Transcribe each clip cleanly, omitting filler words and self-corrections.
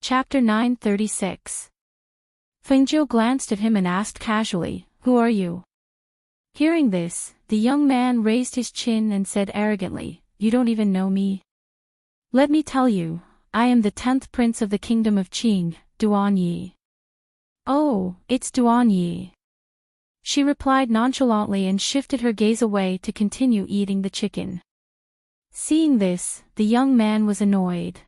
Chapter 936. Fengjiu glanced at him and asked casually, "Who are you?" Hearing this, the young man raised his chin and said arrogantly, "You don't even know me? Let me tell you, I am the 10th prince of the kingdom of Qing, Duan Yi." "Oh, it's Duan Yi," she replied nonchalantly and shifted her gaze away to continue eating the chicken. Seeing this, the young man was annoyed.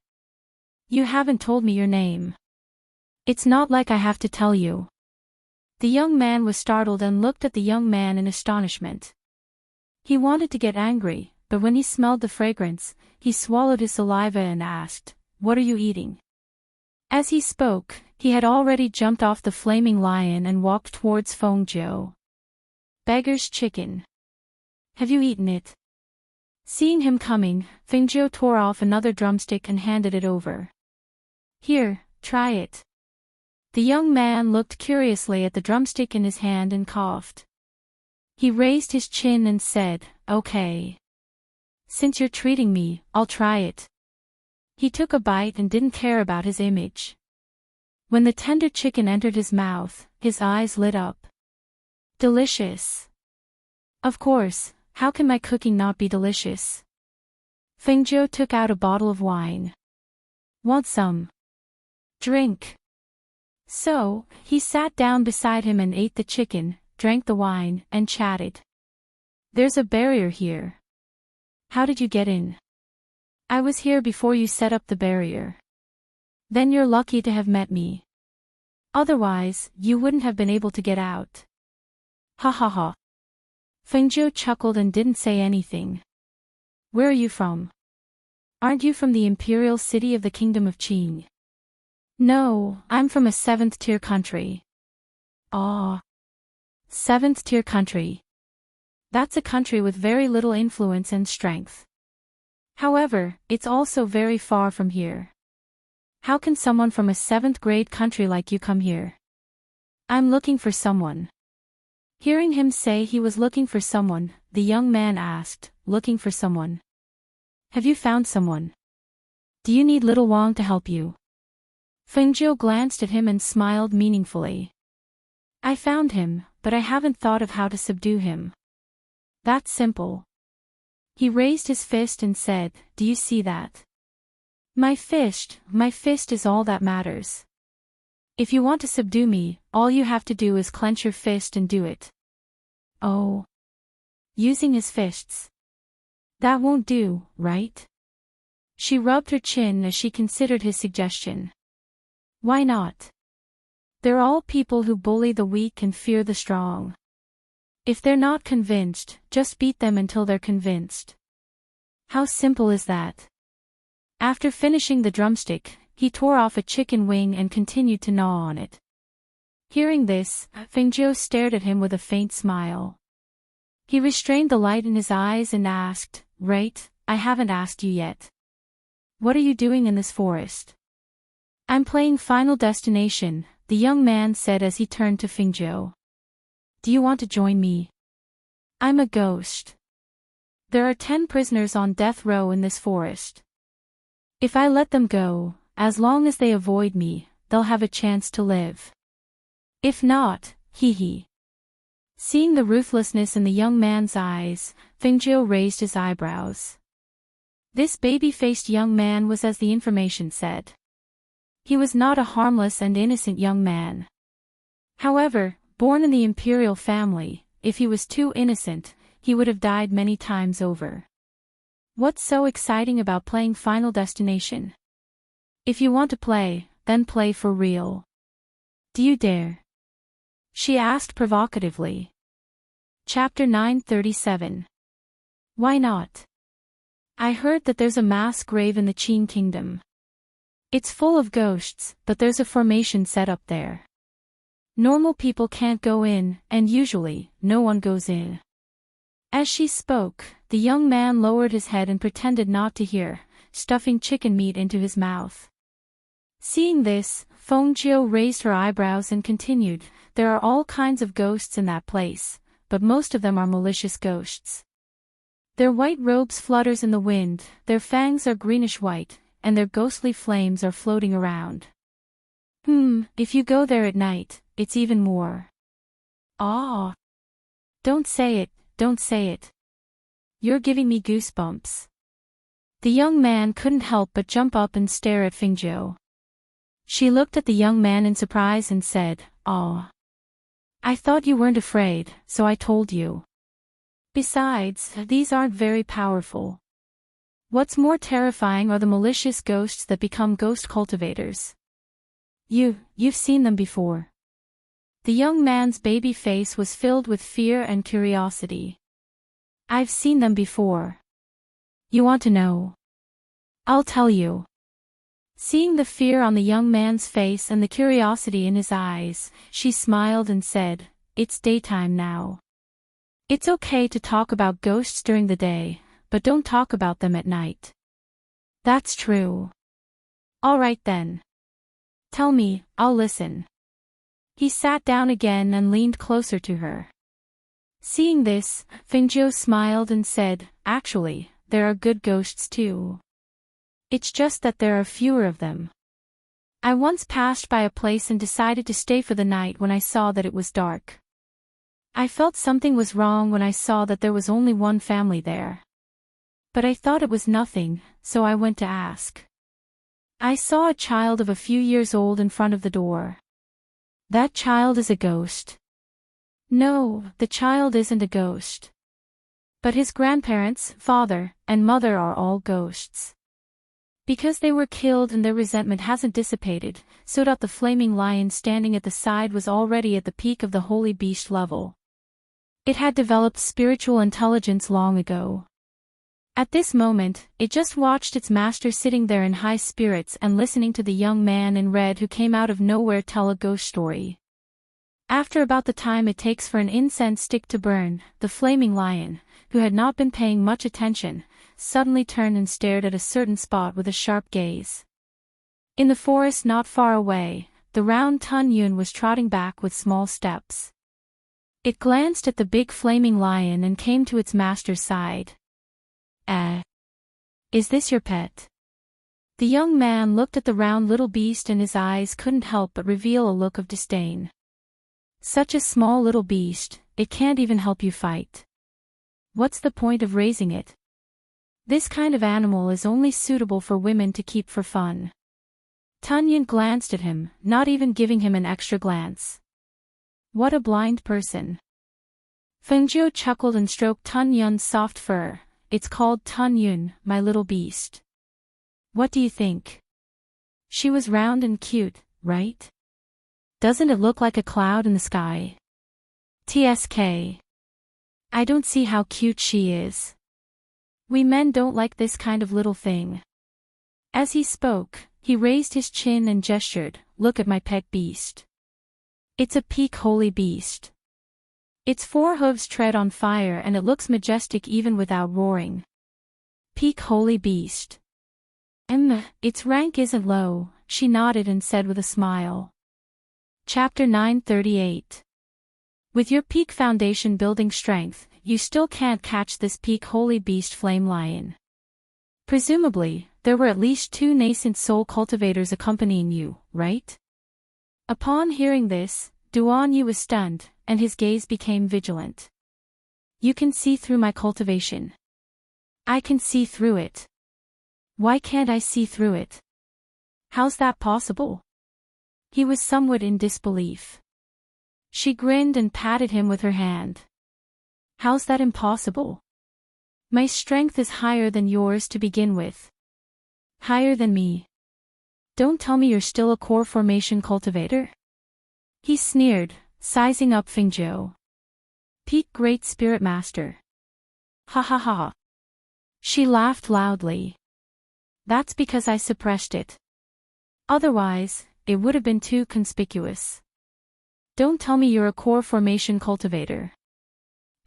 "You haven't told me your name." "It's not like I have to tell you." The young man was startled and looked at the young man in astonishment. He wanted to get angry, but when he smelled the fragrance, he swallowed his saliva and asked, "What are you eating?" As he spoke, he had already jumped off the flaming lion and walked towards Fengjiu. "Beggar's chicken. Have you eaten it?" Seeing him coming, Fengjiu tore off another drumstick and handed it over. "Here, try it." The young man looked curiously at the drumstick in his hand and coughed. He raised his chin and said, "Okay. Since you're treating me, I'll try it." He took a bite and didn't care about his image. When the tender chicken entered his mouth, his eyes lit up. "Delicious. Of course, how can my cooking not be delicious?" Fengjiu took out a bottle of wine. "Want some?" "Drink." So, he sat down beside him and ate the chicken, drank the wine, and chatted. "There's a barrier here. How did you get in?" "I was here before you set up the barrier." "Then you're lucky to have met me. Otherwise, you wouldn't have been able to get out." "Ha ha ha." Fengjiu chuckled and didn't say anything. "Where are you from? Aren't you from the imperial city of the kingdom of Qing?" "No, I'm from a 7th-tier country." "Ah. 7th-tier country. That's a country with very little influence and strength. However, it's also very far from here. How can someone from a 7th-grade country like you come here?" "I'm looking for someone." Hearing him say he was looking for someone, the young man asked, "Looking for someone? Have you found someone? Do you need little Wang to help you?" Fengjiu glanced at him and smiled meaningfully. "I found him, but I haven't thought of how to subdue him. That's simple." He raised his fist and said, "Do you see that? My fist is all that matters. If you want to subdue me, all you have to do is clench your fist and do it." "Oh. Using his fists. That won't do, right?" She rubbed her chin as she considered his suggestion. "Why not? They're all people who bully the weak and fear the strong. If they're not convinced, just beat them until they're convinced. How simple is that?" After finishing the drumstick, he tore off a chicken wing and continued to gnaw on it. Hearing this, Fengjiu stared at him with a faint smile. He restrained the light in his eyes and asked, "Right, I haven't asked you yet. What are you doing in this forest?" "I'm playing Final Destination," the young man said as he turned to Fengjiu. "Do you want to join me? I'm a ghost. There are 10 prisoners on death row in this forest. If I let them go, as long as they avoid me, they'll have a chance to live. If not, hee." Seeing the ruthlessness in the young man's eyes, Fengjiu raised his eyebrows. This baby-faced young man was as the information said. He was not a harmless and innocent young man. However, born in the imperial family, if he was too innocent, he would have died many times over. What's so exciting about playing Final Destination? If you want to play, then play for real. Do you dare?" she asked provocatively. Chapter 937. Why not? I heard that there's a mass grave in the Qing kingdom. It's full of ghosts, but there's a formation set up there. Normal people can't go in, and usually, no one goes in. As she spoke, the young man lowered his head and pretended not to hear, stuffing chicken meat into his mouth. Seeing this, Fengjiu raised her eyebrows and continued, "There are all kinds of ghosts in that place, but most of them are malicious ghosts. Their white robes flutters in the wind, their fangs are greenish-white, and their ghostly flames are floating around. If you go there at night, it's even more. Ah. Don't say it, don't say it. You're giving me goosebumps. The young man couldn't help but jump up and stare at Fingzhou. She looked at the young man in surprise and said, "Aw. I thought you weren't afraid, so I told you. Besides, these aren't very powerful. What's more terrifying are the malicious ghosts that become ghost cultivators. You've seen them before." The young man's baby face was filled with fear and curiosity. "I've seen them before. You want to know? I'll tell you." Seeing the fear on the young man's face and the curiosity in his eyes, she smiled and said, "It's daytime now. It's okay to talk about ghosts during the day, but don't talk about them at night." "That's true. All right then. Tell me, I'll listen." He sat down again and leaned closer to her. Seeing this, Fingzhou smiled and said, "Actually, there are good ghosts too. It's just that there are fewer of them. I once passed by a place and decided to stay for the night when I saw that it was dark. I felt something was wrong when I saw that there was only one family there. But I thought it was nothing, so I went to ask. I saw a child of a few years old in front of the door. That child is a ghost." "No, the child isn't a ghost. But his grandparents, father, and mother are all ghosts. Because they were killed and their resentment hasn't dissipated, so the flaming lion standing at the side was already at the peak of the holy beast level. It had developed spiritual intelligence long ago. At this moment, it just watched its master sitting there in high spirits and listening to the young man in red who came out of nowhere tell a ghost story. After about the time it takes for an incense stick to burn, the flaming lion, who had not been paying much attention, suddenly turned and stared at a certain spot with a sharp gaze. In the forest not far away, the round Tun Yun was trotting back with small steps. It glanced at the big flaming lion and came to its master's side. Is this your pet?" The young man looked at the round little beast and his eyes couldn't help but reveal a look of disdain. "Such a small little beast, it can't even help you fight. What's the point of raising it? This kind of animal is only suitable for women to keep for fun." Tunyon glanced at him, not even giving him an extra glance. What a blind person. Fengzhou chuckled and stroked Tunyun's soft fur. "It's called Tunyun, my little beast. What do you think? She was round and cute, right? Doesn't it look like a cloud in the sky? TSK. I don't see how cute she is. We men don't like this kind of little thing." As he spoke, he raised his chin and gestured, "Look at my pet beast. It's a peak holy beast. Its 4 hooves tread on fire and it looks majestic even without roaring. Peak holy beast. Its rank isn't low," she nodded and said with a smile. Chapter 938. With your peak foundation building strength, you still can't catch this peak holy beast flame lion. Presumably, there were at least 2 nascent soul cultivators accompanying you, right? Upon hearing this, Duan Yu was stunned, and his gaze became vigilant. "You can see through my cultivation." "I can see through it. Why can't I see through it? How's that possible?" He was somewhat in disbelief. She grinned and patted him with her hand. "How's that impossible? My strength is higher than yours to begin with." "Higher than me? Don't tell me you're still a core formation cultivator?" He sneered, sizing up Fingzhou. "Peak Great Spirit Master." "Ha ha ha." She laughed loudly. "That's because I suppressed it. Otherwise, it would have been too conspicuous. Don't tell me you're a core formation cultivator."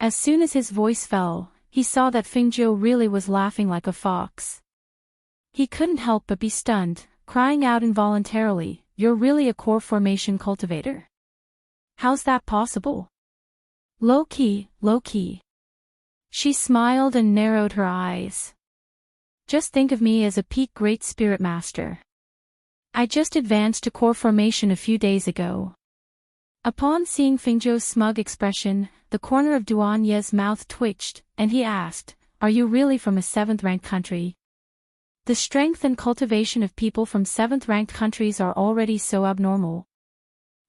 As soon as his voice fell, he saw that Fingzhou really was laughing like a fox. He couldn't help but be stunned, crying out involuntarily, "You're really a core formation cultivator? How's that possible?" Low key, low key." She smiled and narrowed her eyes. "Just think of me as a peak Great Spirit Master. I just advanced to core formation a few days ago. Upon seeing Fingzhou's smug expression, the corner of Duan Ye's mouth twitched, and he asked, "Are you really from a 7th-ranked country?" The strength and cultivation of people from 7th-ranked countries are already so abnormal.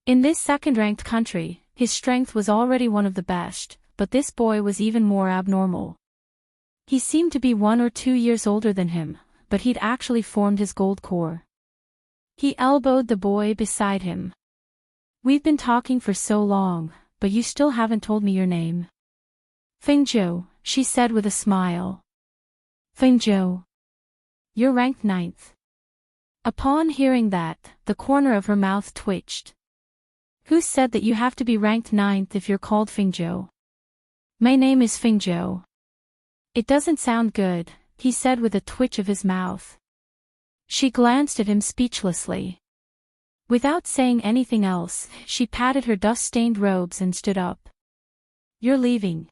In this 2nd-ranked country, his strength was already one of the best, but this boy was even more abnormal. He seemed to be 1 or 2 years older than him, but he'd actually formed his gold core. He elbowed the boy beside him. "We've been talking for so long, but you still haven't told me your name." "Fingzhou," she said with a smile. "Fingzhou. You're ranked 9th. Upon hearing that, the corner of her mouth twitched. "Who said that you have to be ranked 9th if you're called Fingzhou?" "My name is Fingzhou." "It doesn't sound good," he said with a twitch of his mouth. She glanced at him speechlessly. Without saying anything else, she patted her dust-stained robes and stood up. "You're leaving?"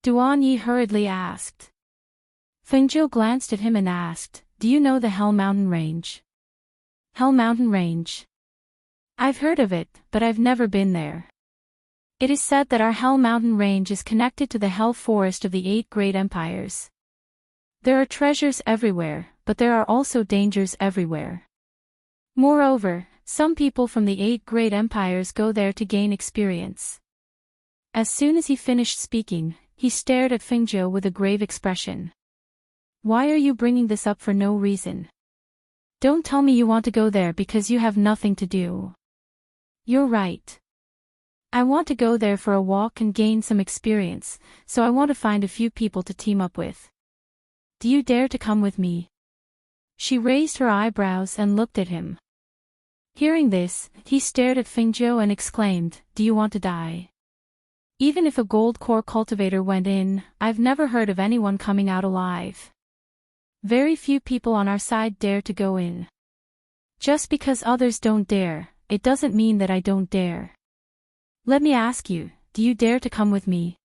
Duan Yi hurriedly asked. Fingzhou glanced at him and asked, "Do you know the Hell Mountain Range?" "Hell Mountain Range? I've heard of it, but I've never been there. It is said that our Hell Mountain Range is connected to the Hell Forest of the 8 Great Empires. There are treasures everywhere, but there are also dangers everywhere. Moreover, some people from the 8 Great Empires go there to gain experience." As soon as he finished speaking, he stared at Fingzhou with a grave expression. "Why are you bringing this up for no reason? Don't tell me you want to go there because you have nothing to do." "You're right. I want to go there for a walk and gain some experience, so I want to find a few people to team up with. Do you dare to come with me?" She raised her eyebrows and looked at him. Hearing this, he stared at Fingzhou and exclaimed, "Do you want to die?" "Even if a gold core cultivator went in, I've never heard of anyone coming out alive. Very few people on our side dare to go in. Just because others don't dare, it doesn't mean that I don't dare. Let me ask you, do you dare to come with me?"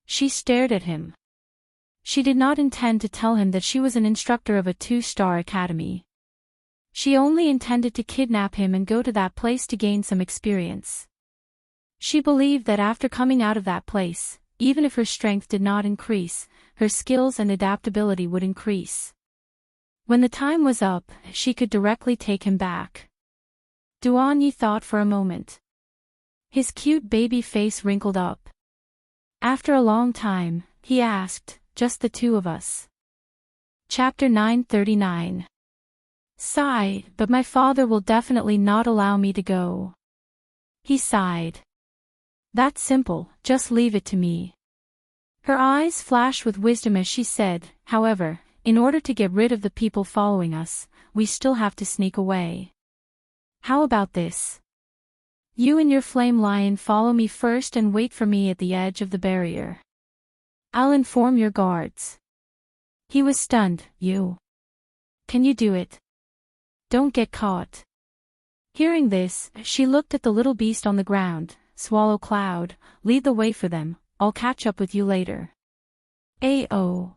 She stared at him. She did not intend to tell him that she was an instructor of a 2-star academy. She only intended to kidnap him and go to that place to gain some experience. She believed that after coming out of that place, even if her strength did not increase, her skills and adaptability would increase. When the time was up, she could directly take him back. Duan Yi thought for a moment. His cute baby face wrinkled up. After a long time, he asked, "Just the 2 of us?" Chapter 939. Sigh, but my father will definitely not allow me to go. He sighed. That's simple, just leave it to me. Her eyes flashed with wisdom as she said, "However, in order to get rid of the people following us, we still have to sneak away. How about this? You and your flame lion follow me first and wait for me at the edge of the barrier. I'll inform your guards." He was stunned. "You? Can you do it? Don't get caught." Hearing this, she looked at the little beast on the ground. "Swallow Cloud, lead the way for them, I'll catch up with you later." "Oh."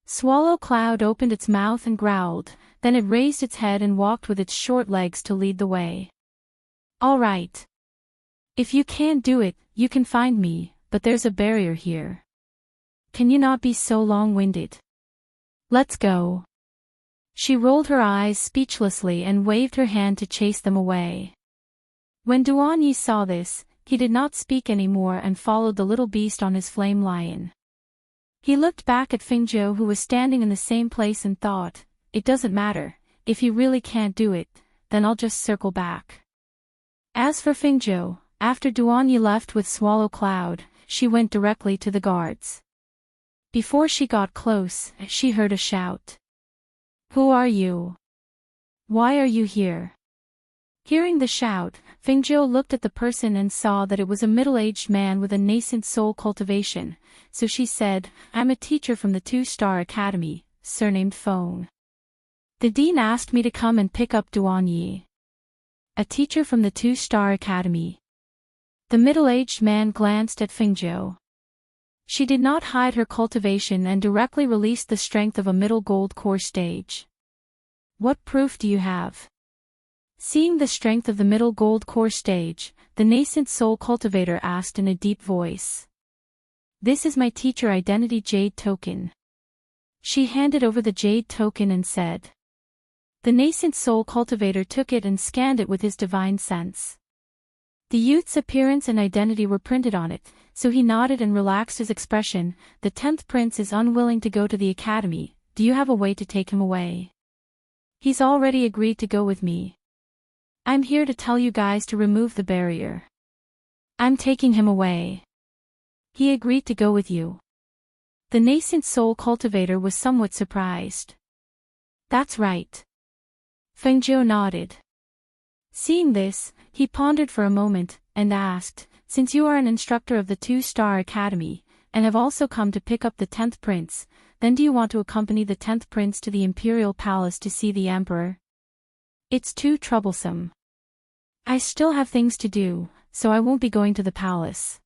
Swallow Cloud opened its mouth and growled, then it raised its head and walked with its short legs to lead the way. "All right. If you can't do it, you can find me, but there's a barrier here. Can you not be so long-winded? Let's go." She rolled her eyes speechlessly and waved her hand to chase them away. When Duan Yi saw this, he did not speak anymore and followed the little beast on his flame lion. He looked back at Fingzhou who was standing in the same place and thought, "It doesn't matter, if he really can't do it, then I'll just circle back." As for Fingzhou, after Duan Yi left with Swallow Cloud, she went directly to the guards. Before she got close, she heard a shout. "Who are you? Why are you here?" Hearing the shout, Fingzhou looked at the person and saw that it was a middle-aged man with a nascent soul cultivation, so she said, "I'm a teacher from the 2-star academy, surnamed Feng. The dean asked me to come and pick up Duan Yi." "A teacher from the 2-star academy?" The middle-aged man glanced at Fingzhou. She did not hide her cultivation and directly released the strength of a middle gold core stage. "What proof do you have?" Seeing the strength of the middle gold core stage, the nascent soul cultivator asked in a deep voice. This is my teacher identity jade token. She handed over the jade token and said. The nascent soul cultivator took it and scanned it with his divine sense. The youth's appearance and identity were printed on it, so he nodded and relaxed his expression. The 10th prince is unwilling to go to the academy. Do you have a way to take him away? He's already agreed to go with me. I'm here to tell you guys to remove the barrier. I'm taking him away. He agreed to go with you. The nascent soul cultivator was somewhat surprised. That's right. Fengjiu nodded. Seeing this, he pondered for a moment, and asked, since you are an instructor of the 2-star academy, and have also come to pick up the 10th prince, then do you want to accompany the 10th prince to the imperial palace to see the emperor? It's too troublesome. I still have things to do, so I won't be going to the palace.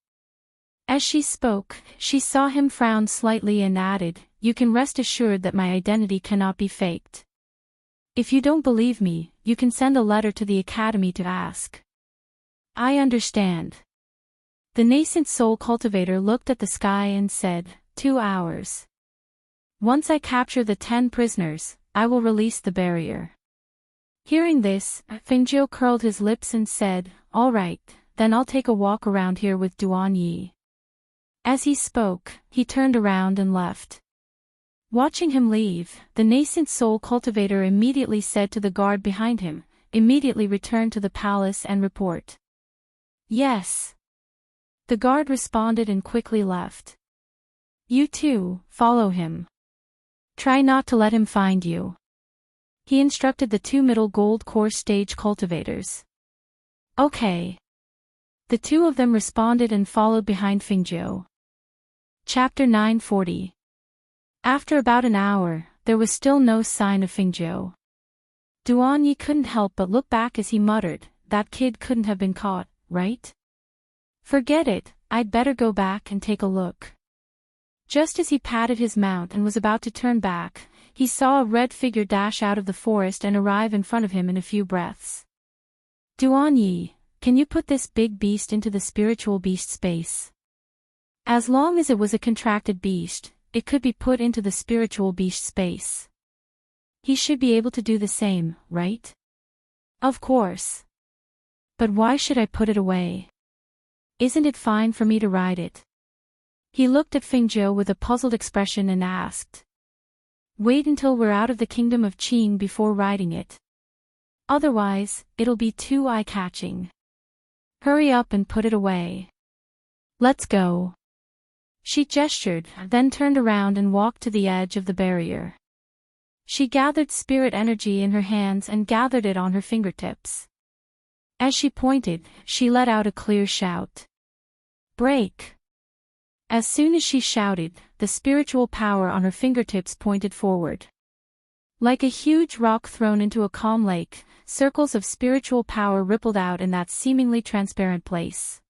As she spoke, she saw him frown slightly and added, you can rest assured that my identity cannot be faked. If you don't believe me, you can send a letter to the academy to ask. I understand. The nascent soul cultivator looked at the sky and said, 2 hours. Once I capture the 10 prisoners, I will release the barrier. Hearing this, Fengjiu curled his lips and said, all right, then I'll take a walk around here with Duan Yi. As he spoke, he turned around and left. Watching him leave, the nascent soul cultivator immediately said to the guard behind him, immediately return to the palace and report. Yes. The guard responded and quickly left. You too, follow him. Try not to let him find you. He instructed the 2 middle gold core stage cultivators. Okay. The 2 of them responded and followed behind Fengjiu. Chapter 940. After about an hour, there was still no sign of Fengjiu. Duan Yi couldn't help but look back as he muttered, that kid couldn't have been caught, right? Forget it, I'd better go back and take a look. Just as he patted his mount and was about to turn back, he saw a red figure dash out of the forest and arrive in front of him in a few breaths. Duan Yi, can you put this big beast into the spiritual beast space? As long as it was a contracted beast, it could be put into the spiritual beast space. He should be able to do the same, right? Of course. But why should I put it away? Isn't it fine for me to ride it? He looked at Fengjiu with a puzzled expression and asked. Wait until we're out of the kingdom of Qing before riding it. Otherwise, it'll be too eye-catching. Hurry up and put it away. Let's go. She gestured, then turned around and walked to the edge of the barrier. She gathered spirit energy in her hands and gathered it on her fingertips. As she pointed, she let out a clear shout. Break! As soon as she shouted, the spiritual power on her fingertips pointed forward. Like a huge rock thrown into a calm lake, circles of spiritual power rippled out in that seemingly transparent place.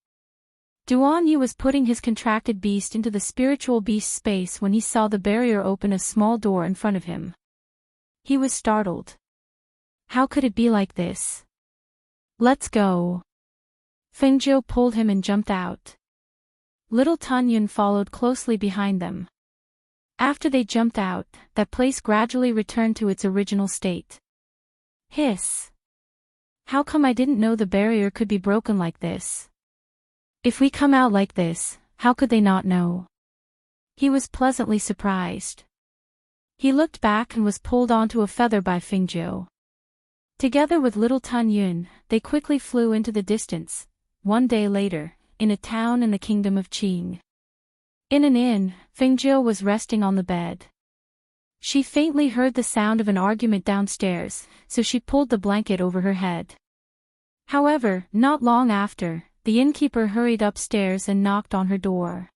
Duan Yi was putting his contracted beast into the spiritual beast space when he saw the barrier open a small door in front of him. He was startled. How could it be like this? Let's go. Fengjiu pulled him and jumped out. Little Tun Yun followed closely behind them. After they jumped out, that place gradually returned to its original state. Hiss. How come I didn't know the barrier could be broken like this? If we come out like this, how could they not know? He was pleasantly surprised. He looked back and was pulled onto a feather by Fengjiu. Together with little Tun Yun, they quickly flew into the distance. One day later, in a town in the kingdom of Qing. In an inn, Fengjiu was resting on the bed. She faintly heard the sound of an argument downstairs, so she pulled the blanket over her head. However, not long after, the innkeeper hurried upstairs and knocked on her door.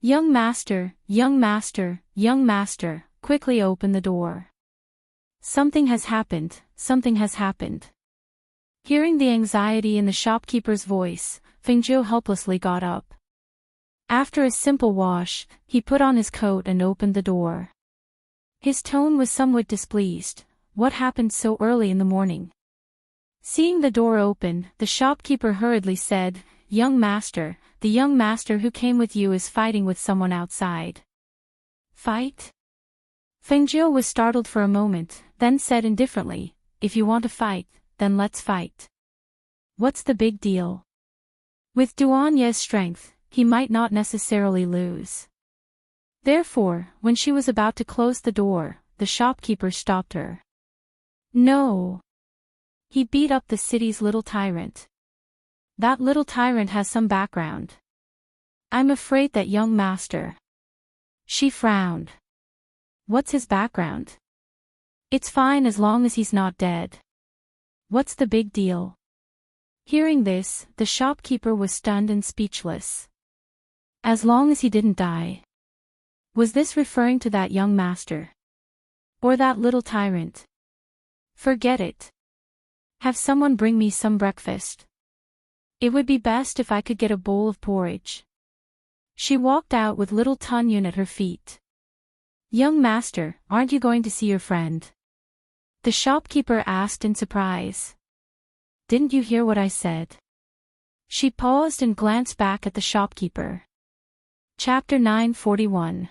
Young master, young master, young master, quickly open the door. Something has happened, something has happened. Hearing the anxiety in the shopkeeper's voice, Fengjiu helplessly got up. After a simple wash, he put on his coat and opened the door. His tone was somewhat displeased. What happened so early in the morning? Seeing the door open, the shopkeeper hurriedly said, "Young master, the young master who came with you is fighting with someone outside." "Fight?" Fengjiu was startled for a moment, then said indifferently, "If you want to fight, then let's fight. What's the big deal?" With Duan Ye's strength, he might not necessarily lose. Therefore, when she was about to close the door, the shopkeeper stopped her. "No. He beat up the city's little tyrant. That little tyrant has some background. I'm afraid that young master." She frowned. "What's his background?" "It's fine as long as he's not dead." "What's the big deal?" Hearing this, the shopkeeper was stunned and speechless. As long as he didn't die. Was this referring to that young master? Or that little tyrant? Forget it. Have someone bring me some breakfast. It would be best if I could get a bowl of porridge. She walked out with little Tunyun at her feet. "Young master, aren't you going to see your friend?" The shopkeeper asked in surprise. "Didn't you hear what I said?" She paused and glanced back at the shopkeeper. Chapter 941.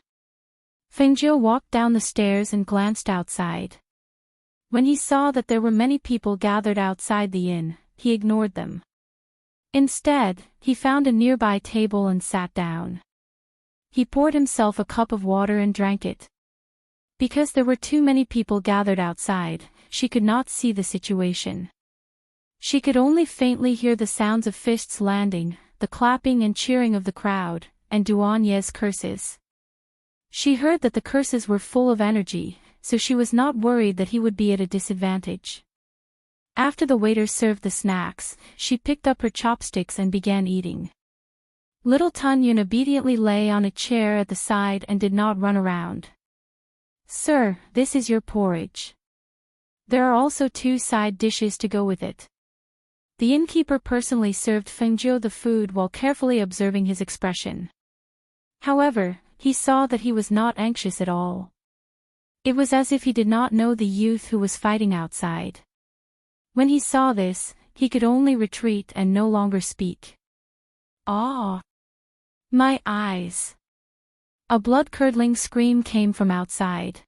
Fengjiu walked down the stairs and glanced outside. When he saw that there were many people gathered outside the inn, he ignored them. Instead, he found a nearby table and sat down. He poured himself a cup of water and drank it. Because there were too many people gathered outside, she could not see the situation. She could only faintly hear the sounds of fists landing, the clapping and cheering of the crowd, and Duan Ye's curses. She heard that the curses were full of energy, so she was not worried that he would be at a disadvantage. After the waiter served the snacks, she picked up her chopsticks and began eating. Little Tunyun obediently lay on a chair at the side and did not run around. "Sir, this is your porridge. There are also 2 side dishes to go with it." The innkeeper personally served Fengjiu the food while carefully observing his expression. However, he saw that he was not anxious at all. It was as if he did not know the youth who was fighting outside. When he saw this, he could only retreat and no longer speak. "Ah! My eyes!" A blood-curdling scream came from outside.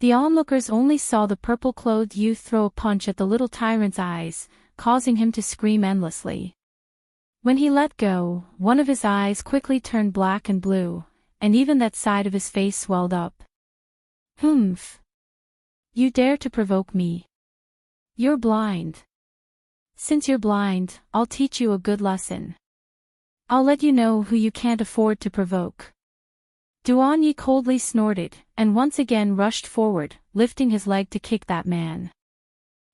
The onlookers only saw the purple-clothed youth throw a punch at the little tyrant's eyes, causing him to scream endlessly. When he let go, one of his eyes quickly turned black and blue, and even that side of his face swelled up. "Humph! You dare to provoke me? You're blind. Since you're blind, I'll teach you a good lesson. I'll let you know who you can't afford to provoke." Duan Yi coldly snorted, and once again rushed forward, lifting his leg to kick that man.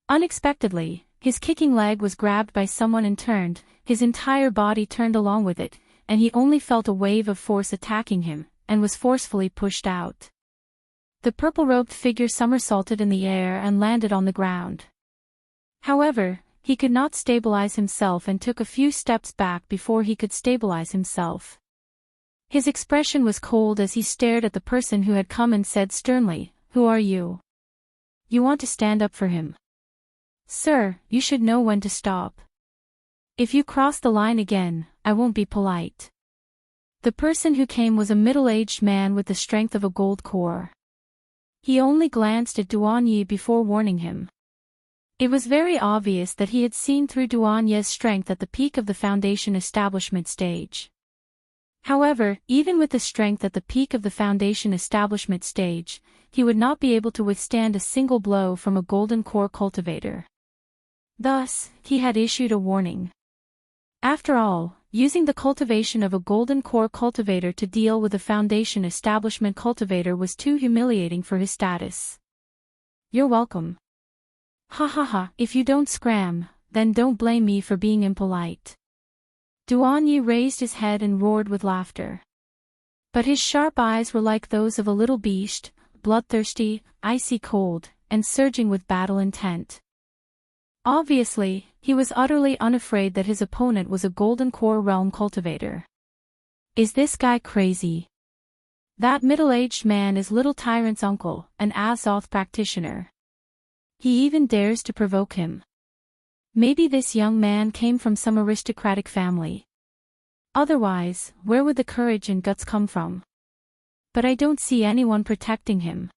Unexpectedly, his kicking leg was grabbed by someone and turned, his entire body turned along with it, and he only felt a wave of force attacking him, and was forcefully pushed out. The purple-robed figure somersaulted in the air and landed on the ground. However, he could not stabilize himself and took a few steps back before he could stabilize himself. His expression was cold as he stared at the person who had come and said sternly, "Who are you? You want to stand up for him? Sir, you should know when to stop. If you cross the line again, I won't be polite." The person who came was a middle-aged man with the strength of a gold core. He only glanced at Duan Yi before warning him. It was very obvious that he had seen through Duan Yi's strength at the peak of the Foundation establishment stage. However, even with the strength at the peak of the Foundation establishment stage, he would not be able to withstand a single blow from a golden core cultivator. Thus, he had issued a warning. After all, using the cultivation of a golden core cultivator to deal with a Foundation establishment cultivator was too humiliating for his status. "You're welcome. Ha ha ha, if you don't scram, then don't blame me for being impolite." Duan Yi raised his head and roared with laughter. But his sharp eyes were like those of a little beast, bloodthirsty, icy cold, and surging with battle intent. Obviously, he was utterly unafraid that his opponent was a golden core realm cultivator. Is this guy crazy? That middle-aged man is Little Tyrant's uncle, an Azoth practitioner. He even dares to provoke him. Maybe this young man came from some aristocratic family. Otherwise, where would the courage and guts come from? But I don't see anyone protecting him.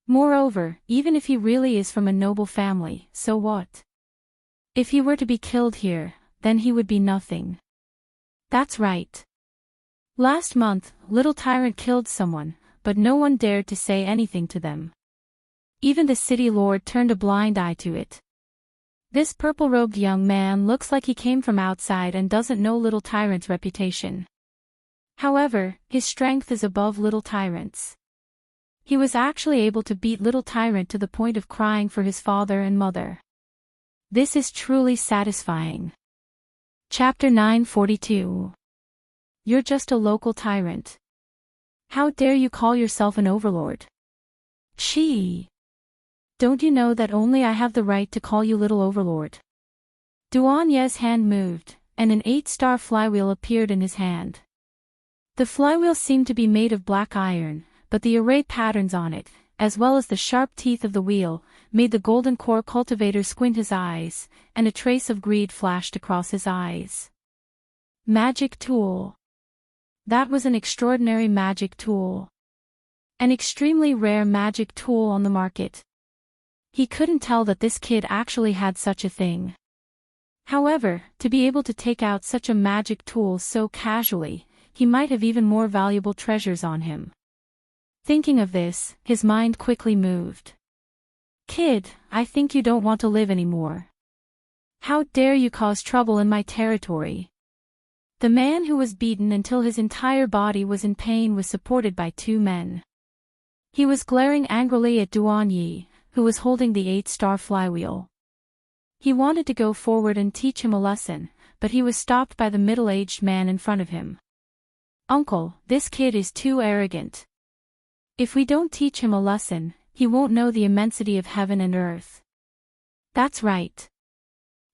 Moreover, even if he really is from a noble family, so what? If he were to be killed here, then he would be nothing. That's right. Last month, Little Tyrant killed someone, but no one dared to say anything to them. Even the city lord turned a blind eye to it. This purple-robed young man looks like he came from outside and doesn't know Little Tyrant's reputation. However, his strength is above Little Tyrant's. He was actually able to beat Little Tyrant to the point of crying for his father and mother. This is truly satisfying. Chapter 942. You're just a local tyrant. How dare you call yourself an overlord? She. Don't you know that only I have the right to call you little overlord? Duanye's hand moved, and an 8-star flywheel appeared in his hand. The flywheel seemed to be made of black iron, but the array patterns on it, as well as the sharp teeth of the wheel, made the golden core cultivator squint his eyes, and a trace of greed flashed across his eyes. Magic tool. That was an extraordinary magic tool. An extremely rare magic tool on the market. He couldn't tell that this kid actually had such a thing. However, to be able to take out such a magic tool so casually, he might have even more valuable treasures on him. Thinking of this, his mind quickly moved. Kid, I think you don't want to live anymore. How dare you cause trouble in my territory? The man who was beaten until his entire body was in pain was supported by 2 men. He was glaring angrily at Duanye, who was holding the 8-star flywheel. He wanted to go forward and teach him a lesson, but he was stopped by the middle-aged man in front of him. Uncle, this kid is too arrogant. If we don't teach him a lesson, he won't know the immensity of heaven and earth. That's right.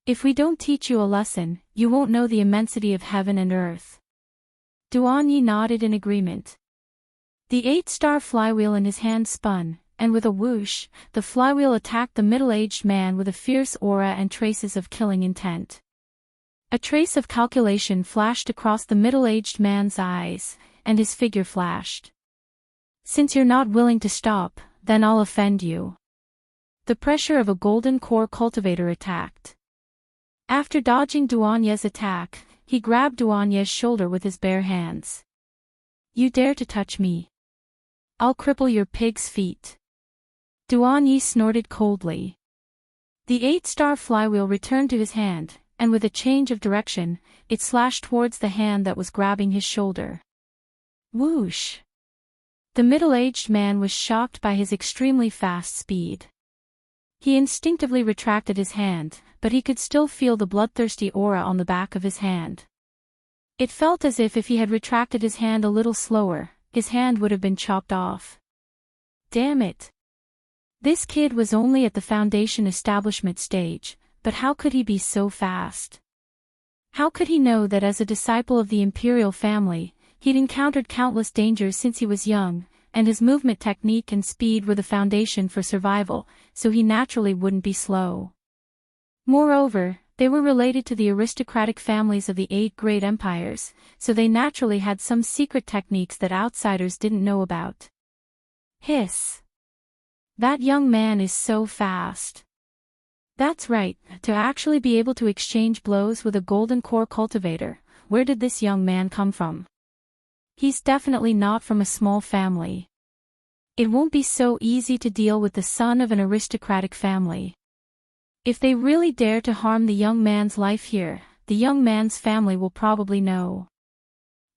If we don't teach you a lesson, you won't know the immensity of heaven and earth. Duanye nodded in agreement. The 8-star flywheel in his hand spun, and with a whoosh, the flywheel attacked the middle-aged man with a fierce aura and traces of killing intent. A trace of calculation flashed across the middle-aged man's eyes, and his figure flashed. Since you're not willing to stop, then I'll offend you. The pressure of a golden core cultivator attacked. After dodging Duanye's attack, he grabbed Duanye's shoulder with his bare hands. You dare to touch me? I'll cripple your pig's feet. Duanye snorted coldly. The 8-star flywheel returned to his hand, and with a change of direction, it slashed towards the hand that was grabbing his shoulder. Whoosh! The middle-aged man was shocked by his extremely fast speed. He instinctively retracted his hand, but he could still feel the bloodthirsty aura on the back of his hand. It felt as if he had retracted his hand a little slower, his hand would have been chopped off. Damn it! This kid was only at the foundation establishment stage, but how could he be so fast? How could he know that as a disciple of the imperial family, he'd encountered countless dangers since he was young, and his movement technique and speed were the foundation for survival, so he naturally wouldn't be slow. Moreover, they were related to the aristocratic families of the 8 great empires, so they naturally had some secret techniques that outsiders didn't know about. Hiss! That young man is so fast. That's right, to actually be able to exchange blows with a golden core cultivator, where did this young man come from? He's definitely not from a small family. It won't be so easy to deal with the son of an aristocratic family. If they really dare to harm the young man's life here, the young man's family will probably know.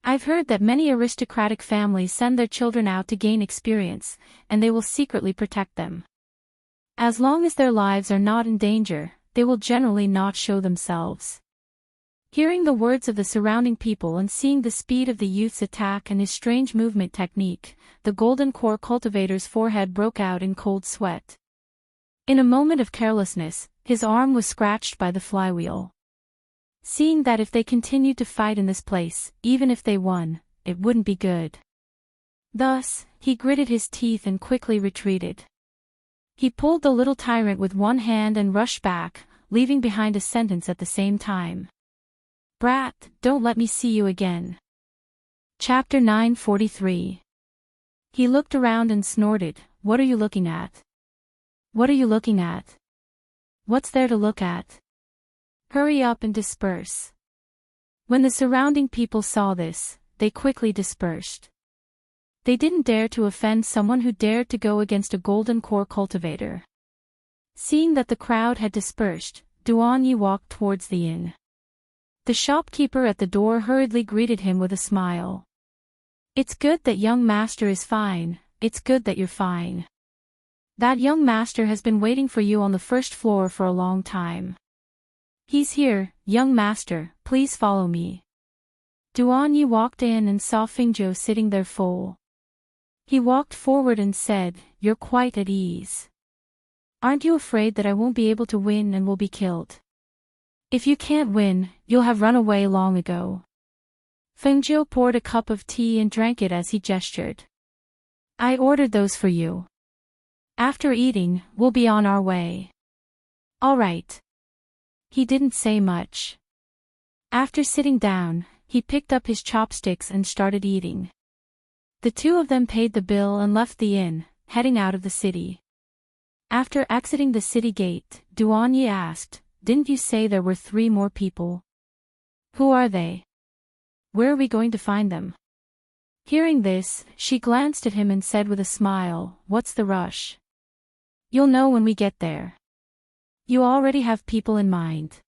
I've heard that many aristocratic families send their children out to gain experience, and they will secretly protect them. As long as their lives are not in danger, they will generally not show themselves. Hearing the words of the surrounding people and seeing the speed of the youth's attack and his strange movement technique, the golden core cultivator's forehead broke out in cold sweat. In a moment of carelessness, his arm was scratched by the flywheel. Seeing that if they continued to fight in this place, even if they won, it wouldn't be good. Thus, he gritted his teeth and quickly retreated. He pulled the little tyrant with one hand and rushed back, leaving behind a sentence at the same time. Brat, don't let me see you again. Chapter 943. He looked around and snorted, what are you looking at? What are you looking at? What's there to look at? Hurry up and disperse. When the surrounding people saw this, they quickly dispersed. They didn't dare to offend someone who dared to go against a golden core cultivator. Seeing that the crowd had dispersed, Duanyi walked towards the inn. The shopkeeper at the door hurriedly greeted him with a smile. It's good that young master is fine, it's good that you're fine. That young master has been waiting for you on the first floor for a long time. He's here, young master, please follow me. Duanyi walked in and saw Fingzhou sitting there full. He walked forward and said, you're quite at ease. Aren't you afraid that I won't be able to win and will be killed? If you can't win, you'll have run away long ago. Fengzhou poured a cup of tea and drank it as he gestured. I ordered those for you. After eating, we'll be on our way. All right. He didn't say much. After sitting down, he picked up his chopsticks and started eating. The two of them paid the bill and left the inn, heading out of the city. After exiting the city gate, Duanyi asked, didn't you say there were 3 more people? Who are they? Where are we going to find them? Hearing this, she glanced at him and said with a smile, what's the rush? You'll know when we get there. You already have people in mind.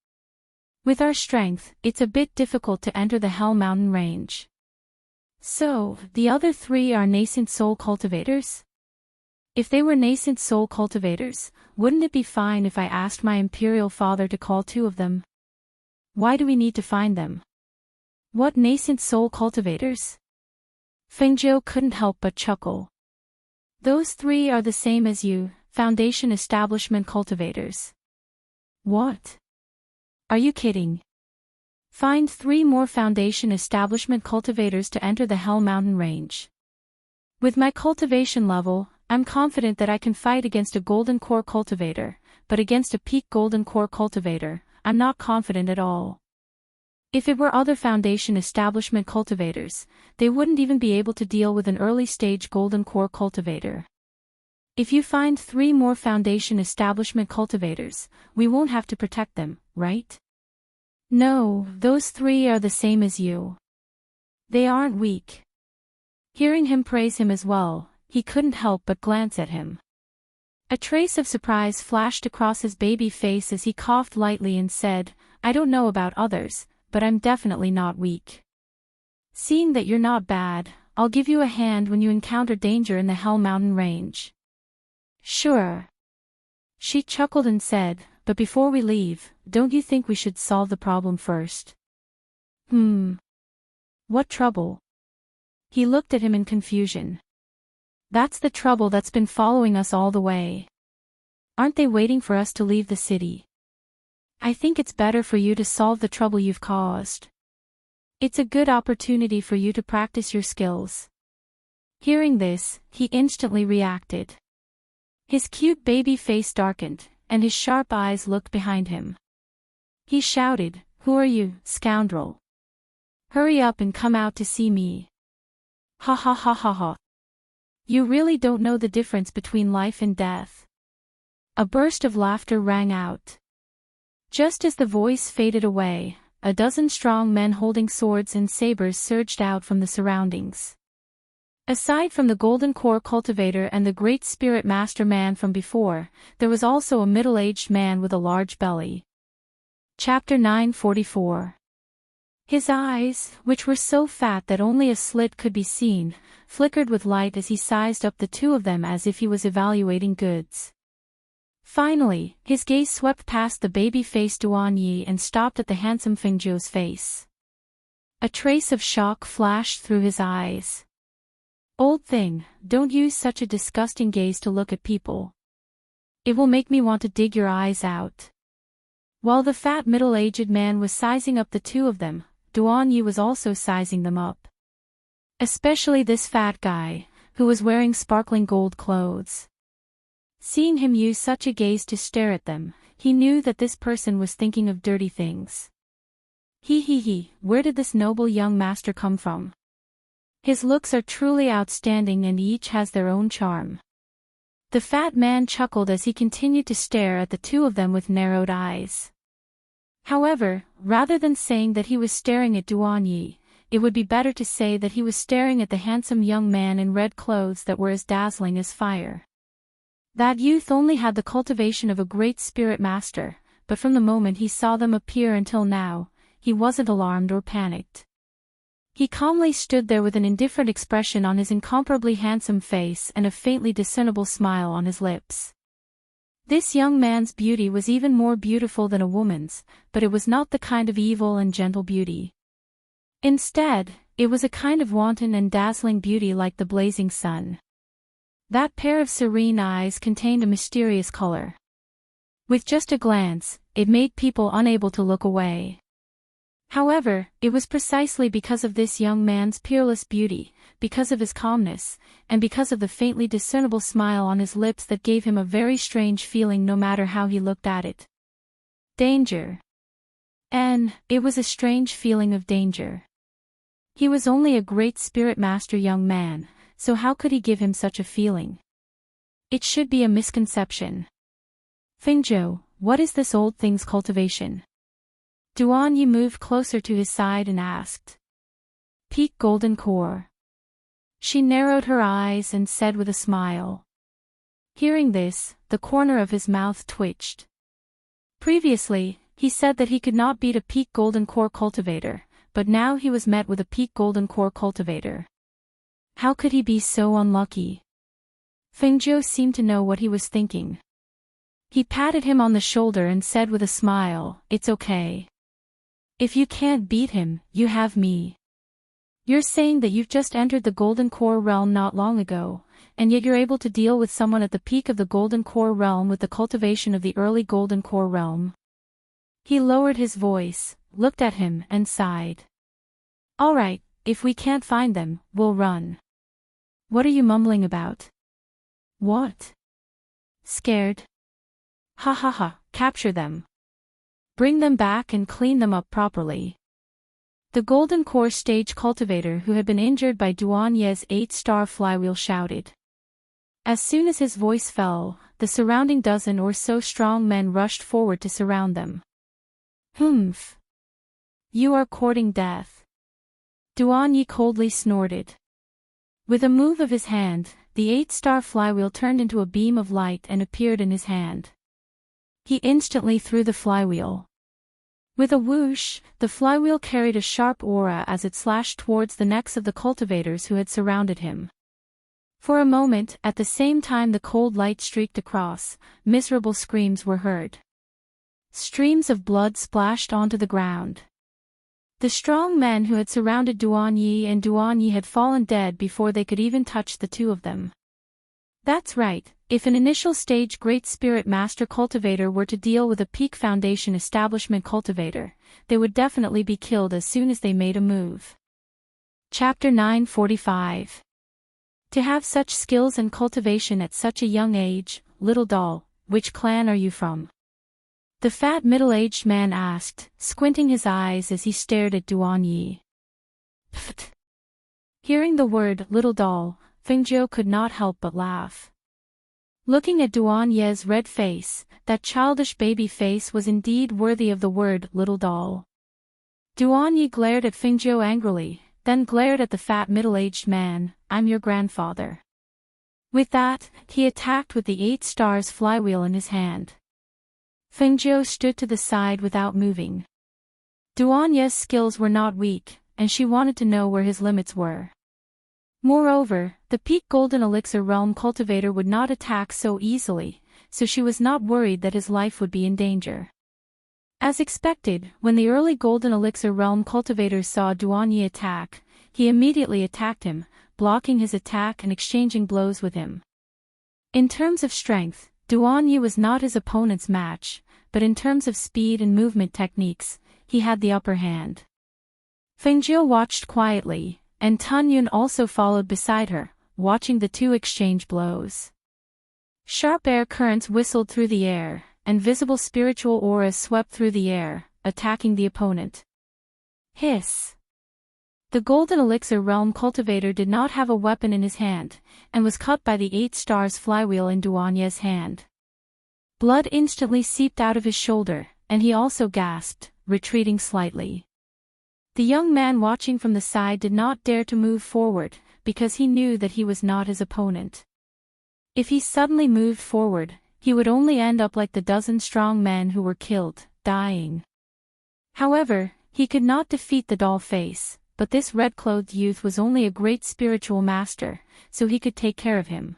With our strength, it's a bit difficult to enter the Hell Mountain range. So, the other 3 are nascent soul cultivators? If they were nascent soul cultivators, wouldn't it be fine if I asked my imperial father to call 2 of them? Why do we need to find them? What nascent soul cultivators? Fengzhou couldn't help but chuckle. Those 3 are the same as you, Foundation Establishment cultivators. What? Are you kidding? Find 3 more Foundation Establishment cultivators to enter the Hell Mountain range. With my cultivation level, I'm confident that I can fight against a Golden Core cultivator, but against a Peak Golden Core cultivator, I'm not confident at all. If it were other Foundation Establishment cultivators, they wouldn't even be able to deal with an early-stage Golden Core cultivator. If you find 3 more Foundation Establishment cultivators, we won't have to protect them, right? No, those 3 are the same as you. They aren't weak. Hearing him praise him as well, he couldn't help but glance at him. A trace of surprise flashed across his baby face as he coughed lightly and said, I don't know about others, but I'm definitely not weak. Seeing that you're not bad, I'll give you a hand when you encounter danger in the Hell Mountain range. Sure. She chuckled and said, but before we leave, don't you think we should solve the problem first? What trouble? He looked at him in confusion. That's the trouble that's been following us all the way. Aren't they waiting for us to leave the city? I think it's better for you to solve the trouble you've caused. It's a good opportunity for you to practice your skills. Hearing this, he instantly reacted. His cute baby face darkened, and his sharp eyes looked behind him. He shouted, Who are you, scoundrel? Hurry up and come out to see me. Ha ha ha ha ha. You really don't know the difference between life and death. A burst of laughter rang out. Just as the voice faded away, a dozen strong men holding swords and sabers surged out from the surroundings. Aside from the Golden Core cultivator and the Great Spirit Master man from before, there was also a middle-aged man with a large belly. Chapter 944. His eyes, which were so fat that only a slit could be seen, flickered with light as he sized up the 2 of them as if he was evaluating goods. Finally, his gaze swept past the baby-faced Duanyi and stopped at the handsome Fengzhou's face. A trace of shock flashed through his eyes. Old thing, don't use such a disgusting gaze to look at people. It will make me want to dig your eyes out. While the fat middle-aged man was sizing up the 2 of them, Duanyi was also sizing them up. Especially this fat guy, who was wearing sparkling gold clothes. Seeing him use such a gaze to stare at them, he knew that this person was thinking of dirty things. He, where did this noble young master come from? His looks are truly outstanding and each has their own charm. The fat man chuckled as he continued to stare at the two of them with narrowed eyes. However, rather than saying that he was staring at Duan, it would be better to say that he was staring at the handsome young man in red clothes that were as dazzling as fire. That youth only had the cultivation of a great spirit master, but from the moment he saw them appear until now, he wasn't alarmed or panicked. He calmly stood there with an indifferent expression on his incomparably handsome face and a faintly discernible smile on his lips. This young man's beauty was even more beautiful than a woman's, but it was not the kind of evil and gentle beauty. Instead, it was a kind of wanton and dazzling beauty like the blazing sun. That pair of serene eyes contained a mysterious color. With just a glance, it made people unable to look away. However, it was precisely because of this young man's peerless beauty, because of his calmness, and because of the faintly discernible smile on his lips that gave him a very strange feeling no matter how he looked at it. Danger. And it was a strange feeling of danger. He was only a great spirit master young man, so how could he give him such a feeling? It should be a misconception. Fengzhou, what is this old thing's cultivation? Duan moved closer to his side and asked. Peak golden core. She narrowed her eyes and said with a smile. Hearing this, the corner of his mouth twitched. Previously, he said that he could not beat a peak golden core cultivator, but now he was met with a peak golden core cultivator. How could he be so unlucky? Fengzhou seemed to know what he was thinking. He patted him on the shoulder and said with a smile, "It's okay. If you can't beat him, you have me. You're saying that you've just entered the Golden Core realm not long ago, and yet you're able to deal with someone at the peak of the Golden Core realm with the cultivation of the early Golden Core realm." He lowered his voice, looked at him and sighed. "All right, if we can't find them, we'll run." "What are you mumbling about?" "What? Scared? Ha ha ha, capture them. Bring them back and clean them up properly." The Golden Core stage cultivator who had been injured by Duan Ye's 8-star flywheel shouted. As soon as his voice fell, the surrounding dozen or so strong men rushed forward to surround them. "Humph. You are courting death." Duan Ye coldly snorted. With a move of his hand, the 8-star flywheel turned into a beam of light and appeared in his hand. He instantly threw the flywheel. With a whoosh, the flywheel carried a sharp aura as it slashed towards the necks of the cultivators who had surrounded him. For a moment, at the same time the cold light streaked across, miserable screams were heard. Streams of blood splashed onto the ground. The strong men who had surrounded Duan Yi had fallen dead before they could even touch the two of them. That's right, if an initial stage Great Spirit Master cultivator were to deal with a peak foundation establishment cultivator, they would definitely be killed as soon as they made a move. Chapter 945. To have such skills and cultivation at such a young age, little doll, which clan are you from? The fat middle-aged man asked, squinting his eyes as he stared at Duan Yi. Pfft. Hearing the word little doll, Fengzhou could not help but laugh. Looking at Duan Ye's red face, that childish baby face was indeed worthy of the word little doll. Duan Yi glared at Fengzhou angrily, then glared at the fat middle-aged man. "I'm your grandfather." With that, he attacked with the 8 stars flywheel in his hand. Fengzhou stood to the side without moving. Duan Ye's skills were not weak, and she wanted to know where his limits were. Moreover, the peak golden elixir realm cultivator would not attack so easily, so she was not worried that his life would be in danger. As expected, when the early golden elixir realm cultivator saw Duan Yi attack, he immediately attacked him, blocking his attack and exchanging blows with him. In terms of strength, Duan Yi was not his opponent's match, but in terms of speed and movement techniques, he had the upper hand. Fengzhou watched quietly, and Tun Yun also followed beside her, watching the two exchange blows. Sharp air currents whistled through the air, and visible spiritual auras swept through the air, attacking the opponent. Hiss! The Golden Elixir Realm Cultivator did not have a weapon in his hand, and was cut by the 8 stars flywheel in Duanye's hand. Blood instantly seeped out of his shoulder, and he also gasped, retreating slightly. The young man watching from the side did not dare to move forward, because he knew that he was not his opponent. If he suddenly moved forward, he would only end up like the dozen strong men who were killed, dying. However, he could not defeat the doll face, but this red-clothed youth was only a great spiritual master, so he could take care of him.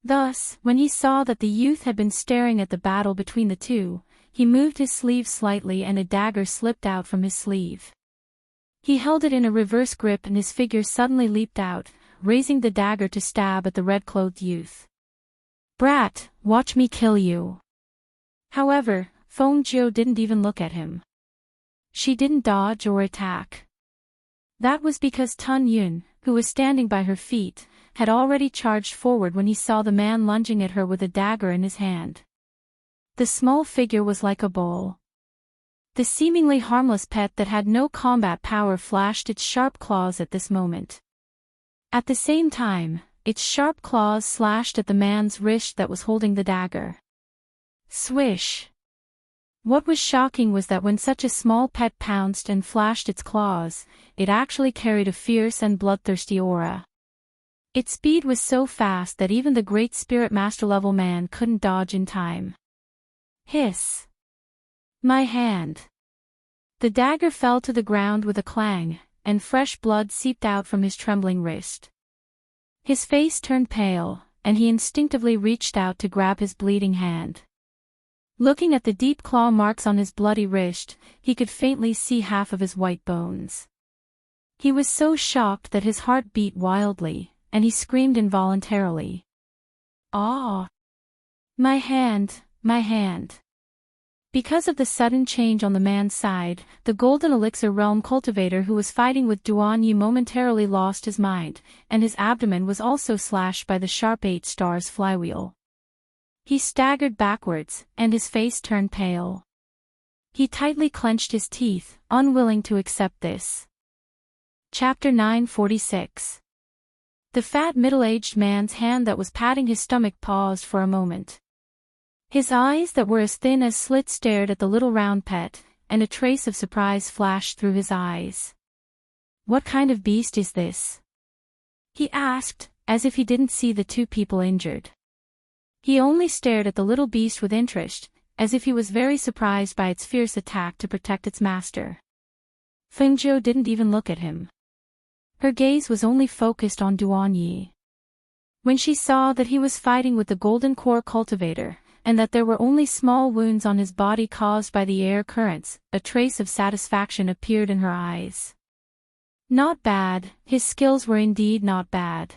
Thus, when he saw that the youth had been staring at the battle between the two, he moved his sleeve slightly and a dagger slipped out from his sleeve. He held it in a reverse grip and his figure suddenly leaped out, raising the dagger to stab at the red-clothed youth. "Brat, watch me kill you." However, Feng Jiu didn't even look at him. She didn't dodge or attack. That was because Tun Yun, who was standing by her feet, had already charged forward when he saw the man lunging at her with a dagger in his hand. The small figure was like a bull. The seemingly harmless pet that had no combat power flashed its sharp claws at this moment. At the same time, its sharp claws slashed at the man's wrist that was holding the dagger. Swish! What was shocking was that when such a small pet pounced and flashed its claws, it actually carried a fierce and bloodthirsty aura. Its speed was so fast that even the great spirit master level man couldn't dodge in time. Hiss! My hand! The dagger fell to the ground with a clang, and fresh blood seeped out from his trembling wrist. His face turned pale, and he instinctively reached out to grab his bleeding hand. Looking at the deep claw marks on his bloody wrist, he could faintly see half of his white bones. He was so shocked that his heart beat wildly, and he screamed involuntarily. "Ah! My hand, my hand!" Because of the sudden change on the man's side, the Golden Elixir Realm Cultivator who was fighting with Duanyi momentarily lost his mind, and his abdomen was also slashed by the sharp 8 stars flywheel. He staggered backwards, and his face turned pale. He tightly clenched his teeth, unwilling to accept this. Chapter 946. The fat middle-aged man's hand that was patting his stomach paused for a moment. His eyes that were as thin as slits stared at the little round pet, and a trace of surprise flashed through his eyes. "What kind of beast is this?" he asked, as if he didn't see the 2 people injured. He only stared at the little beast with interest, as if he was very surprised by its fierce attack to protect its master. Feng Jiu didn't even look at him. Her gaze was only focused on Duanyi. When she saw that he was fighting with the Golden Core Cultivator, and that there were only small wounds on his body caused by the air currents, a trace of satisfaction appeared in her eyes. Not bad, his skills were indeed not bad.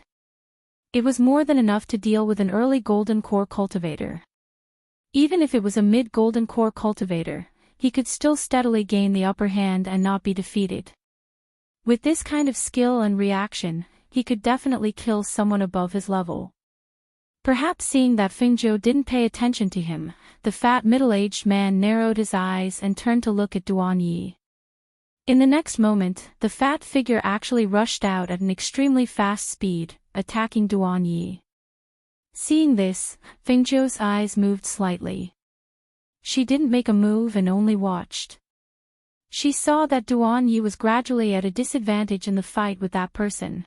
It was more than enough to deal with an early Golden Core Cultivator. Even if it was a mid-Golden Core Cultivator, he could still steadily gain the upper hand and not be defeated. With this kind of skill and reaction, he could definitely kill someone above his level. Perhaps seeing that Feng Jiu didn't pay attention to him, the fat middle-aged man narrowed his eyes and turned to look at Duanyi. In the next moment, the fat figure actually rushed out at an extremely fast speed, attacking Duanyi. Seeing this, Feng Jiu's eyes moved slightly. She didn't make a move and only watched. She saw that Duanyi was gradually at a disadvantage in the fight with that person.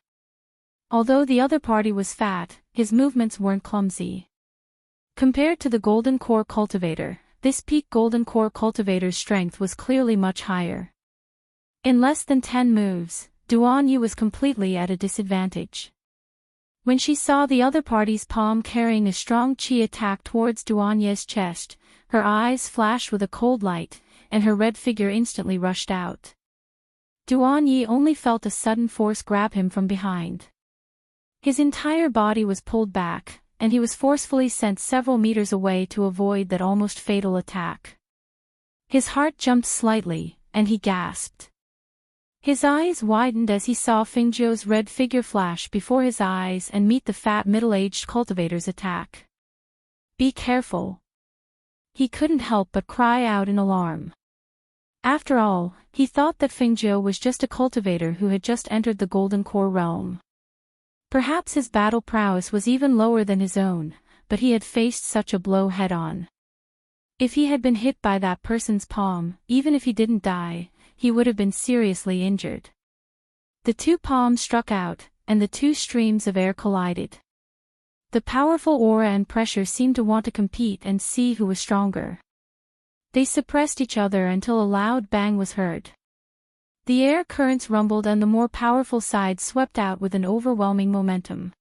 Although the other party was fat, his movements weren't clumsy. Compared to the Golden Core Cultivator, this peak Golden Core Cultivator's strength was clearly much higher. In less than 10 moves, Duanyi was completely at a disadvantage. When she saw the other party's palm carrying a strong chi attack towards Duanyi's chest, her eyes flashed with a cold light, and her red figure instantly rushed out. Duanyi only felt a sudden force grab him from behind. His entire body was pulled back, and he was forcefully sent several meters away to avoid that almost fatal attack. His heart jumped slightly, and he gasped. His eyes widened as he saw Feng Jiu's red figure flash before his eyes and meet the fat middle-aged cultivator's attack. "Be careful." He couldn't help but cry out in alarm. After all, he thought that Fengjiu was just a cultivator who had just entered the Golden Core realm. Perhaps his battle prowess was even lower than his own, but he had faced such a blow head-on. If he had been hit by that person's palm, even if he didn't die, he would have been seriously injured. The two palms struck out, and the two streams of air collided. The powerful aura and pressure seemed to want to compete and see who was stronger. They suppressed each other until a loud bang was heard. The air currents rumbled and the more powerful side swept out with an overwhelming momentum.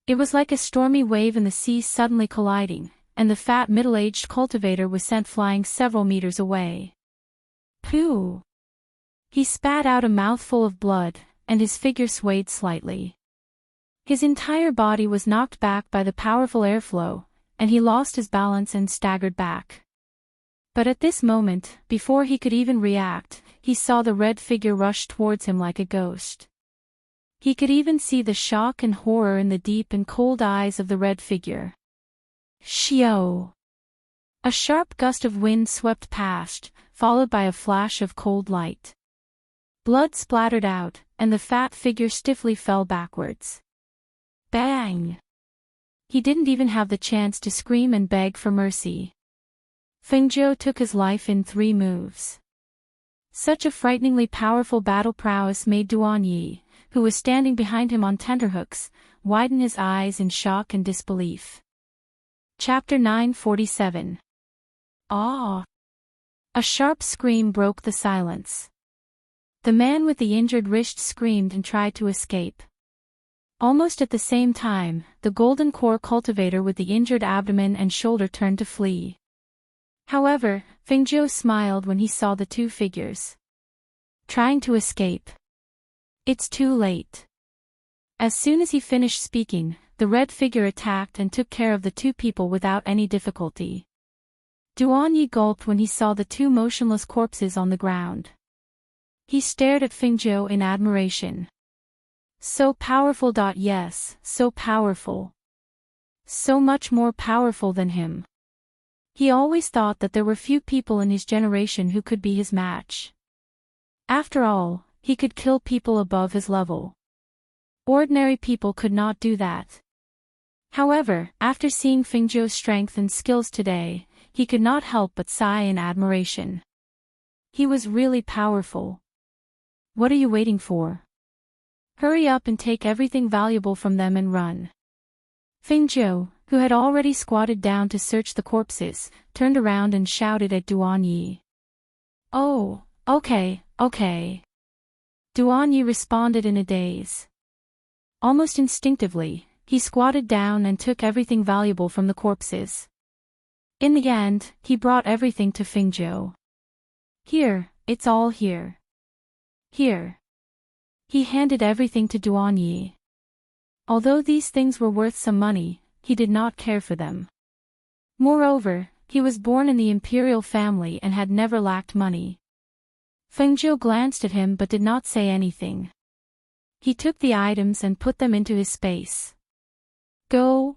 It was like a stormy wave in the sea suddenly colliding, and the fat middle-aged cultivator was sent flying several meters away. Pooh! He spat out a mouthful of blood, and his figure swayed slightly. His entire body was knocked back by the powerful airflow, and he lost his balance and staggered back. But at this moment, before he could even react, he saw the red figure rush towards him like a ghost. He could even see the shock and horror in the deep and cold eyes of the red figure. Xiao! A sharp gust of wind swept past, followed by a flash of cold light. Blood splattered out, and the fat figure stiffly fell backwards. Bang! He didn't even have the chance to scream and beg for mercy. Fengjiu took his life in 3 moves. Such a frighteningly powerful battle prowess made Duanyi, who was standing behind him on tenterhooks, widen his eyes in shock and disbelief. Chapter 947. Ah! A sharp scream broke the silence. The man with the injured wrist screamed and tried to escape. Almost at the same time, the Golden Core cultivator with the injured abdomen and shoulder turned to flee. However, Fengjiu smiled when he saw the two figures trying to escape. It's too late. As soon as he finished speaking, the red figure attacked and took care of the two people without any difficulty. Duanyi gulped when he saw the two motionless corpses on the ground. He stared at Fengjiu in admiration. So powerful. Yes, so powerful. So much more powerful than him. He always thought that there were few people in his generation who could be his match. After all, he could kill people above his level. Ordinary people could not do that. However, after seeing Fengjiu's strength and skills today, he could not help but sigh in admiration. He was really powerful. What are you waiting for? Hurry up and take everything valuable from them and run. Fengjiu, who had already squatted down to search the corpses, turned around and shouted at Duanyi. Oh, okay. Duanyi responded in a daze. Almost instinctively, he squatted down and took everything valuable from the corpses. In the end, he brought everything to Fengjiu. Here, it's all here. Here. He handed everything to Duanyi. Although these things were worth some money, he did not care for them. Moreover, he was born in the imperial family and had never lacked money. Fengjiu glanced at him but did not say anything. He took the items and put them into his space. Go.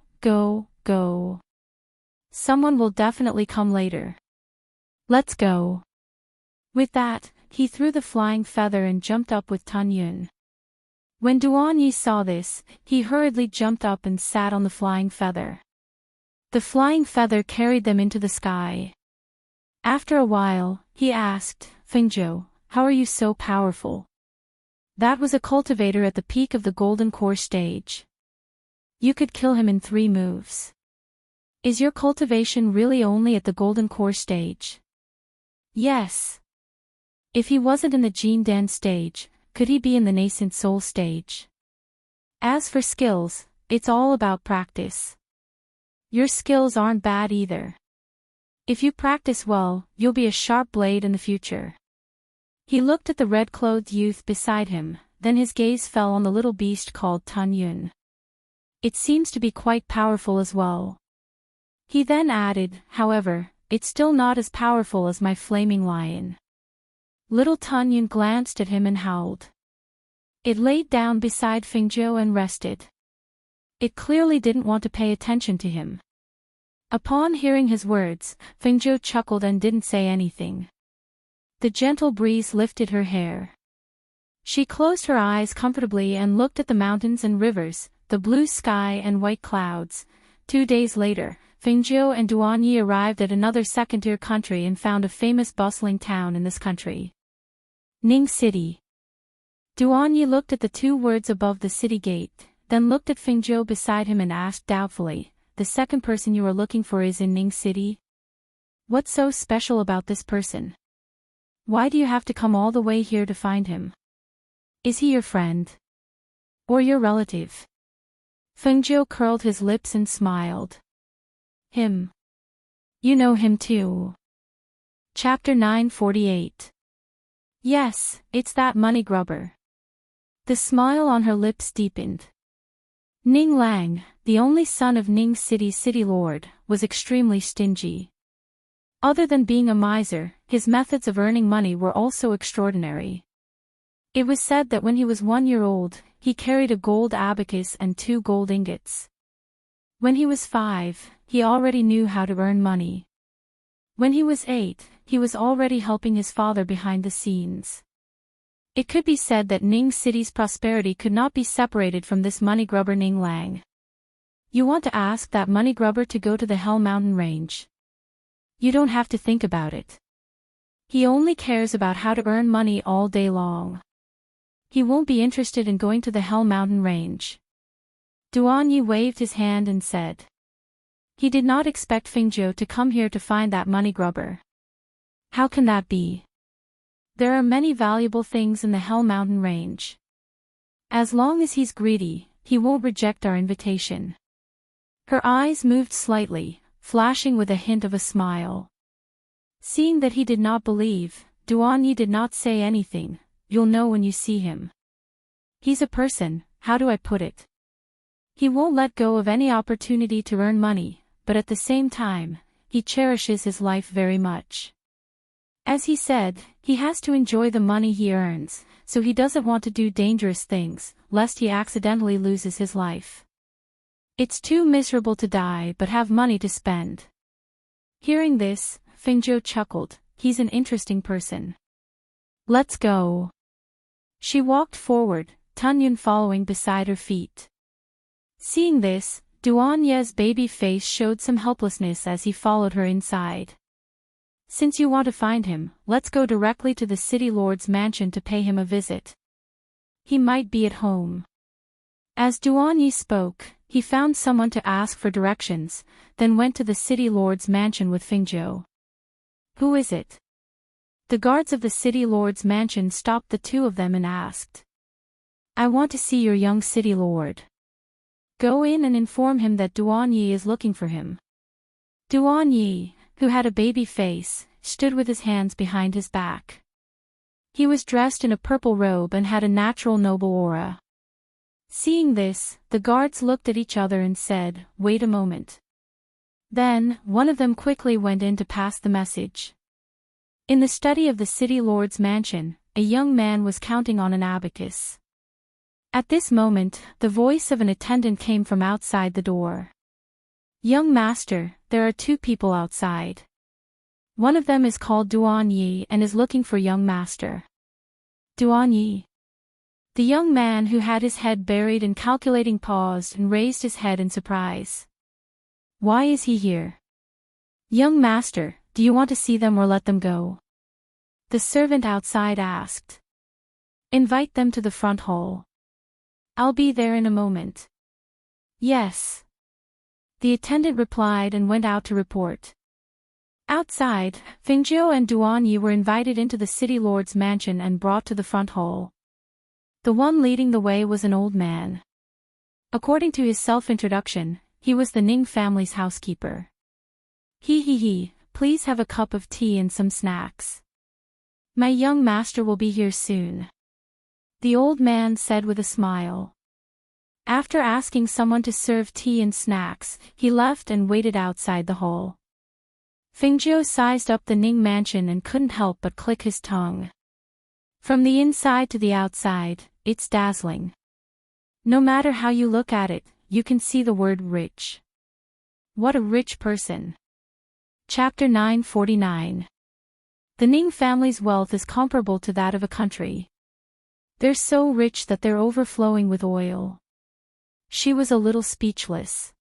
Someone will definitely come later. Let's go. With that, he threw the flying feather and jumped up with Tun Yun. When Duanyi saw this, he hurriedly jumped up and sat on the flying feather. The flying feather carried them into the sky. After a while, he asked, Fengjiu, how are you so powerful? That was a cultivator at the peak of the Golden Core stage. You could kill him in 3 moves. Is your cultivation really only at the Golden Core stage? Yes. If he wasn't in the Jin Den stage, could he be in the nascent soul stage? As for skills, it's all about practice. Your skills aren't bad either. If you practice well, you'll be a sharp blade in the future. He looked at the red-clothed youth beside him, then his gaze fell on the little beast called Tun Yun. It seems to be quite powerful as well. He then added, however, it's still not as powerful as my flaming lion. Little Tun Yun glanced at him and howled. It laid down beside Fengjiu and rested. It clearly didn't want to pay attention to him. Upon hearing his words, Fengzhou chuckled and didn't say anything. The gentle breeze lifted her hair. She closed her eyes comfortably and looked at the mountains and rivers, the blue sky and white clouds. 2 days later, Fengzhou and Duanyi arrived at another second-tier country and found a famous bustling town in this country. Ning City. Duanyi looked at the 2 words above the city gate, then looked at Fengzhou beside him and asked doubtfully, "The second person you are looking for is in Ning City? What's so special about this person? Why do you have to come all the way here to find him? Is he your friend? Or your relative?" Fengzhou curled his lips and smiled. "Him. You know him too." Chapter 948. "Yes, it's that money grubber." The smile on her lips deepened. Ning Lang, the only son of Ning City's city lord, was extremely stingy. Other than being a miser, his methods of earning money were also extraordinary. It was said that when he was 1 year old, he carried a gold abacus and 2 gold ingots. When he was 5, he already knew how to earn money. When he was 8, he was already helping his father behind the scenes. It could be said that Ning City's prosperity could not be separated from this money grubber Ning Lang. You want to ask that money grubber to go to the Hell Mountain Range? You don't have to think about it. He only cares about how to earn money all day long. He won't be interested in going to the Hell Mountain Range. Duanyi waved his hand and said. He did not expect Fengzhou to come here to find that money grubber. How can that be? There are many valuable things in the Hell Mountain Range. As long as he's greedy, he won't reject our invitation. Her eyes moved slightly, flashing with a hint of a smile. Seeing that he did not believe, Duanyi did not say anything. You'll know when you see him. He's a person, how do I put it? He won't let go of any opportunity to earn money, but at the same time, he cherishes his life very much. As he said, he has to enjoy the money he earns, so he doesn't want to do dangerous things, lest he accidentally loses his life. It's too miserable to die but have money to spend. Hearing this, Fengzhou chuckled. He's an interesting person. Let's go. She walked forward, Tunyun following beside her feet. Seeing this, Duanye's baby face showed some helplessness as he followed her inside. Since you want to find him, let's go directly to the city lord's mansion to pay him a visit. He might be at home. As Duanyi spoke, he found someone to ask for directions, then went to the city lord's mansion with Fengzhou. Who is it? The guards of the city lord's mansion stopped the 2 of them and asked. I want to see your young city lord. Go in and inform him that Duanyi is looking for him. Duanyi, who had a baby face, stood with his hands behind his back. He was dressed in a purple robe and had a natural noble aura. Seeing this, the guards looked at each other and said, Wait a moment. Then, one of them quickly went in to pass the message. In the study of the city lord's mansion, a young man was counting on an abacus. At this moment, the voice of an attendant came from outside the door. Young master, there are 2 people outside. One of them is called Duanyi and is looking for young master. Duanyi. The young man who had his head buried in calculating paused and raised his head in surprise. Why is he here? Young master, do you want to see them or let them go? The servant outside asked. Invite them to the front hall. I'll be there in a moment. Yes. The attendant replied and went out to report. Outside, Fengzhou and Duanyi were invited into the city lord's mansion and brought to the front hall. The one leading the way was an old man. According to his self-introduction, he was the Ning family's housekeeper. He, please have a cup of tea and some snacks. My young master will be here soon. The old man said with a smile. After asking someone to serve tea and snacks, he left and waited outside the hall. Fengzhou sized up the Ning mansion and couldn't help but click his tongue. From the inside to the outside, it's dazzling. No matter how you look at it, you can see the word rich. What a rich person. Chapter 949. The Ning family's wealth is comparable to that of a country. They're so rich that they're overflowing with oil. She was a little speechless.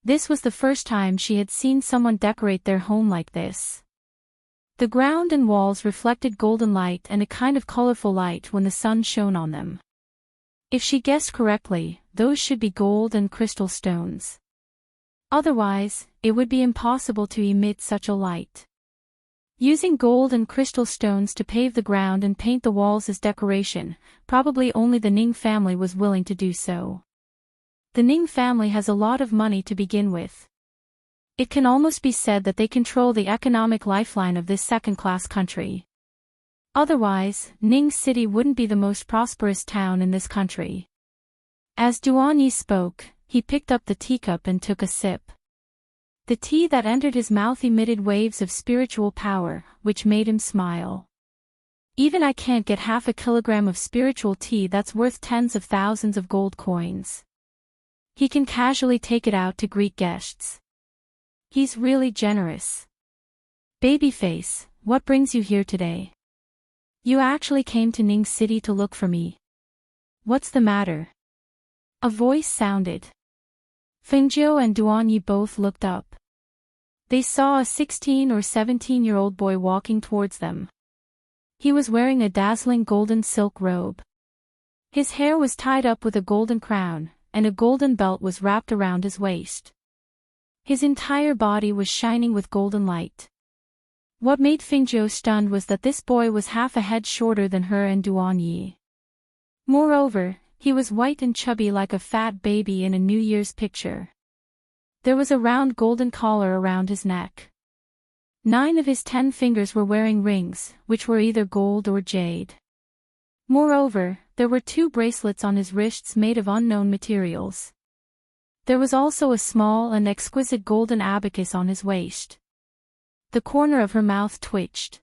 This was the first time she had seen someone decorate their home like this. The ground and walls reflected golden light and a kind of colorful light when the sun shone on them. If she guessed correctly, those should be gold and crystal stones. Otherwise, it would be impossible to emit such a light. Using gold and crystal stones to pave the ground and paint the walls as decoration, probably only the Ning family was willing to do so. The Ning family has a lot of money to begin with. It can almost be said that they control the economic lifeline of this second-class country. Otherwise, Ning City wouldn't be the most prosperous town in this country. As Duanyi spoke, he picked up the teacup and took a sip. The tea that entered his mouth emitted waves of spiritual power, which made him smile. Even I can't get half a kilogram of spiritual tea that's worth tens of thousands of gold coins. He can casually take it out to greet guests. He's really generous. Babyface, what brings you here today? You actually came to Ning City to look for me. What's the matter? A voice sounded. Fengjiu and Duanyi both looked up. They saw a 16 or 17-year-old boy walking towards them. He was wearing a dazzling golden silk robe. His hair was tied up with a golden crown, and a golden belt was wrapped around his waist. His entire body was shining with golden light. What made Fengjiu stunned was that this boy was half a head shorter than her and Duanyi. Moreover, he was white and chubby like a fat baby in a New Year's picture. There was a round golden collar around his neck. 9 of his 10 fingers were wearing rings, which were either gold or jade. Moreover, there were 2 bracelets on his wrists made of unknown materials. There was also a small and exquisite golden abacus on his waist. The corner of her mouth twitched.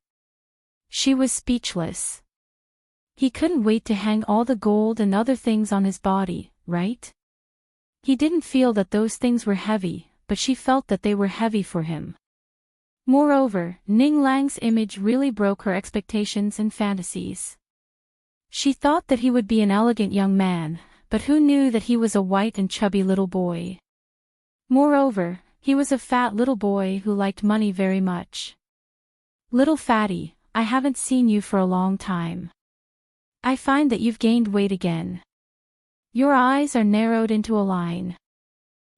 She was speechless. He couldn't wait to hang all the gold and other things on his body, right? He didn't feel that those things were heavy, but she felt that they were heavy for him. Moreover, Ning Lang's image really broke her expectations and fantasies. She thought that he would be an elegant young man, but who knew that he was a white and chubby little boy? Moreover, he was a fat little boy who liked money very much. Little fatty, I haven't seen you for a long time. I find that you've gained weight again. Your eyes are narrowed into a line.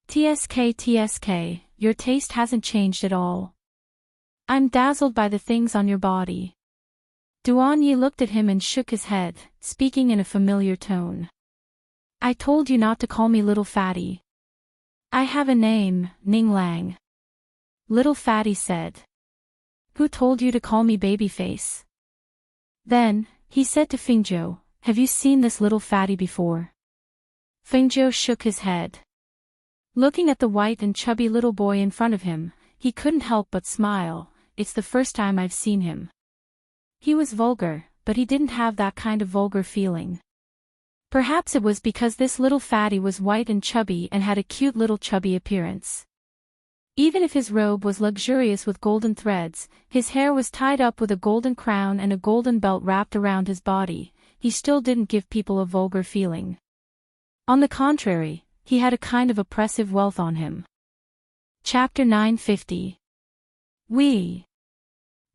TSK, your taste hasn't changed at all. I'm dazzled by the things on your body. Duanyi looked at him and shook his head, speaking in a familiar tone. I told you not to call me little fatty. I have a name, Ning Lang. Little fatty said. Who told you to call me babyface? Then, he said to Fengjiu, have you seen this little fatty before? Fengjiu shook his head. Looking at the white and chubby little boy in front of him, he couldn't help but smile. It's the first time I've seen him. He was vulgar, but he didn't have that kind of vulgar feeling. Perhaps it was because this little fatty was white and chubby and had a cute little chubby appearance. Even if his robe was luxurious with golden threads, his hair was tied up with a golden crown and a golden belt wrapped around his body, he still didn't give people a vulgar feeling. On the contrary, he had a kind of oppressive wealth on him. Chapter 950.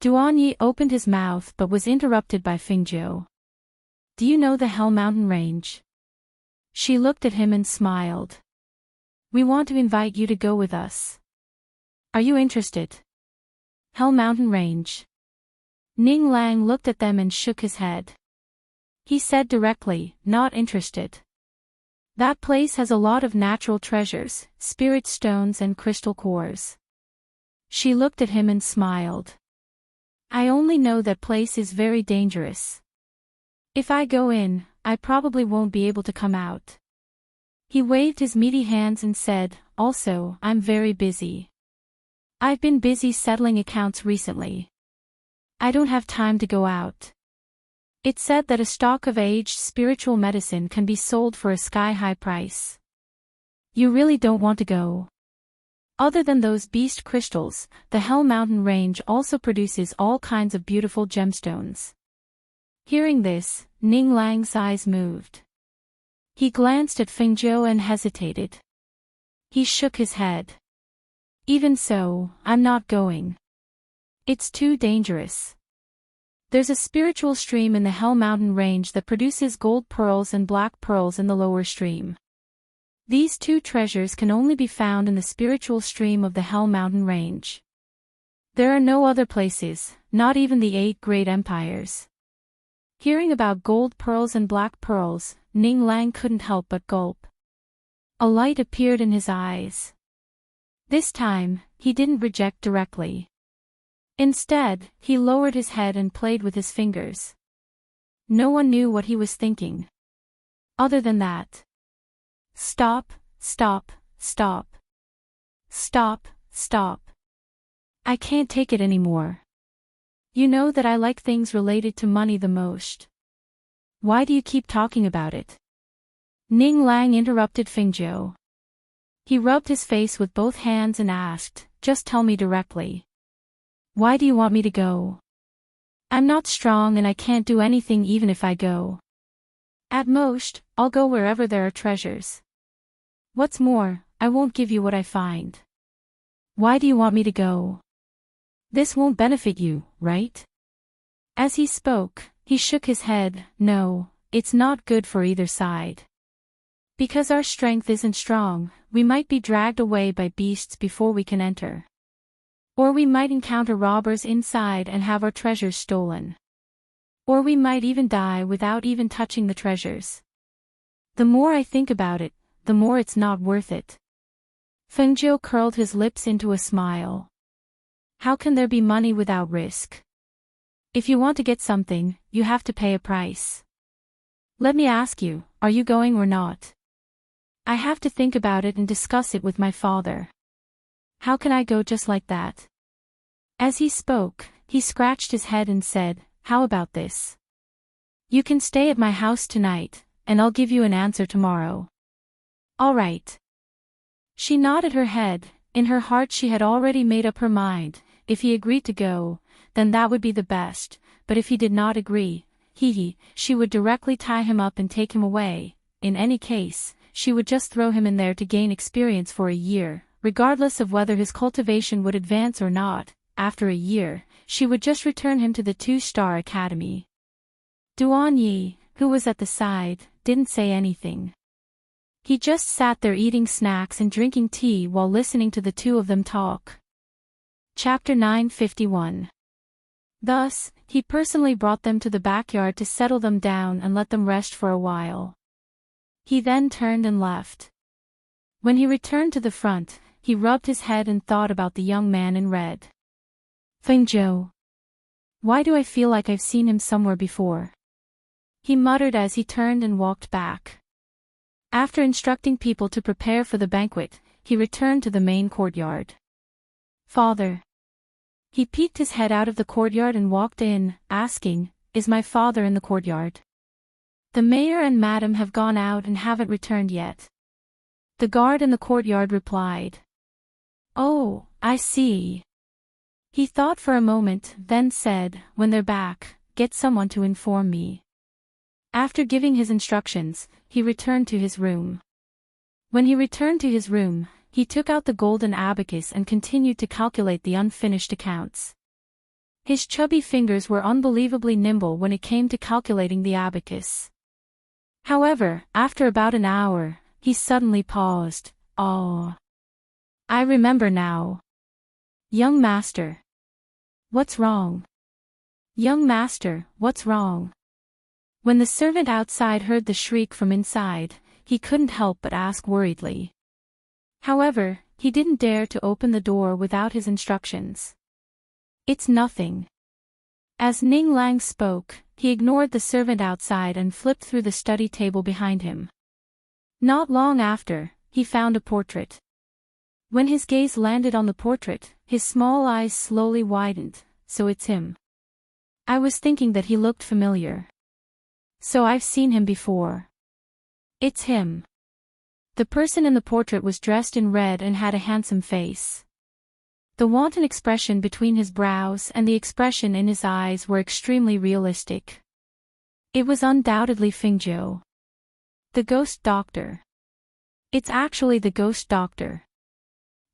Duanyi opened his mouth but was interrupted by Fengjiu. Do you know the Hell Mountain Range? She looked at him and smiled. We want to invite you to go with us. Are you interested? Hell Mountain Range. Ning Lang looked at them and shook his head. He said directly, not interested. That place has a lot of natural treasures, spirit stones and crystal cores. She looked at him and smiled. I only know that place is very dangerous. If I go in, I probably won't be able to come out. He waved his meaty hands and said, also, I'm very busy. I've been busy settling accounts recently. I don't have time to go out. It said that a stock of aged spiritual medicine can be sold for a sky-high price. You really don't want to go? Other than those beast crystals, the Hell Mountain range also produces all kinds of beautiful gemstones. Hearing this, Ning Lang's eyes moved. He glanced at Feng Zhou and hesitated. He shook his head. Even so, I'm not going. It's too dangerous. There's a spiritual stream in the Hell Mountain range that produces gold pearls and black pearls in the lower stream. These two treasures can only be found in the spiritual stream of the Hell Mountain range. There are no other places, not even the 8 great empires. Hearing about gold pearls and black pearls, Ning Lang couldn't help but gulp. A light appeared in his eyes. This time, he didn't reject directly. Instead, he lowered his head and played with his fingers. No one knew what he was thinking. Other than that. Stop, stop, stop. Stop, stop. I can't take it anymore. You know that I like things related to money the most. Why do you keep talking about it? Ning Lang interrupted Feng Zhou. He rubbed his face with both hands and asked, just tell me directly. Why do you want me to go? I'm not strong and I can't do anything even if I go. At most, I'll go wherever there are treasures. What's more, I won't give you what I find. Why do you want me to go? This won't benefit you, right? As he spoke, he shook his head. No, it's not good for either side. Because our strength isn't strong, we might be dragged away by beasts before we can enter. Or we might encounter robbers inside and have our treasures stolen. Or we might even die without even touching the treasures. The more I think about it, the more it's not worth it. Feng Zhou curled his lips into a smile. How can there be money without risk? If you want to get something, you have to pay a price. Let me ask you, are you going or not? I have to think about it and discuss it with my father. How can I go just like that? As he spoke, he scratched his head and said, how about this? You can stay at my house tonight, and I'll give you an answer tomorrow. All right. She nodded her head. In her heart she had already made up her mind. If he agreed to go, then that would be the best, but if he did not agree, she would directly tie him up and take him away. In any case, she would just throw him in there to gain experience for a year, regardless of whether his cultivation would advance or not. After a year, she would just return him to the 2-star academy. Duan Yi, who was at the side, didn't say anything. He just sat there eating snacks and drinking tea while listening to the two of them talk. Chapter 951. Thus, he personally brought them to the backyard to settle them down and let them rest for a while. He then turned and left. When he returned to the front, he rubbed his head and thought about the young man in red. Feng Zhou. Why do I feel like I've seen him somewhere before? He muttered as he turned and walked back. After instructing people to prepare for the banquet, he returned to the main courtyard. Father. He peeked his head out of the courtyard and walked in, asking, is my father in the courtyard? The mayor and madam have gone out and haven't returned yet. The guard in the courtyard replied. Oh, I see. He thought for a moment, then said, when they're back, get someone to inform me. After giving his instructions, he returned to his room. When he returned to his room, he took out the golden abacus and continued to calculate the unfinished accounts. His chubby fingers were unbelievably nimble when it came to calculating the abacus. However, after about an hour, he suddenly paused. Oh. I remember now. Young master. What's wrong? Young master, what's wrong? When the servant outside heard the shriek from inside, he couldn't help but ask worriedly. However, he didn't dare to open the door without his instructions. It's nothing. As Ning Lang spoke, he ignored the servant outside and flipped through the study table behind him. Not long after, he found a portrait. When his gaze landed on the portrait, his small eyes slowly widened. So it's him. I was thinking that he looked familiar. So I've seen him before. It's him. The person in the portrait was dressed in red and had a handsome face. The wanton expression between his brows and the expression in his eyes were extremely realistic. It was undoubtedly Fingzhou. The ghost doctor. It's actually the ghost doctor.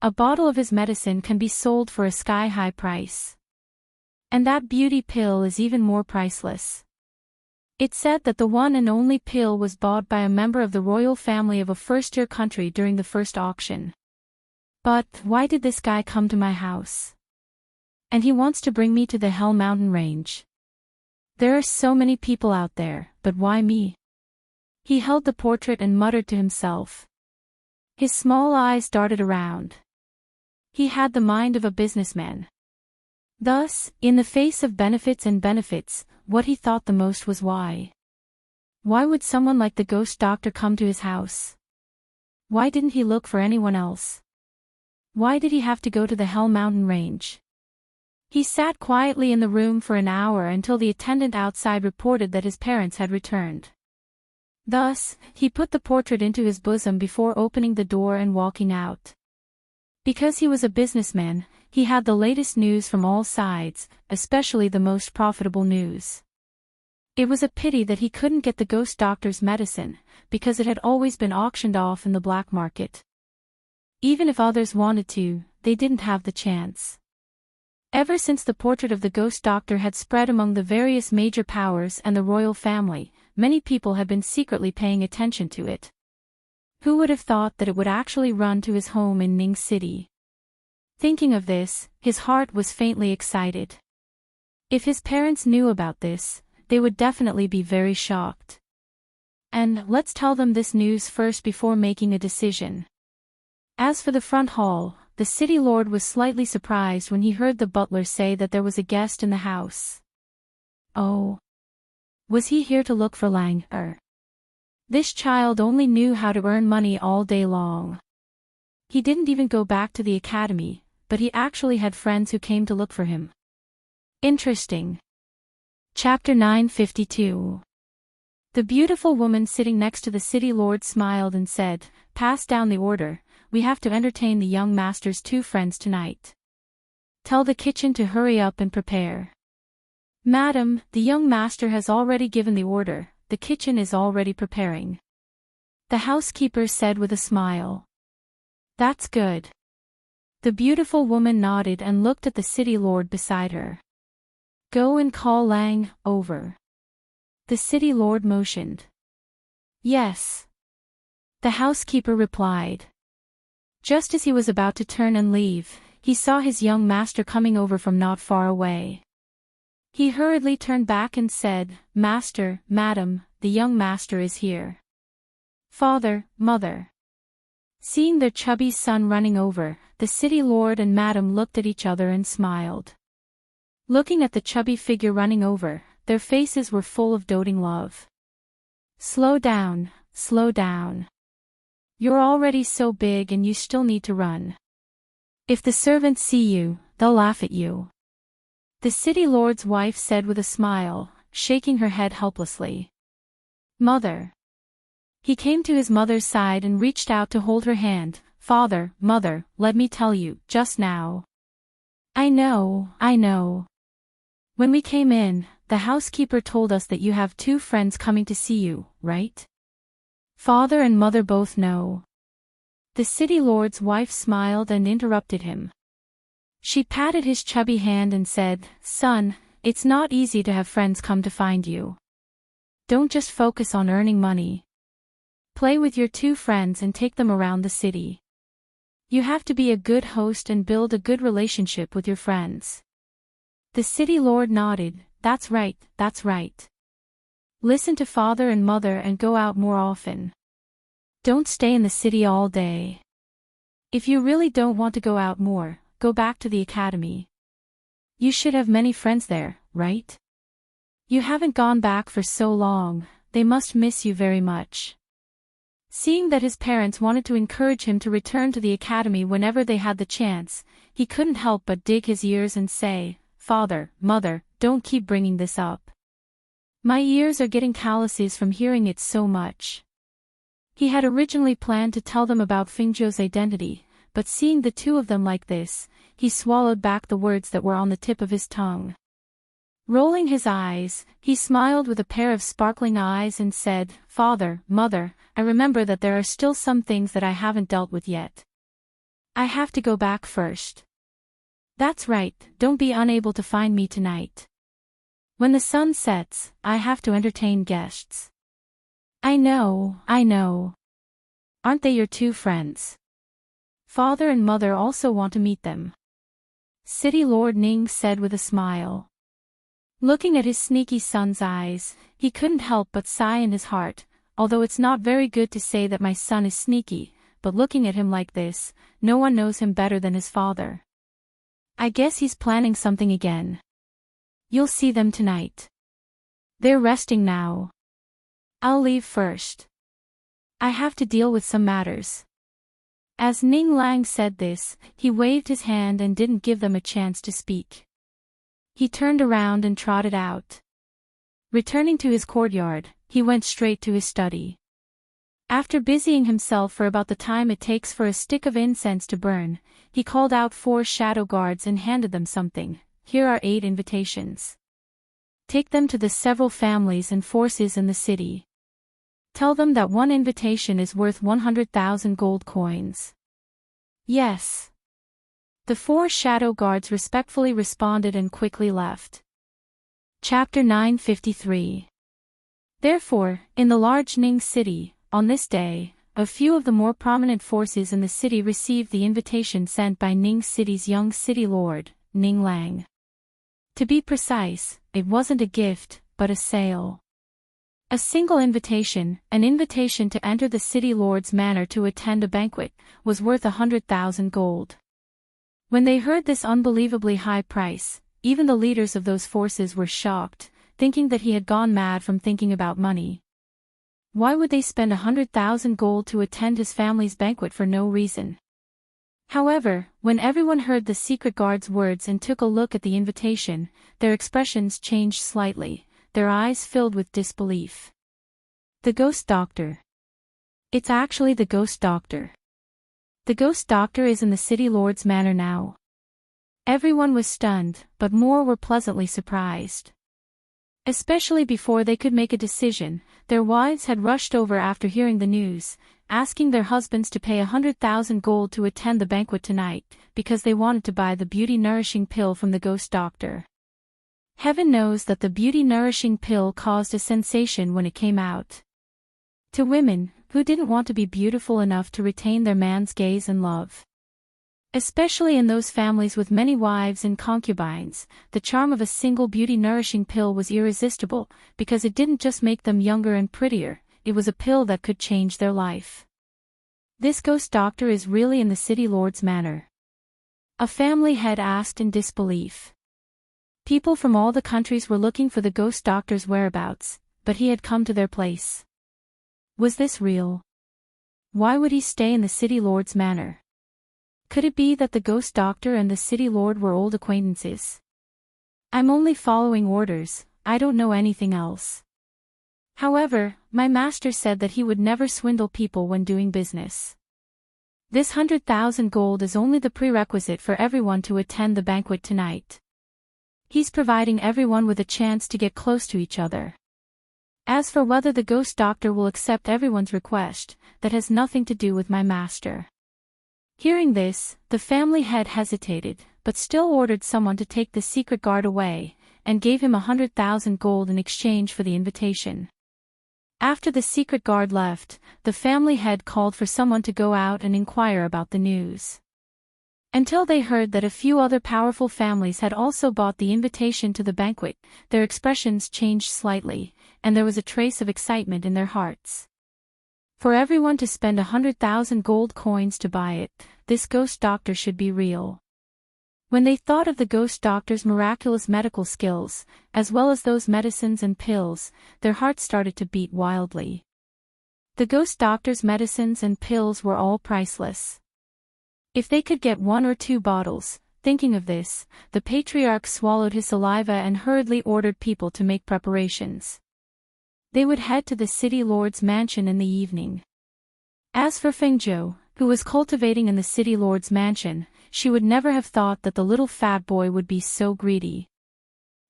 A bottle of his medicine can be sold for a sky-high price. And that beauty pill is even more priceless. It said that the one and only pill was bought by a member of the royal family of a first-tier country during the first auction. But why did this guy come to my house? And he wants to bring me to the Hell Mountain Range. There are so many people out there, but why me? He held the portrait and muttered to himself. His small eyes darted around. He had the mind of a businessman. Thus, in the face of benefits, what he thought the most was why. Why would someone like the ghost doctor come to his house? Why didn't he look for anyone else? Why did he have to go to the Hell Mountain Range? He sat quietly in the room for an hour until the attendant outside reported that his parents had returned. Thus, he put the portrait into his bosom before opening the door and walking out. Because he was a businessman, he had the latest news from all sides, especially the most profitable news. It was a pity that he couldn't get the ghost doctor's medicine, because it had always been auctioned off in the black market. Even if others wanted to, they didn't have the chance. Ever since the portrait of the ghost doctor had spread among the various major powers and the royal family, many people had been secretly paying attention to it. Who would have thought that it would actually run to his home in Ning City? Thinking of this, his heart was faintly excited. If his parents knew about this, they would definitely be very shocked. And let's tell them this news first before making a decision. As for the front hall, the city lord was slightly surprised when he heard the butler say that there was a guest in the house. Oh. Was he here to look for Lang? This child only knew how to earn money all day long. He didn't even go back to the academy, but he actually had friends who came to look for him. Interesting. Chapter 952. The beautiful woman sitting next to the city lord smiled and said, "Pass down the order. We have to entertain the young master's 2 friends tonight. Tell the kitchen to hurry up and prepare." "Madam, the young master has already given the order, the kitchen is already preparing," the housekeeper said with a smile. "That's good." The beautiful woman nodded and looked at the city lord beside her. "Go and call Lang, over." The city lord motioned. "Yes." The housekeeper replied. Just as he was about to turn and leave, he saw his young master coming over from not far away. He hurriedly turned back and said, "Master, madam, the young master is here." "Father, mother." Seeing their chubby son running over, the city lord and madam looked at each other and smiled. Looking at the chubby figure running over, their faces were full of doting love. Slow down, slow down. You're already so big and you still need to run. If the servants see you, they'll laugh at you," the city lord's wife said with a smile, shaking her head helplessly. "Mother." He came to his mother's side and reached out to hold her hand. "Father, mother, let me tell you, just now." I know. When we came in, the housekeeper told us that you have 2 friends coming to see you, right? Father and mother both know." The city lord's wife smiled and interrupted him. She patted his chubby hand and said, "Son, it's not easy to have friends come to find you. Don't just focus on earning money. Play with your 2 friends and take them around the city. You have to be a good host and build a good relationship with your friends." The city lord nodded. That's right. Listen to father and mother and go out more often. Don't stay in the city all day. If you really don't want to go out more, go back to the academy. You should have many friends there, right? You haven't gone back for so long, they must miss you very much. Seeing that his parents wanted to encourage him to return to the academy whenever they had the chance, he couldn't help but dig his ears and say, "Father, mother, don't keep bringing this up. My ears are getting calluses from hearing it so much. He had originally planned to tell them about Fingzhou's identity, but seeing the two of them like this, he swallowed back the words that were on the tip of his tongue. Rolling his eyes, he smiled with a pair of sparkling eyes and said, "Father, Mother, I remember that there are still some things that I haven't dealt with yet. I have to go back first." "That's right, don't be unable to find me tonight. When the sun sets, I have to entertain guests." I know. Aren't they your two friends? Father and Mother also want to meet them," City Lord Ning said with a smile. Looking at his sneaky son's eyes, he couldn't help but sigh in his heart, although it's not very good to say that my son is sneaky, but looking at him like this, no one knows him better than his father. I guess he's planning something again. You'll see them tonight. They're resting now. I'll leave first. I have to deal with some matters. As Ning Lang said this, he waved his hand and didn't give them a chance to speak. He turned around and trotted out. Returning to his courtyard, he went straight to his study. After busying himself for about the time it takes for a stick of incense to burn, he called out 4 shadow guards and handed them something. Here are 8 invitations. Take them to the several families and forces in the city. Tell them that one invitation is worth 100,000 gold coins. Yes. The 4 shadow guards respectfully responded and quickly left. Chapter 953. Therefore, in the large Ning city, on this day, a few of the more prominent forces in the city received the invitation sent by Ning City's young city lord, Ning Lang. To be precise, it wasn't a gift, but a sale. A single invitation, an invitation to enter the city lord's manor to attend a banquet, was worth 100,000 gold. When they heard this unbelievably high price, even the leaders of those forces were shocked, thinking that he had gone mad from thinking about money. Why would they spend 100,000 gold to attend his family's banquet for no reason? However, when everyone heard the secret guard's words and took a look at the invitation, their expressions changed slightly, their eyes filled with disbelief. The ghost doctor. It's actually the ghost doctor. The ghost doctor is in the city lord's manor now. Everyone was stunned, but more were pleasantly surprised. Especially before they could make a decision, their wives had rushed over after hearing the news, asking their husbands to pay 100,000 gold to attend the banquet tonight, because they wanted to buy the beauty-nourishing pill from the ghost doctor. Heaven knows that the beauty-nourishing pill caused a sensation when it came out. To women, who didn't want to be beautiful enough to retain their man's gaze and love. Especially in those families with many wives and concubines, the charm of a single beauty-nourishing pill was irresistible, because it didn't just make them younger and prettier, it was a pill that could change their life. This ghost doctor is really in the city lord's manor? A family head asked in disbelief. People from all the countries were looking for the ghost doctor's whereabouts, but he had come to their place. Was this real? Why would he stay in the city lord's manor? Could it be that the ghost doctor and the city lord were old acquaintances? I'm only following orders, I don't know anything else. However, my master said that he would never swindle people when doing business. This 100,000 gold is only the prerequisite for everyone to attend the banquet tonight. He's providing everyone with a chance to get close to each other. As for whether the ghost doctor will accept everyone's request, that has nothing to do with my master. Hearing this, the family head hesitated, but still ordered someone to take the secret guard away, and gave him 100,000 gold in exchange for the invitation. After the secret guard left, the family head called for someone to go out and inquire about the news. Until they heard that a few other powerful families had also bought the invitation to the banquet, their expressions changed slightly, and there was a trace of excitement in their hearts. For everyone to spend 100,000 gold coins to buy it, this ghost doctor should be real. When they thought of the ghost doctor's miraculous medical skills, as well as those medicines and pills, their hearts started to beat wildly. The ghost doctor's medicines and pills were all priceless. If they could get 1 or 2 bottles, thinking of this, the patriarch swallowed his saliva and hurriedly ordered people to make preparations. They would head to the city lord's mansion in the evening. As for Fengzhou, who was cultivating in the city lord's mansion, she would never have thought that the little fat boy would be so greedy.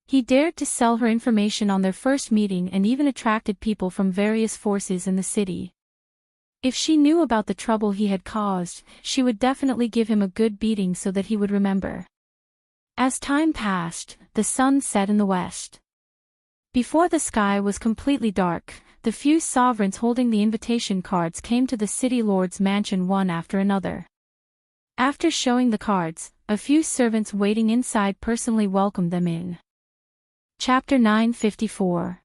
He dared to sell her information on their first meeting and even attracted people from various forces in the city. If she knew about the trouble he had caused, she would definitely give him a good beating so that he would remember. As time passed, the sun set in the west. Before the sky was completely dark, the few sovereigns holding the invitation cards came to the city lord's mansion one after another. After showing the cards, a few servants waiting inside personally welcomed them in. Chapter 954.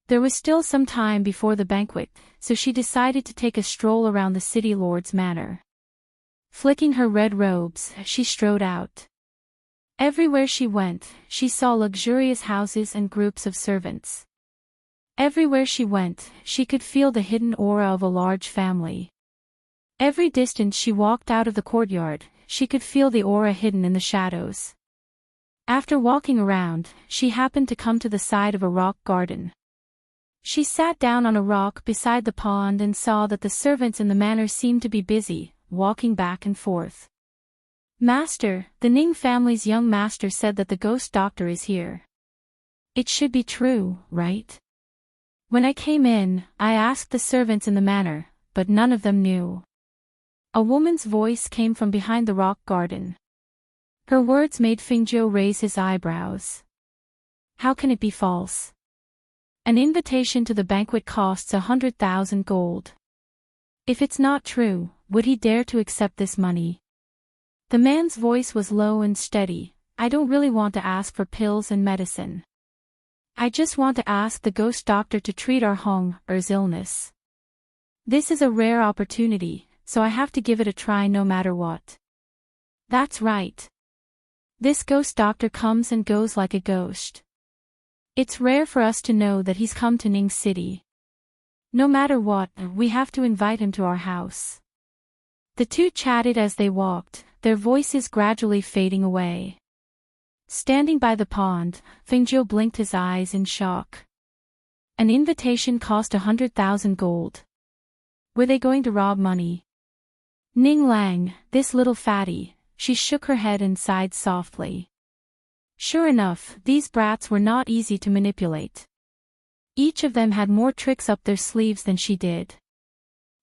There was still some time before the banquet, so she decided to take a stroll around the city lord's manor. Flicking her red robes, she strode out. Everywhere she went, she saw luxurious houses and groups of servants. Everywhere she went, she could feel the hidden aura of a large family. Every distance she walked out of the courtyard, she could feel the aura hidden in the shadows. After walking around, she happened to come to the side of a rock garden. She sat down on a rock beside the pond and saw that the servants in the manor seemed to be busy, walking back and forth. "Master, the Ning family's young master said that the ghost doctor is here. It should be true, right? When I came in, I asked the servants in the manor, but none of them knew." A woman's voice came from behind the rock garden. Her words made Fengzhou raise his eyebrows. How can it be false? An invitation to the banquet costs 100,000 gold. If it's not true, would he dare to accept this money? The man's voice was low and steady. "I don't really want to ask for pills and medicine. I just want to ask the ghost doctor to treat our Hong-er's illness. This is a rare opportunity, so I have to give it a try no matter what." "That's right. This ghost doctor comes and goes like a ghost. It's rare for us to know that he's come to Ning City. No matter what, we have to invite him to our house." The two chatted as they walked, their voices gradually fading away. Standing by the pond, Fengzhou blinked his eyes in shock. An invitation cost 100,000 gold. Were they going to rob money? Ning Lang, this little fatty, she shook her head and sighed softly. Sure enough, these brats were not easy to manipulate. Each of them had more tricks up their sleeves than she did.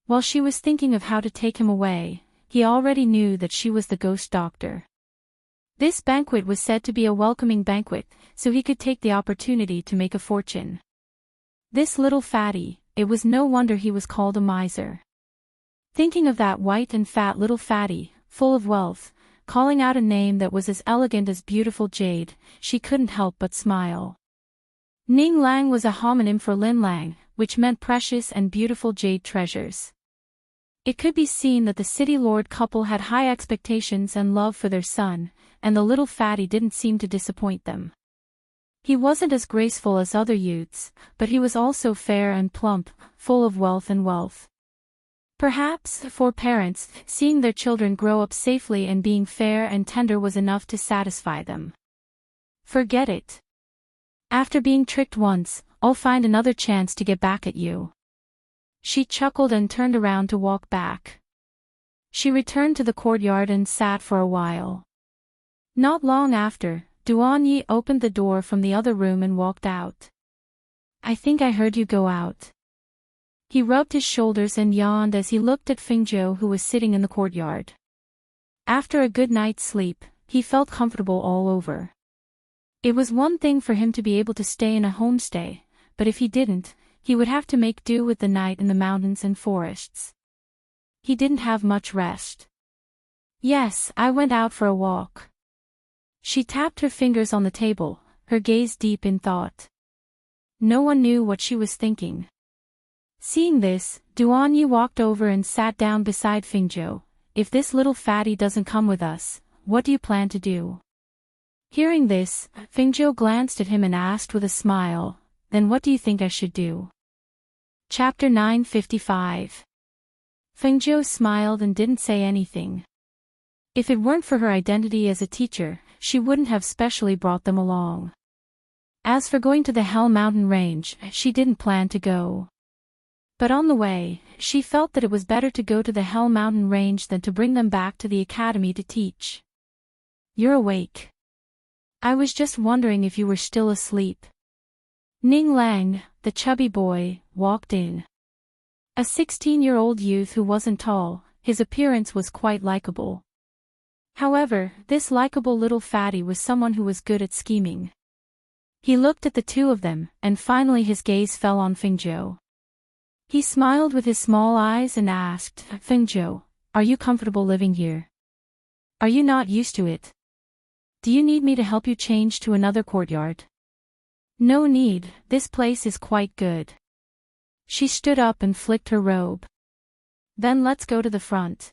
While she was thinking of how to take him away, he already knew that she was the ghost doctor. This banquet was said to be a welcoming banquet, so he could take the opportunity to make a fortune. This little fatty, it was no wonder he was called a miser. Thinking of that white and fat little fatty, full of wealth, calling out a name that was as elegant as beautiful jade, she couldn't help but smile. Ning Lang was a homonym for Lin Lang, which meant precious and beautiful jade treasures. It could be seen that the city lord couple had high expectations and love for their son, and the little fatty didn't seem to disappoint them. He wasn't as graceful as other youths, but he was also fair and plump, full of wealth and wealth. Perhaps, for parents, seeing their children grow up safely and being fair and tender was enough to satisfy them. Forget it. After being tricked once, I'll find another chance to get back at you. She chuckled and turned around to walk back. She returned to the courtyard and sat for a while. Not long after, Duan Yi opened the door from the other room and walked out. "I think I heard you go out." He rubbed his shoulders and yawned as he looked at Fengzhou, who was sitting in the courtyard. After a good night's sleep, he felt comfortable all over. It was one thing for him to be able to stay in a homestay, but if he didn't, he would have to make do with the night in the mountains and forests. He didn't have much rest. "Yes, I went out for a walk." She tapped her fingers on the table, her gaze deep in thought. No one knew what she was thinking. Seeing this, Duan Yi walked over and sat down beside Fengzhou. "If this little fatty doesn't come with us, what do you plan to do?" Hearing this, Fengzhou glanced at him and asked with a smile, "Then what do you think I should do?" Chapter 955. Fengzhou smiled and didn't say anything. If it weren't for her identity as a teacher, she wouldn't have specially brought them along. As for going to the Hell Mountain Range, she didn't plan to go. But on the way, she felt that it was better to go to the Hell Mountain Range than to bring them back to the academy to teach. "You're awake. I was just wondering if you were still asleep." Ning Lang, the chubby boy, walked in. A 16-year-old youth who wasn't tall, his appearance was quite likable. However, this likable little fatty was someone who was good at scheming. He looked at the two of them, and finally his gaze fell on Fengzhou. He smiled with his small eyes and asked, "Fengzhou, are you comfortable living here? Are you not used to it? Do you need me to help you change to another courtyard?" "No need, this place is quite good." She stood up and flicked her robe. "Then let's go to the front.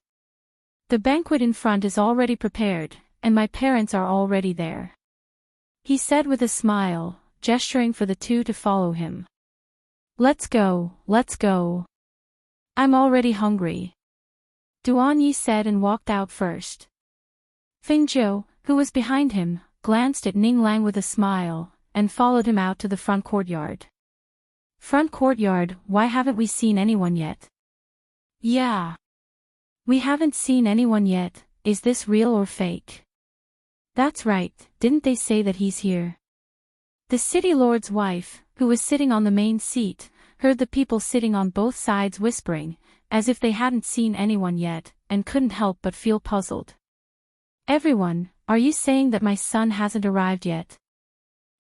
The banquet in front is already prepared, and my parents are already there," he said with a smile, gesturing for the two to follow him. Let's go, let's go. I'm already hungry," Duan Yi said and walked out first. Fengzhou, who was behind him, glanced at Ning Lang with a smile, and followed him out to the front courtyard. "Front courtyard, why haven't we seen anyone yet?" "Yeah. We haven't seen anyone yet, is this real or fake?" "That's right, didn't they say that he's here?" The city lord's wife, who was sitting on the main seat, heard the people sitting on both sides whispering, as if they hadn't seen anyone yet, and couldn't help but feel puzzled. "Everyone, are you saying that my son hasn't arrived yet?"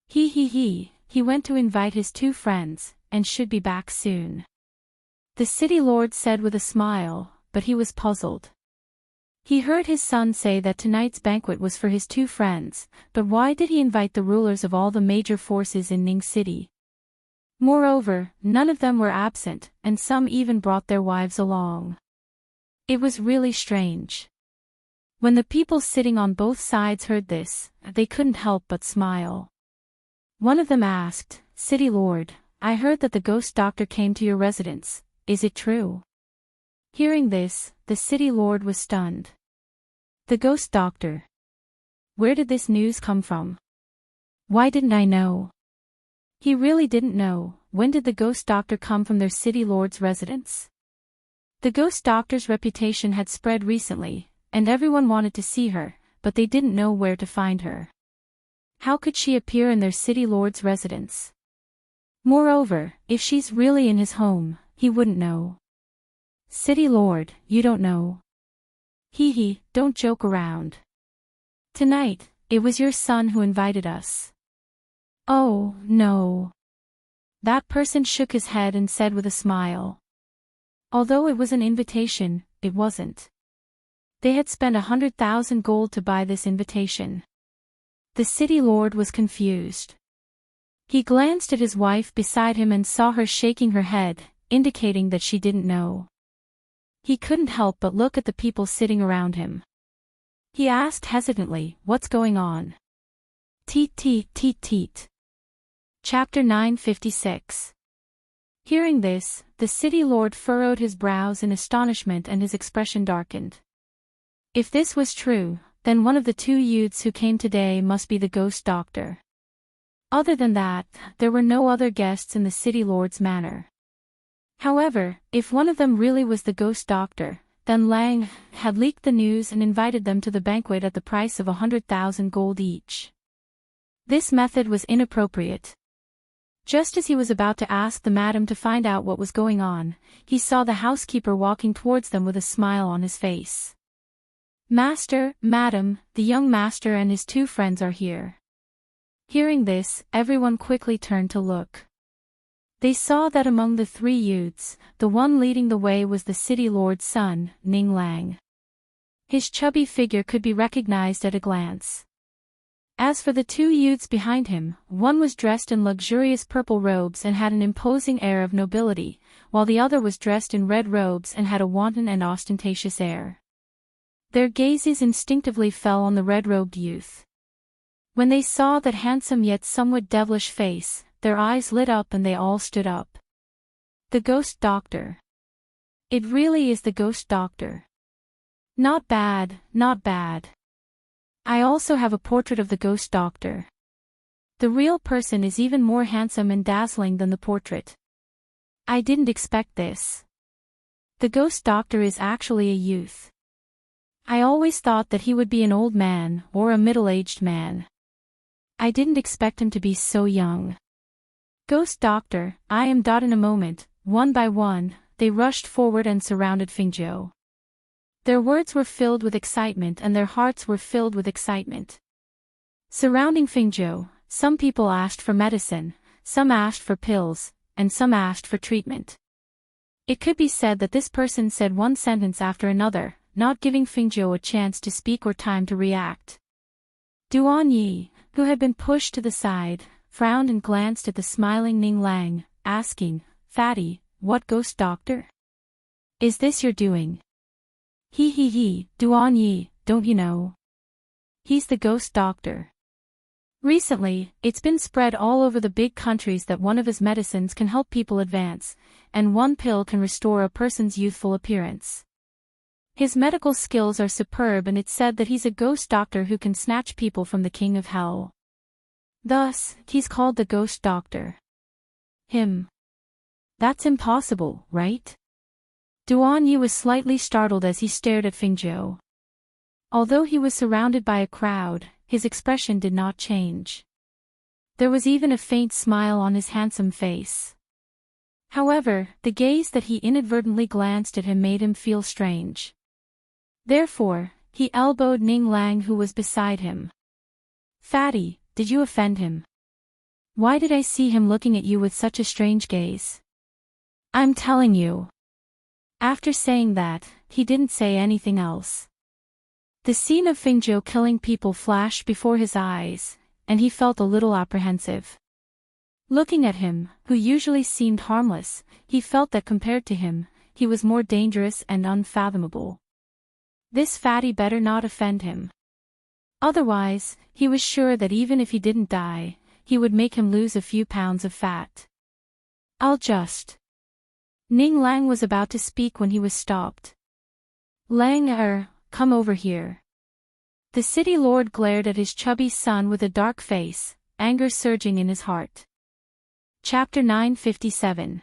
He went to invite his two friends, and should be back soon," the city lord said with a smile, but he was puzzled. He heard his son say that tonight's banquet was for his two friends, but why did he invite the rulers of all the major forces in Ning City? Moreover, none of them were absent, and some even brought their wives along. It was really strange. When the people sitting on both sides heard this, they couldn't help but smile. One of them asked, "City Lord, I heard that the ghost doctor came to your residence, is it true?" Hearing this, the city lord was stunned. The ghost doctor? Where did this news come from? Why didn't I know? He really didn't know. When did the ghost doctor come from their city lord's residence? The ghost doctor's reputation had spread recently, and everyone wanted to see her, but they didn't know where to find her. How could she appear in their city lord's residence? Moreover, if she's really in his home, he wouldn't know. City Lord, you don't know? Don't joke around. Tonight, it was your son who invited us. Oh, no. That person shook his head and said with a smile. Although it was an invitation, it wasn't. They had spent 100,000 gold to buy this invitation. The city lord was confused. He glanced at his wife beside him and saw her shaking her head, indicating that she didn't know. He couldn't help but look at the people sitting around him. He asked hesitantly, "What's going on?" Teet. Chapter 956. Hearing this, the city lord furrowed his brows in astonishment and his expression darkened. If this was true, then one of the two youths who came today must be the ghost doctor. Other than that, there were no other guests in the city lord's manor. However, if one of them really was the ghost doctor, then Lang had leaked the news and invited them to the banquet at the price of 100,000 gold each. This method was inappropriate. Just as he was about to ask the madam to find out what was going on, he saw the housekeeper walking towards them with a smile on his face. "Master, madam, the young master and his two friends are here." Hearing this, everyone quickly turned to look. They saw that among the three youths, the one leading the way was the city lord's son, Ning Lang. His chubby figure could be recognized at a glance. As for the two youths behind him, one was dressed in luxurious purple robes and had an imposing air of nobility, while the other was dressed in red robes and had a wanton and ostentatious air. Their gazes instinctively fell on the red-robed youth. When they saw that handsome yet somewhat devilish face, their eyes lit up and they all stood up. The ghost doctor. It really is the ghost doctor. Not bad, not bad. I also have a portrait of the ghost doctor. The real person is even more handsome and dazzling than the portrait. I didn't expect this. The ghost doctor is actually a youth. I always thought that he would be an old man or a middle-aged man. I didn't expect him to be so young. Ghost doctor, I am. In a moment, one by one, they rushed forward and surrounded Fingzhou. Their words were filled with excitement and their hearts were filled with excitement. Surrounding Fingzhou, some people asked for medicine, some asked for pills, and some asked for treatment. It could be said that this person said one sentence after another, not giving Fingzhou a chance to speak or time to react. Duan Yi, who had been pushed to the side, frowned and glanced at the smiling Ning Lang, asking, "Fatty, what ghost doctor? Is this your doing?" He, Duan Yi, don't you know? He's the ghost doctor. Recently, it's been spread all over the big countries that one of his medicines can help people advance, and one pill can restore a person's youthful appearance. His medical skills are superb and it's said that he's a ghost doctor who can snatch people from the king of hell. Thus, he's called the ghost doctor. Him. That's impossible, right? Duan Yi was slightly startled as he stared at Fingzhou. Although he was surrounded by a crowd, his expression did not change. There was even a faint smile on his handsome face. However, the gaze that he inadvertently glanced at him made him feel strange. Therefore, he elbowed Ning Lang who was beside him. "Fatty, did you offend him? Why did I see him looking at you with such a strange gaze?" "I'm telling you." After saying that, he didn't say anything else. The scene of Fingzhou killing people flashed before his eyes, and he felt a little apprehensive. Looking at him, who usually seemed harmless, he felt that compared to him, he was more dangerous and unfathomable. This fatty better not offend him. Otherwise, he was sure that even if he didn't die, he would make him lose a few pounds of fat. "I'll just..." Ning Lang was about to speak when he was stopped. "Lang, come over here." The city lord glared at his chubby son with a dark face, anger surging in his heart. Chapter 957.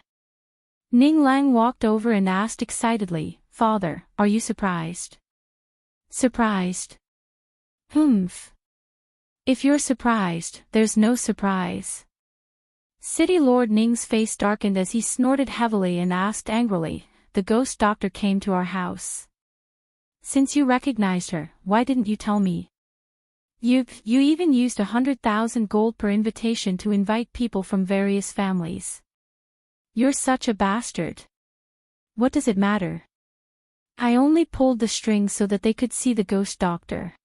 Ning Lang walked over and asked excitedly, "Father, are you surprised?" "Surprised? Humph. If you're surprised, there's no surprise." City Lord Ning's face darkened as he snorted heavily and asked angrily, "The ghost doctor came to our house. Since you recognized her, why didn't you tell me? You even used 100,000 gold per invitation to invite people from various families. You're such a bastard. What does it matter? I only pulled the strings so that they could see the ghost doctor.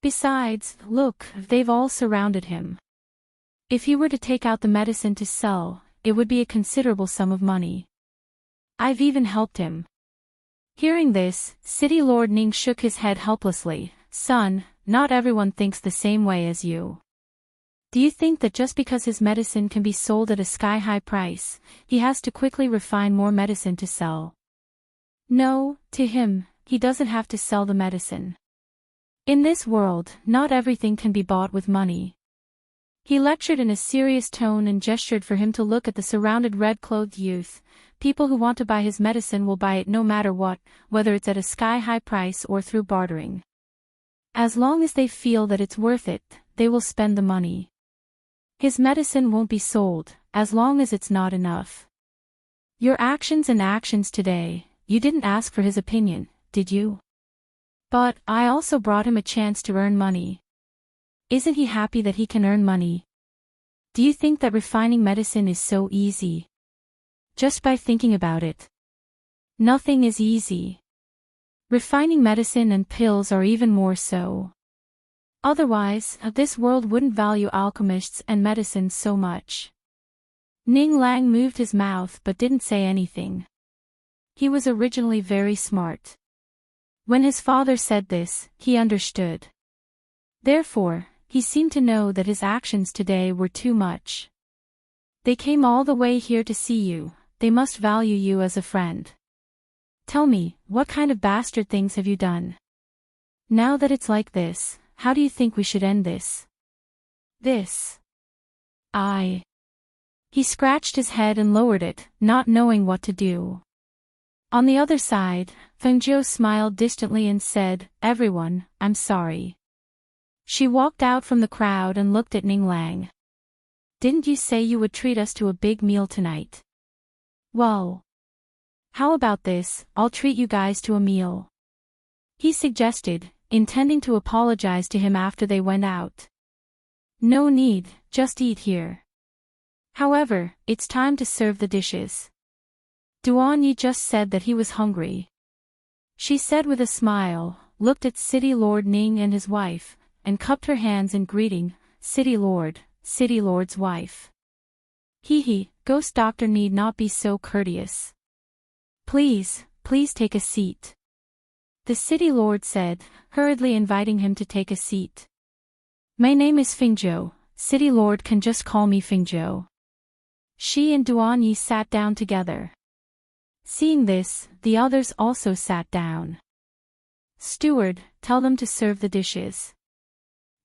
Besides, look, they've all surrounded him. If he were to take out the medicine to sell, it would be a considerable sum of money. I've even helped him." Hearing this, City Lord Ning shook his head helplessly. "Son, not everyone thinks the same way as you. Do you think that just because his medicine can be sold at a sky-high price, he has to quickly refine more medicine to sell? No, to him, he doesn't have to sell the medicine. In this world, not everything can be bought with money." He lectured in a serious tone and gestured for him to look at the surrounded red-clothed youth. "People who want to buy his medicine will buy it no matter what, whether it's at a sky-high price or through bartering. As long as they feel that it's worth it, they will spend the money. His medicine won't be sold, as long as it's not enough. Your actions today, you didn't ask for his opinion, did you? But I also brought him a chance to earn money. Isn't he happy that he can earn money? Do you think that refining medicine is so easy? Just by thinking about it. Nothing is easy. Refining medicine and pills are even more so. Otherwise, this world wouldn't value alchemists and medicine so much." Ning Lang moved his mouth but didn't say anything. He was originally very smart. When his father said this, he understood. Therefore, he seemed to know that his actions today were too much. "They came all the way here to see you, they must value you as a friend. Tell me, what kind of bastard things have you done? Now that it's like this, how do you think we should end this?" "This? He scratched his head and lowered it, not knowing what to do. On the other side, Fengjiu smiled distantly and said, "Everyone, I'm sorry." She walked out from the crowd and looked at Ning Lang. "Didn't you say you would treat us to a big meal tonight? Well, how about this, I'll treat you guys to a meal," he suggested, intending to apologize to him after they went out. "No need, just eat here. However, it's time to serve the dishes." Duan Yi just said that he was hungry. She said with a smile, looked at City Lord Ning and his wife, and cupped her hands in greeting, "City Lord, City Lord's wife." "Hee, Ghost Doctor need not be so courteous. Please take a seat," the City Lord said, hurriedly inviting him to take a seat. "My name is Fengjiu, City Lord can just call me Fengjiu." She and Duan Yi sat down together. Seeing this, the others also sat down. "Steward, tell them to serve the dishes.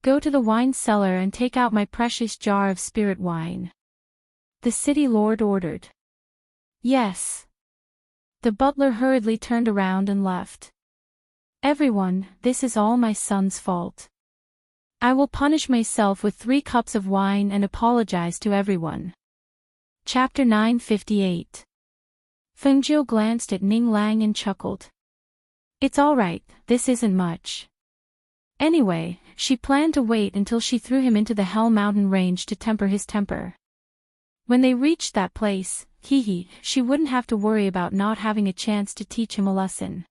Go to the wine cellar and take out my precious jar of spirit wine," the City Lord ordered. "Yes." The butler hurriedly turned around and left. "Everyone, this is all my son's fault. I will punish myself with 3 cups of wine and apologize to everyone." Chapter 958. Fengjiu glanced at Ning Lang and chuckled. "It's alright, this isn't much." Anyway, she planned to wait until she threw him into the Hell Mountain range to temper his temper. When they reached that place, she wouldn't have to worry about not having a chance to teach him a lesson.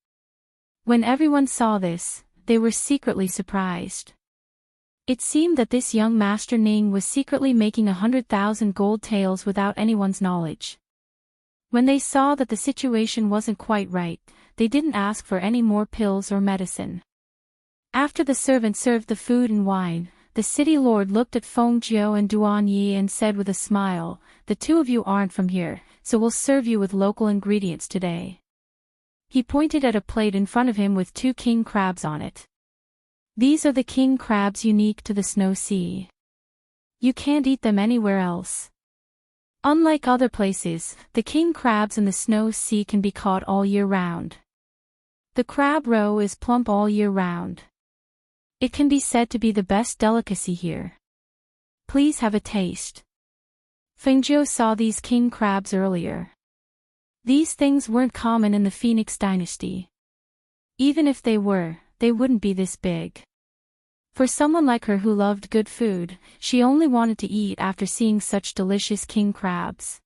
When everyone saw this, they were secretly surprised. It seemed that this young Master Ning was secretly making 100,000 gold taels without anyone's knowledge. When they saw that the situation wasn't quite right, they didn't ask for any more pills or medicine. After the servant served the food and wine, the City Lord looked at Fengjiu and Duan Yi and said with a smile, "The 2 of you aren't from here, so we'll serve you with local ingredients today." He pointed at a plate in front of him with 2 king crabs on it. "These are the king crabs unique to the Snow Sea. You can't eat them anywhere else. Unlike other places, the king crabs in the Snow Sea can be caught all year round. The crab roe is plump all year round. It can be said to be the best delicacy here. Please have a taste." Fengjiu saw these king crabs earlier. These things weren't common in the Phoenix Dynasty. Even if they were, they wouldn't be this big. For someone like her who loved good food, she only wanted to eat after seeing such delicious king crabs.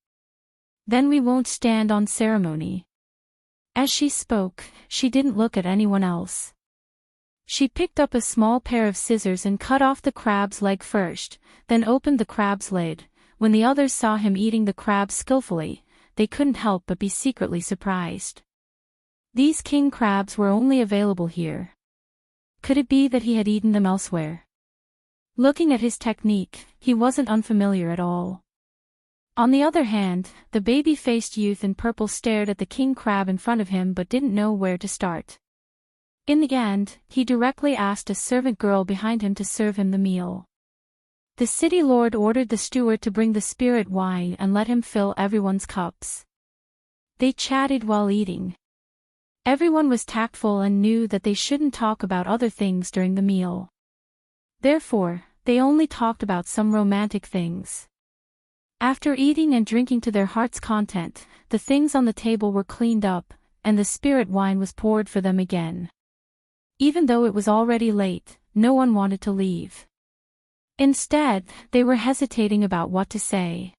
"Then we won't stand on ceremony." As she spoke, she didn't look at anyone else. She picked up a small pair of scissors and cut off the crab's leg first, then opened the crab's lid. When the others saw him eating the crab skillfully, they couldn't help but be secretly surprised. These king crabs were only available here. Could it be that he had eaten them elsewhere? Looking at his technique, he wasn't unfamiliar at all. On the other hand, the baby-faced youth in purple stared at the king crab in front of him but didn't know where to start. In the end, he directly asked a servant girl behind him to serve him the meal. The City Lord ordered the steward to bring the spirit wine and let him fill everyone's cups. They chatted while eating. Everyone was tactful and knew that they shouldn't talk about other things during the meal. Therefore, they only talked about some romantic things. After eating and drinking to their heart's content, the things on the table were cleaned up, and the spirit wine was poured for them again. Even though it was already late, no one wanted to leave. Instead, they were hesitating about what to say.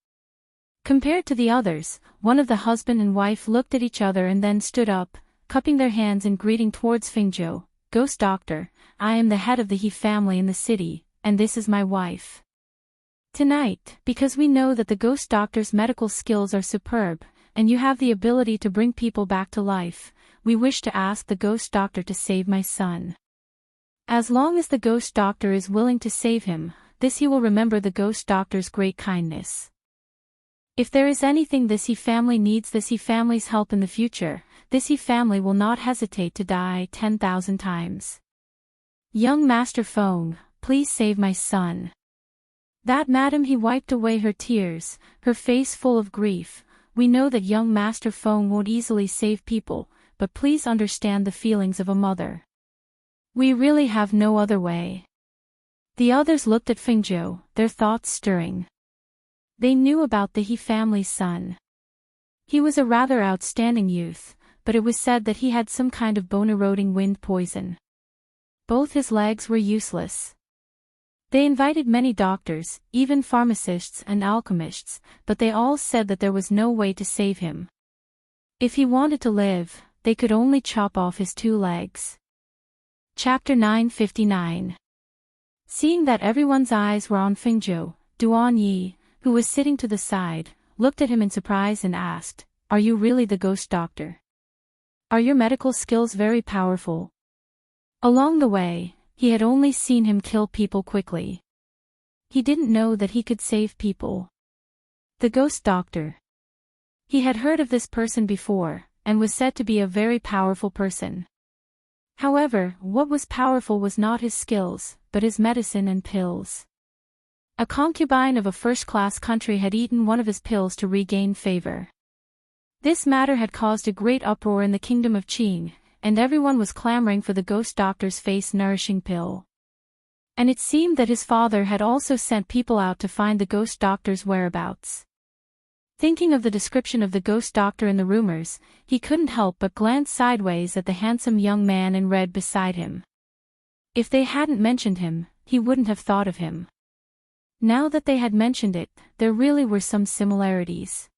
Compared to the others, one of the husband and wife looked at each other and then stood up, cupping their hands in greeting towards Fengjiu. "Ghost Doctor, I am the head of the He family in the city, and this is my wife. Tonight, because we know that the Ghost Doctor's medical skills are superb, and you have the ability to bring people back to life, we wish to ask the Ghost Doctor to save my son. As long as the Ghost Doctor is willing to save him, this he will remember the Ghost Doctor's great kindness. If there is anything this He family needs this He family's help in the future, this He family will not hesitate to die 10,000 times. Young Master Feng, please save my son." That madam, he wiped away her tears, her face full of grief. We know that young Master Feng won't easily save people, but please understand the feelings of a mother. We really have no other way. The others looked at Fengzhou, their thoughts stirring. They knew about the He family's son. He was a rather outstanding youth, but it was said that he had some kind of bone-eroding wind poison. Both his legs were useless. They invited many doctors, even pharmacists and alchemists, but they all said that there was no way to save him. If he wanted to live, they could only chop off his 2 legs. Chapter 959. Seeing that everyone's eyes were on Fengzhou, Duan Yi, who was sitting to the side, looked at him in surprise and asked, "Are you really the ghost doctor? Are your medical skills very powerful?" Along the way, he had only seen him kill people quickly. He didn't know that he could save people. The ghost doctor. He had heard of this person before, and was said to be a very powerful person. However, what was powerful was not his skills, but his medicine and pills. A concubine of a first-class country had eaten one of his pills to regain favor. This matter had caused a great uproar in the kingdom of Qing, and everyone was clamoring for the ghost doctor's face-nourishing pill. And it seemed that his father had also sent people out to find the ghost doctor's whereabouts. Thinking of the description of the ghost doctor in the rumors, he couldn't help but glance sideways at the handsome young man in red beside him. If they hadn't mentioned him, he wouldn't have thought of him. Now that they had mentioned it, there really were some similarities.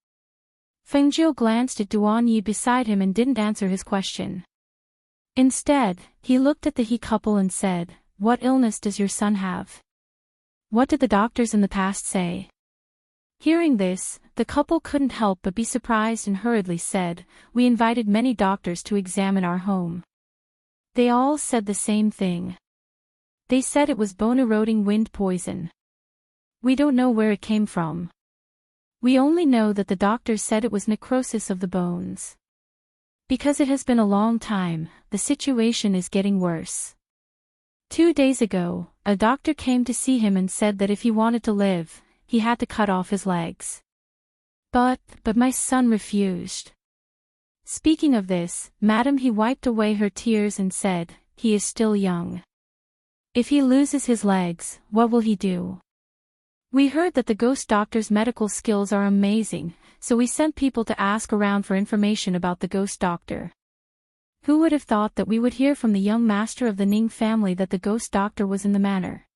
Fengzhou glanced at Duan Yi beside him and didn't answer his question. Instead, he looked at the He couple and said, "What illness does your son have? What did the doctors in the past say?" Hearing this, the couple couldn't help but be surprised and hurriedly said, "We invited many doctors to examine our home. They all said the same thing. They said it was bone-eroding wind poison. We don't know where it came from. We only know that the doctors said it was necrosis of the bones. Because it has been a long time, the situation is getting worse. 2 days ago, a doctor came to see him and said that if he wanted to live, he had to cut off his legs. But my son refused." Speaking of this, Madam He wiped away her tears and said, "He is still young. If he loses his legs, what will he do? We heard that the ghost doctor's medical skills are amazing, so we sent people to ask around for information about the ghost doctor. Who would have thought that we would hear from the young master of the Ning family that the ghost doctor was in the manor?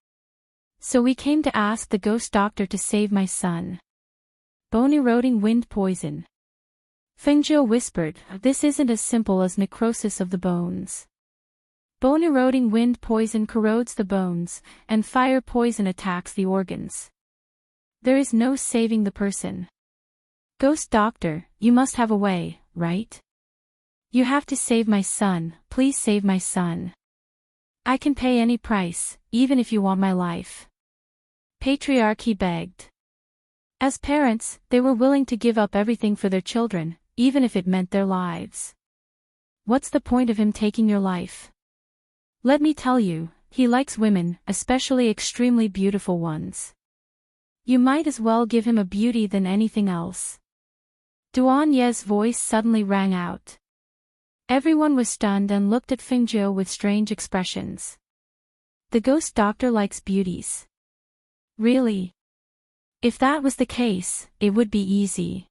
So we came to ask the ghost doctor to save my son." Bone-eroding wind poison. Fengzhou whispered, "This isn't as simple as necrosis of the bones. Bone-eroding wind poison corrodes the bones, and fire poison attacks the organs. There is no saving the person. Ghost doctor, you must have a way, right? You have to save my son, please save my son. I can pay any price, even if you want my life." Patriarchy begged. As parents, they were willing to give up everything for their children, even if it meant their lives. "What's the point of him taking your life? Let me tell you, he likes women, especially extremely beautiful ones. You might as well give him a beauty than anything else." Duan Ye's voice suddenly rang out. Everyone was stunned and looked at Fengzhou with strange expressions. The ghost doctor likes beauties. Really? If that was the case, it would be easy.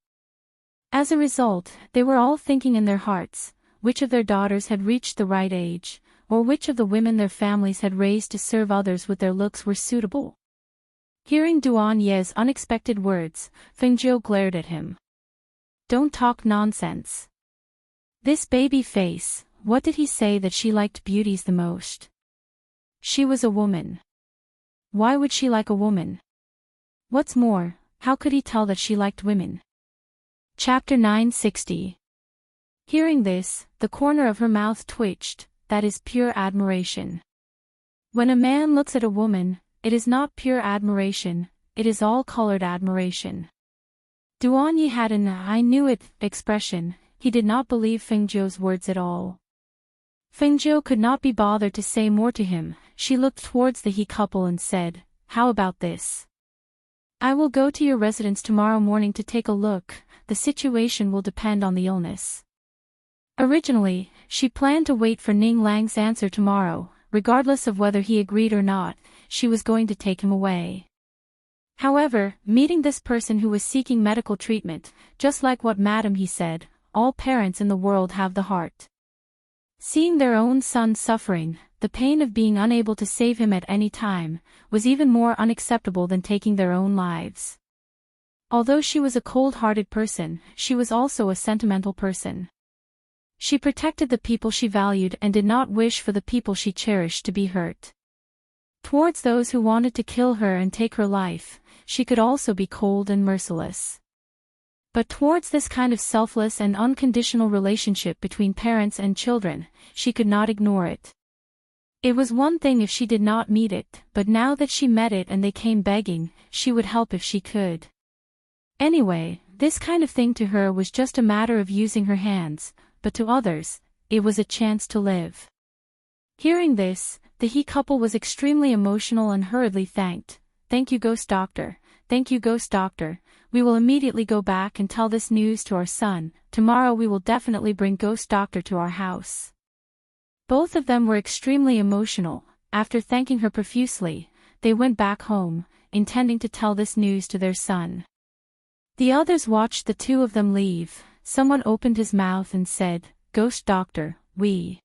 As a result, they were all thinking in their hearts, which of their daughters had reached the right age, or which of the women their families had raised to serve others with their looks were suitable. Hearing Duan Ye's unexpected words, Fengzhou glared at him. "Don't talk nonsense. This baby face, what did he say that she liked beauties the most? She was a woman. Why would she like a woman? What's more, how could he tell that she liked women?" Chapter 960. Hearing this, the corner of her mouth twitched. That is pure admiration. When a man looks at a woman, it is not pure admiration, it is all-colored admiration. Duan Yi had an "I knew it" expression. He did not believe Fengzhou's words at all. Fengzhou could not be bothered to say more to him. She looked towards the He couple and said, "How about this? I will go to your residence tomorrow morning to take a look. The situation will depend on the illness. Originally, she planned to wait for Ning Lang's answer tomorrow. Regardless of whether he agreed or not, she was going to take him away. However, meeting this person who was seeking medical treatment, just like what Madam he said, all parents in the world have the heart. Seeing their own son suffering, the pain of being unable to save him at any time, was even more unacceptable than taking their own lives. Although she was a cold-hearted person, she was also a sentimental person. She protected the people she valued and did not wish for the people she cherished to be hurt. Towards those who wanted to kill her and take her life, she could also be cold and merciless. But towards this kind of selfless and unconditional relationship between parents and children, she could not ignore it. It was one thing if she did not meet it, but now that she met it and they came begging, she would help if she could. Anyway, this kind of thing to her was just a matter of using her hands, but to others, it was a chance to live. Hearing this, the he couple was extremely emotional and hurriedly thanked. "Thank you, Ghost Doctor. Thank you, Ghost Doctor. We will immediately go back and tell this news to our son. Tomorrow we will definitely bring Ghost Doctor to our house." Both of them were extremely emotional. After thanking her profusely, they went back home, intending to tell this news to their son. The others watched the two of them leave. Someone opened his mouth and said, "Ghost Doctor, we..."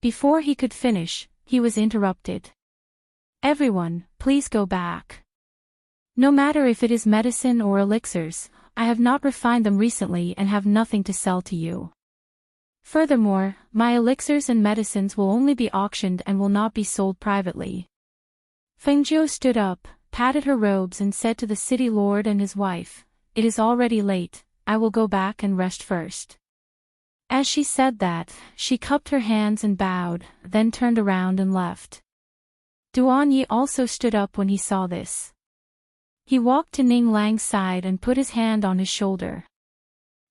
Before he could finish, he was interrupted. "Everyone, please go back. No matter if it is medicine or elixirs, I have not refined them recently and have nothing to sell to you. Furthermore, my elixirs and medicines will only be auctioned and will not be sold privately." Fengjiu stood up, patted her robes and said to the city lord and his wife, "It is already late, I will go back and rest first." As she said that, she cupped her hands and bowed, then turned around and left. Duan Yi also stood up when he saw this. He walked to Ning Lang's side and put his hand on his shoulder.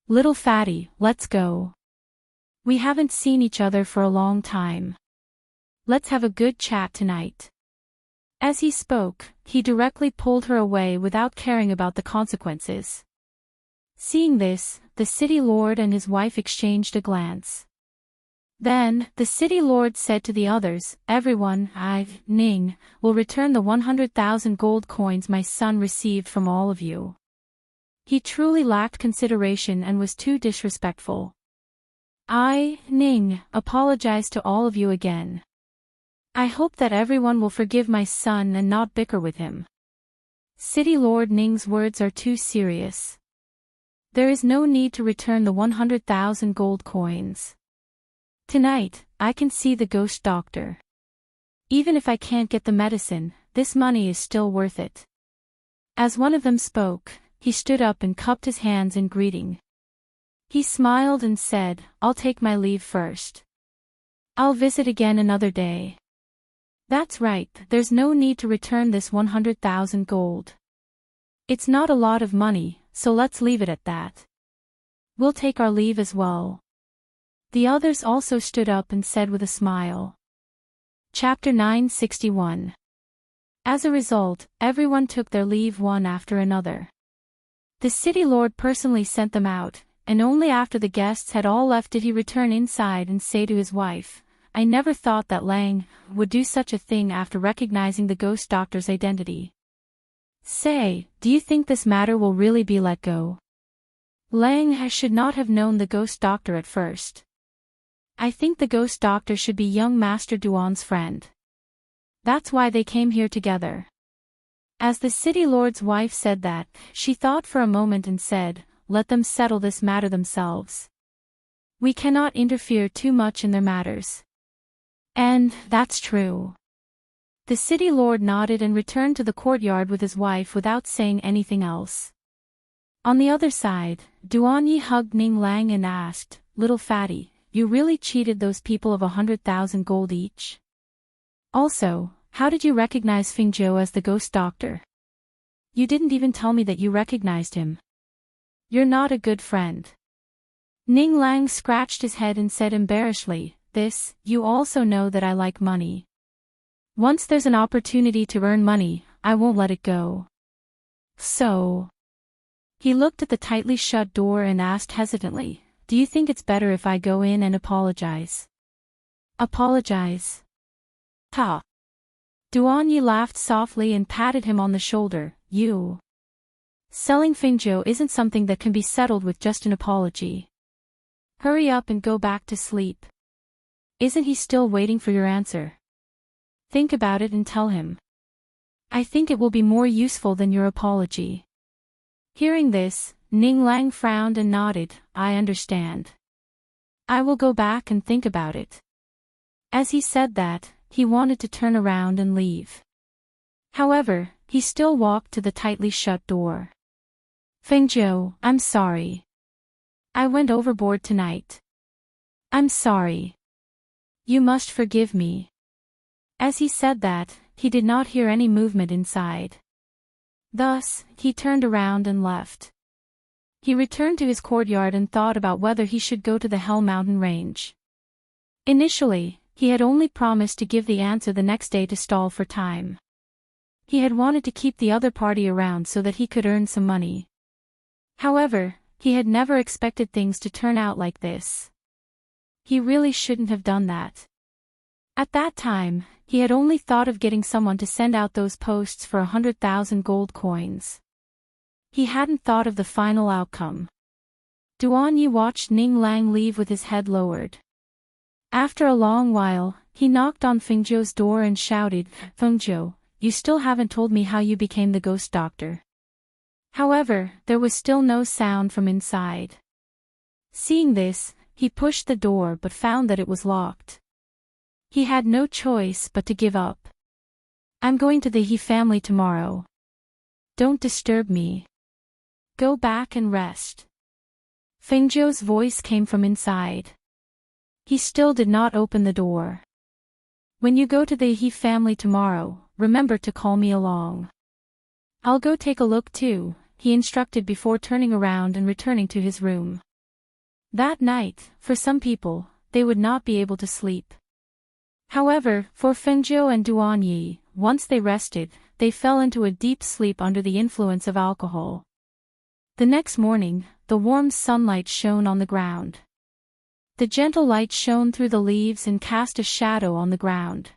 "Little fatty, let's go. We haven't seen each other for a long time. Let's have a good chat tonight." As he spoke, he directly pulled her away without caring about the consequences. Seeing this, the city lord and his wife exchanged a glance. Then, the city lord said to the others, "Everyone, Ning, will return the 100,000 gold coins my son received from all of you." He truly lacked consideration and was too disrespectful. Ning, apologize to all of you again. I hope that everyone will forgive my son and not bicker with him. City Lord Ning's words are too serious. There is no need to return the 100,000 gold coins. Tonight, I can see the Ghost Doctor. Even if I can't get the medicine, this money is still worth it. As one of them spoke, he stood up and cupped his hands in greeting. He smiled and said, "I'll take my leave first. I'll visit again another day." "That's right, there's no need to return this 100,000 gold. It's not a lot of money, so let's leave it at that. We'll take our leave as well." The others also stood up and said with a smile. Chapter 961. As a result, everyone took their leave one after another. The city lord personally sent them out, and only after the guests had all left did he return inside and say to his wife, "I never thought that Lang would do such a thing after recognizing the Ghost Doctor's identity. Say, do you think this matter will really be let go? Lang should not have known the Ghost Doctor at first. I think the Ghost Doctor should be young Master Duan's friend. That's why they came here together." As the city lord's wife said that, she thought for a moment and said, "Let them settle this matter themselves. We cannot interfere too much in their matters." And that's true. The city lord nodded and returned to the courtyard with his wife without saying anything else. On the other side, Duan Yi hugged Ning Lang and asked, "Little fatty, you really cheated those people of 100,000 gold each? Also, how did you recognize Fengjiu as the Ghost Doctor? You didn't even tell me that you recognized him. You're not a good friend." Ning Lang scratched his head and said embarrassedly, You also know that I like money. Once there's an opportunity to earn money, I won't let it go. So. He looked at the tightly shut door and asked hesitantly, do you think it's better if I go in and apologize? Apologize? Ha! Duan Yi laughed softly and patted him on the shoulder. You. Selling Fengzhou isn't something that can be settled with just an apology. Hurry up and go back to sleep. Isn't he still waiting for your answer? Think about it and tell him. I think it will be more useful than your apology. Hearing this, Ning Lang frowned and nodded. I understand. I will go back and think about it. As he said that, he wanted to turn around and leave. However, he still walked to the tightly shut door. Fengzhou, I'm sorry. I went overboard tonight. I'm sorry. You must forgive me. As he said that, he did not hear any movement inside. Thus, he turned around and left. He returned to his courtyard and thought about whether he should go to the Hell Mountain range. Initially, he had only promised to give the answer the next day to stall for time. He had wanted to keep the other party around so that he could earn some money. However, he had never expected things to turn out like this. He really shouldn't have done that. At that time, he had only thought of getting someone to send out those posts for 100,000 gold coins. He hadn't thought of the final outcome. Duan Yi watched Ning Lang leave with his head lowered. After a long while, he knocked on Fengzhou's door and shouted, Fengzhou, you still haven't told me how you became the ghost doctor. However, there was still no sound from inside. Seeing this, he pushed the door but found that it was locked. He had no choice but to give up. I'm going to the He family tomorrow. Don't disturb me. Go back and rest. Fengzhou's voice came from inside. He still did not open the door. When you go to the He family tomorrow, remember to call me along. I'll go take a look too, he instructed before turning around and returning to his room. That night, for some people, they would not be able to sleep. However, for Fengzhou and Duan Yi, once they rested, they fell into a deep sleep under the influence of alcohol. The next morning, the warm sunlight shone on the ground. The gentle light shone through the leaves and cast a shadow on the ground.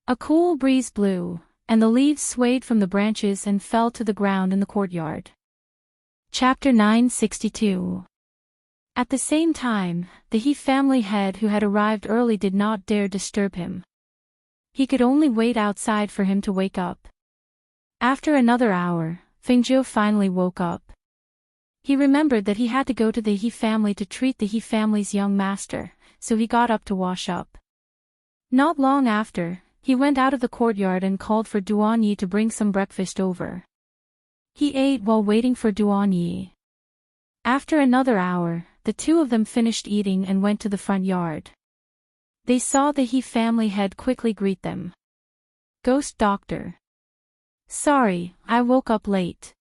A cool breeze blew, and the leaves swayed from the branches and fell to the ground in the courtyard. Chapter 962. At the same time, the He family head who had arrived early did not dare disturb him. He could only wait outside for him to wake up. After another hour, Fengzhou finally woke up. He remembered that he had to go to the He family to treat the He family's young master, so he got up to wash up. Not long after, he went out of the courtyard and called for Duan Yi to bring some breakfast over. He ate while waiting for Duan Yi. After another hour, the two of them finished eating and went to the front yard. They saw the He family head quickly greet them. Ghost doctor. Sorry, I woke up late.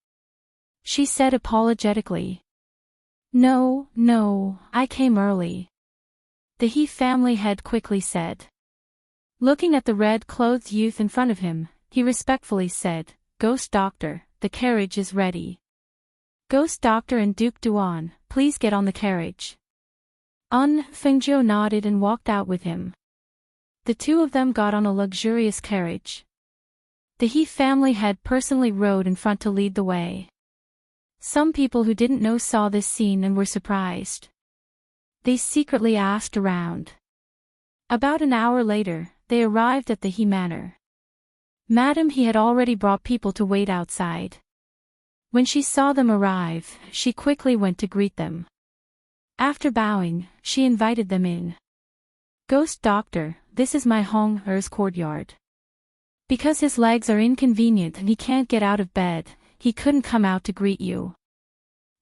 She said apologetically. No, I came early. The He family head quickly said. Looking at the red-clothed youth in front of him, he respectfully said, Ghost doctor, the carriage is ready. Ghost doctor and Duke Duan, please get on the carriage. Fengzhou nodded and walked out with him. The two of them got on a luxurious carriage. The He family head personally rode in front to lead the way. Some people who didn't know saw this scene and were surprised. They secretly asked around. About an hour later, they arrived at the He manor. Madam He had already brought people to wait outside. When she saw them arrive, she quickly went to greet them. After bowing, she invited them in. Ghost doctor, this is my Hong Er's courtyard. Because his legs are inconvenient and he can't get out of bed, he couldn't come out to greet you.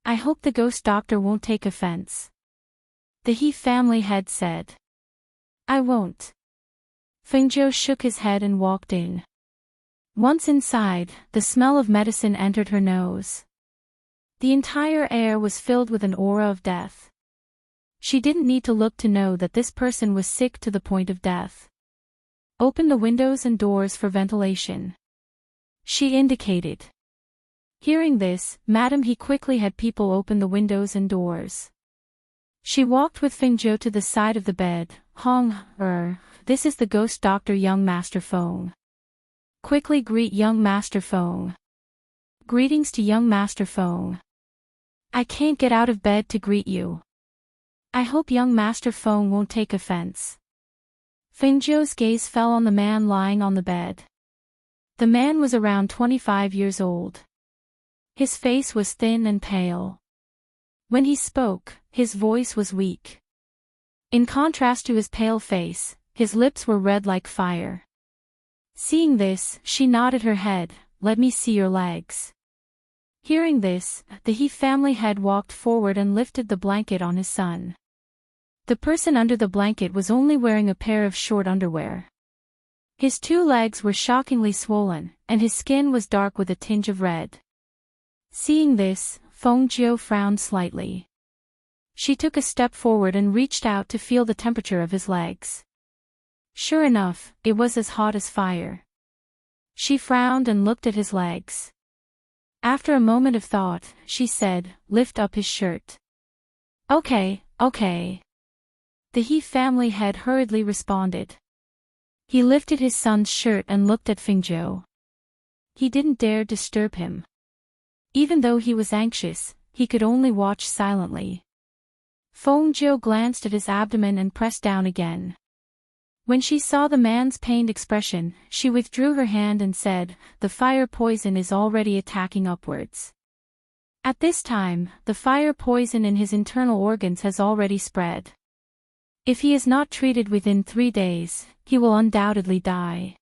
I hope the ghost doctor won't take offense. The He family head said. I won't. Fengzhou shook his head and walked in. Once inside, the smell of medicine entered her nose. The entire air was filled with an aura of death. She didn't need to look to know that this person was sick to the point of death. Open the windows and doors for ventilation. She indicated. Hearing this, Madam He quickly had people open the windows and doors. She walked with Fengjiu to the side of the bed. This is the ghost doctor young Master Feng. Quickly greet young Master Feng. Greetings to young Master Feng. I can't get out of bed to greet you. I hope young Master Feng won't take offense. Fengjiu's gaze fell on the man lying on the bed. The man was around 25 years old. His face was thin and pale. When he spoke, his voice was weak. In contrast to his pale face, his lips were red like fire. Seeing this, she nodded her head. Let me see your legs. Hearing this, the He family head walked forward and lifted the blanket on his son. The person under the blanket was only wearing a pair of short underwear. His 2 legs were shockingly swollen, and his skin was dark with a tinge of red. Seeing this, Fengjiu frowned slightly. She took a step forward and reached out to feel the temperature of his legs. Sure enough, it was as hot as fire. She frowned and looked at his legs. After a moment of thought, she said, "Lift up his shirt." Okay. The He family head hurriedly responded. He lifted his son's shirt and looked at Fengjiu. He didn't dare disturb him. Even though he was anxious, he could only watch silently. Fengjiu glanced at his abdomen and pressed down again. When she saw the man's pained expression, she withdrew her hand and said, "The fire poison is already attacking upwards." At this time, the fire poison in his internal organs has already spread. If he is not treated within 3 days, he will undoubtedly die.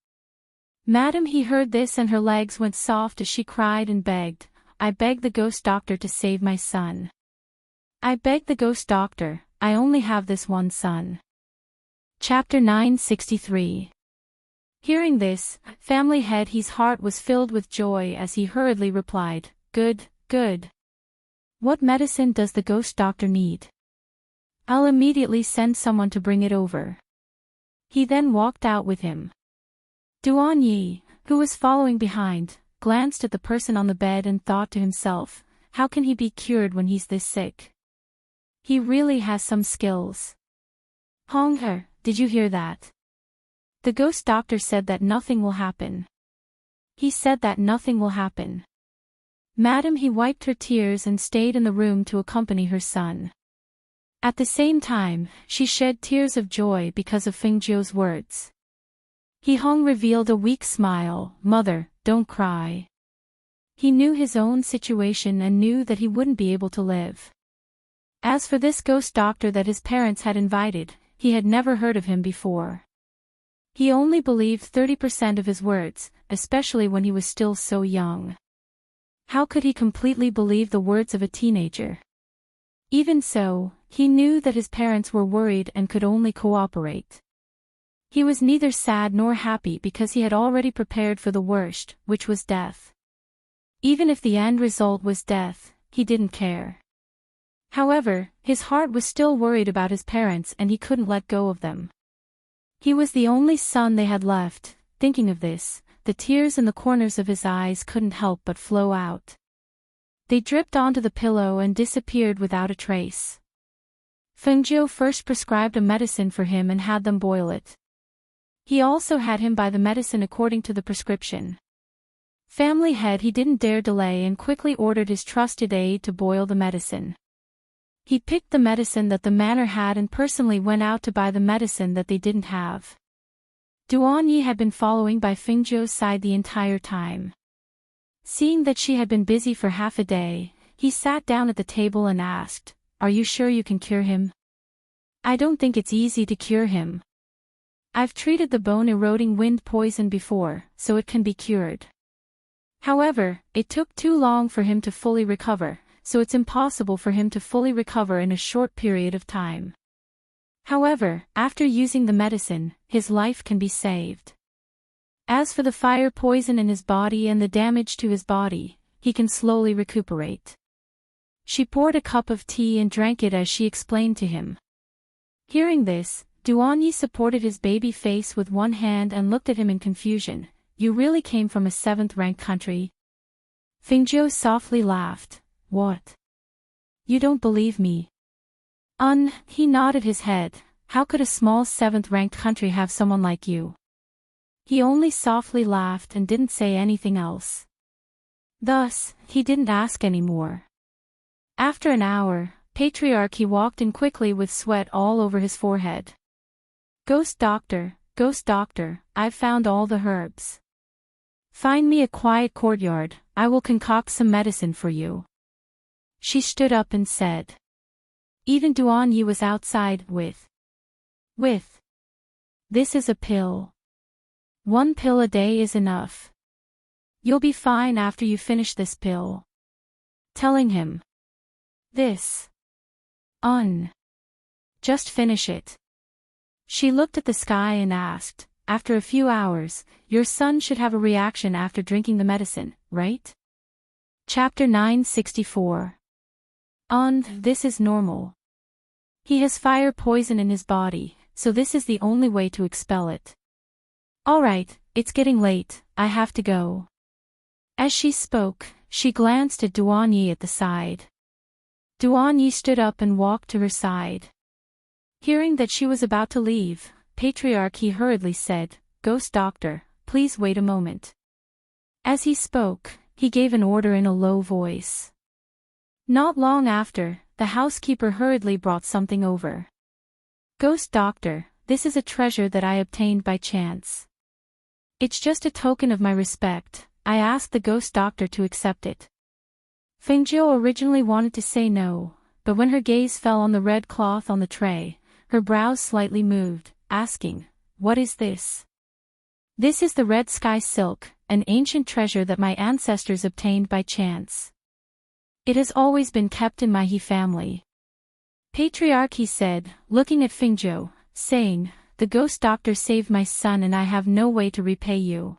Madam He heard this and her legs went soft as she cried and begged, "I beg the ghost doctor to save my son. I beg the ghost doctor, I only have this one son." Chapter 963. Hearing this, family head He's heart was filled with joy as he hurriedly replied, Good. What medicine does the ghost doctor need? I'll immediately send someone to bring it over. He then walked out with him. Duan Yi, who was following behind, glanced at the person on the bed and thought to himself, how can he be cured when he's this sick? He really has some skills. Hongher, did you hear that? The ghost doctor said that nothing will happen. He said that nothing will happen. Madam He wiped her tears and stayed in the room to accompany her son. At the same time, she shed tears of joy because of Fengjiu's words. He Hong revealed a weak smile, "Mother, don't cry." He knew his own situation and knew that he wouldn't be able to live. As for this ghost doctor that his parents had invited, he had never heard of him before. He only believed 30% of his words, especially when he was still so young. How could he completely believe the words of a teenager? Even so, he knew that his parents were worried and could only cooperate. He was neither sad nor happy because he had already prepared for the worst, which was death. Even if the end result was death, he didn't care. However, his heart was still worried about his parents and he couldn't let go of them. He was the only son they had left. Thinking of this, the tears in the corners of his eyes couldn't help but flow out. They dripped onto the pillow and disappeared without a trace. Fengjiu first prescribed a medicine for him and had them boil it. He also had him buy the medicine according to the prescription. Family head he didn't dare delay and quickly ordered his trusted aide to boil the medicine. He picked the medicine that the manor had and personally went out to buy the medicine that they didn't have. Duan Yi had been following by Fengjiu's side the entire time. Seeing that she had been busy for half a day, he sat down at the table and asked, "Are you sure you can cure him?" "I don't think it's easy to cure him. I've treated the bone-eroding wind poison before, so it can be cured. However, it took too long for him to fully recover, so it's impossible for him to fully recover in a short period of time. However, after using the medicine, his life can be saved. As for the fire poison in his body and the damage to his body, he can slowly recuperate." She poured a cup of tea and drank it as she explained to him. Hearing this, Duan Yi supported his baby face with one hand and looked at him in confusion. "You really came from a 7th-ranked country?" Fengjiu softly laughed. What? You don't believe me? He nodded his head. How could a small 7th-ranked country have someone like you? He only softly laughed and didn't say anything else. Thus, he didn't ask any more. After an hour, Patriarchy walked in quickly with sweat all over his forehead. Ghost Doctor, I've found all the herbs. Find me a quiet courtyard, I will concoct some medicine for you. She stood up and said. Even Duan Yi was outside, with. This is a pill. 1 pill a day is enough. You'll be fine after you finish this pill. Telling him. This. Just finish it. She looked at the sky and asked, after a few hours, your son should have a reaction after drinking the medicine, right? Chapter 964. This is normal. He has fire poison in his body, so this is the only way to expel it. Alright, it's getting late, I have to go. As she spoke, she glanced at Duan Yi at the side. Duan Yi stood up and walked to her side. Hearing that she was about to leave, Patriarchy hurriedly said, Ghost Doctor, please wait a moment. As he spoke, he gave an order in a low voice. Not long after, the housekeeper hurriedly brought something over. Ghost Doctor, this is a treasure that I obtained by chance. It's just a token of my respect, I asked the Ghost Doctor to accept it. Fengjiu originally wanted to say no, but when her gaze fell on the red cloth on the tray, her brows slightly moved, asking, What is this? This is the red sky silk, an ancient treasure that my ancestors obtained by chance. It has always been kept in my He family. Patriarchy said, looking at Fengjiu, saying, The Ghost Doctor saved my son and I have no way to repay you.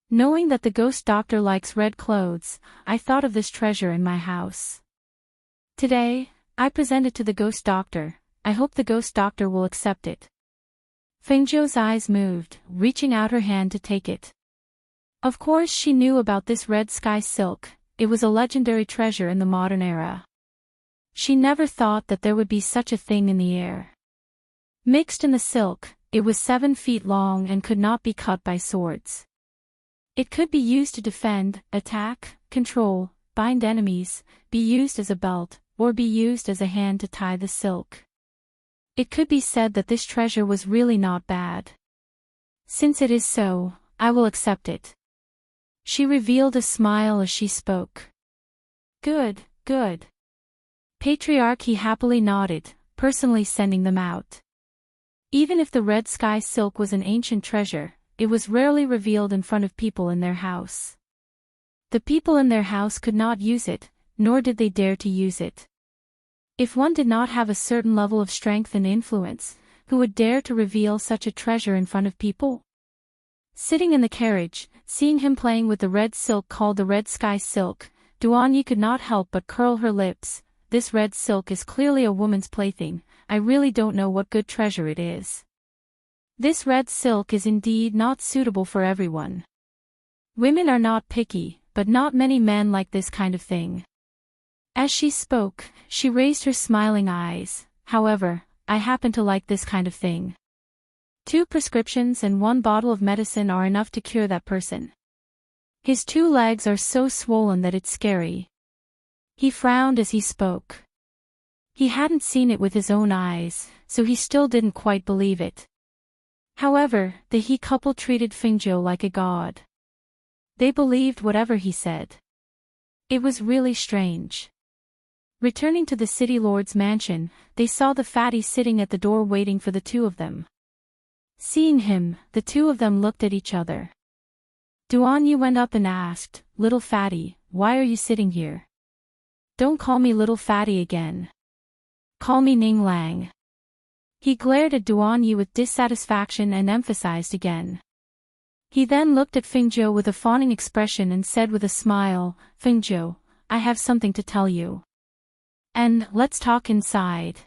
Knowing that the Ghost Doctor likes red clothes, I thought of this treasure in my house. Today, I present it to the Ghost Doctor, I hope the Ghost Doctor will accept it. Fengjiu's eyes moved, reaching out her hand to take it. Of course she knew about this red sky silk, it was a legendary treasure in the modern era. She never thought that there would be such a thing in the air. Mixed in the silk, it was 7 feet long and could not be cut by swords. It could be used to defend, attack, control, bind enemies, be used as a belt, or be used as a hand to tie the silk. It could be said that this treasure was really not bad. Since it is so, I will accept it. She revealed a smile as she spoke. Good. Patriarchy happily nodded, personally sending them out. Even if the red sky silk was an ancient treasure, it was rarely revealed in front of people in their house. The people in their house could not use it, nor did they dare to use it. If one did not have a certain level of strength and influence, who would dare to reveal such a treasure in front of people? Sitting in the carriage, seeing him playing with the red silk called the red sky silk, Duan Yi could not help but curl her lips. This red silk is clearly a woman's plaything, I really don't know what good treasure it is. This red silk is indeed not suitable for everyone. Women are not picky, but not many men like this kind of thing. As she spoke, she raised her smiling eyes, however, I happen to like this kind of thing. 2 prescriptions and 1 bottle of medicine are enough to cure that person. His 2 legs are so swollen that it's scary. He frowned as he spoke. He hadn't seen it with his own eyes, so he still didn't quite believe it. However, the He couple treated Fengjiu like a god. They believed whatever he said. It was really strange. Returning to the city lord's mansion, they saw the fatty sitting at the door waiting for the 2 of them. Seeing him, the 2 of them looked at each other. Duan Yi went up and asked, Little fatty, why are you sitting here? Don't call me little fatty again. Call me Ning Lang. He glared at Duan Yi with dissatisfaction and emphasized again. He then looked at Fengjiu with a fawning expression and said with a smile, Fengjiu, I have something to tell you. And, let's talk inside.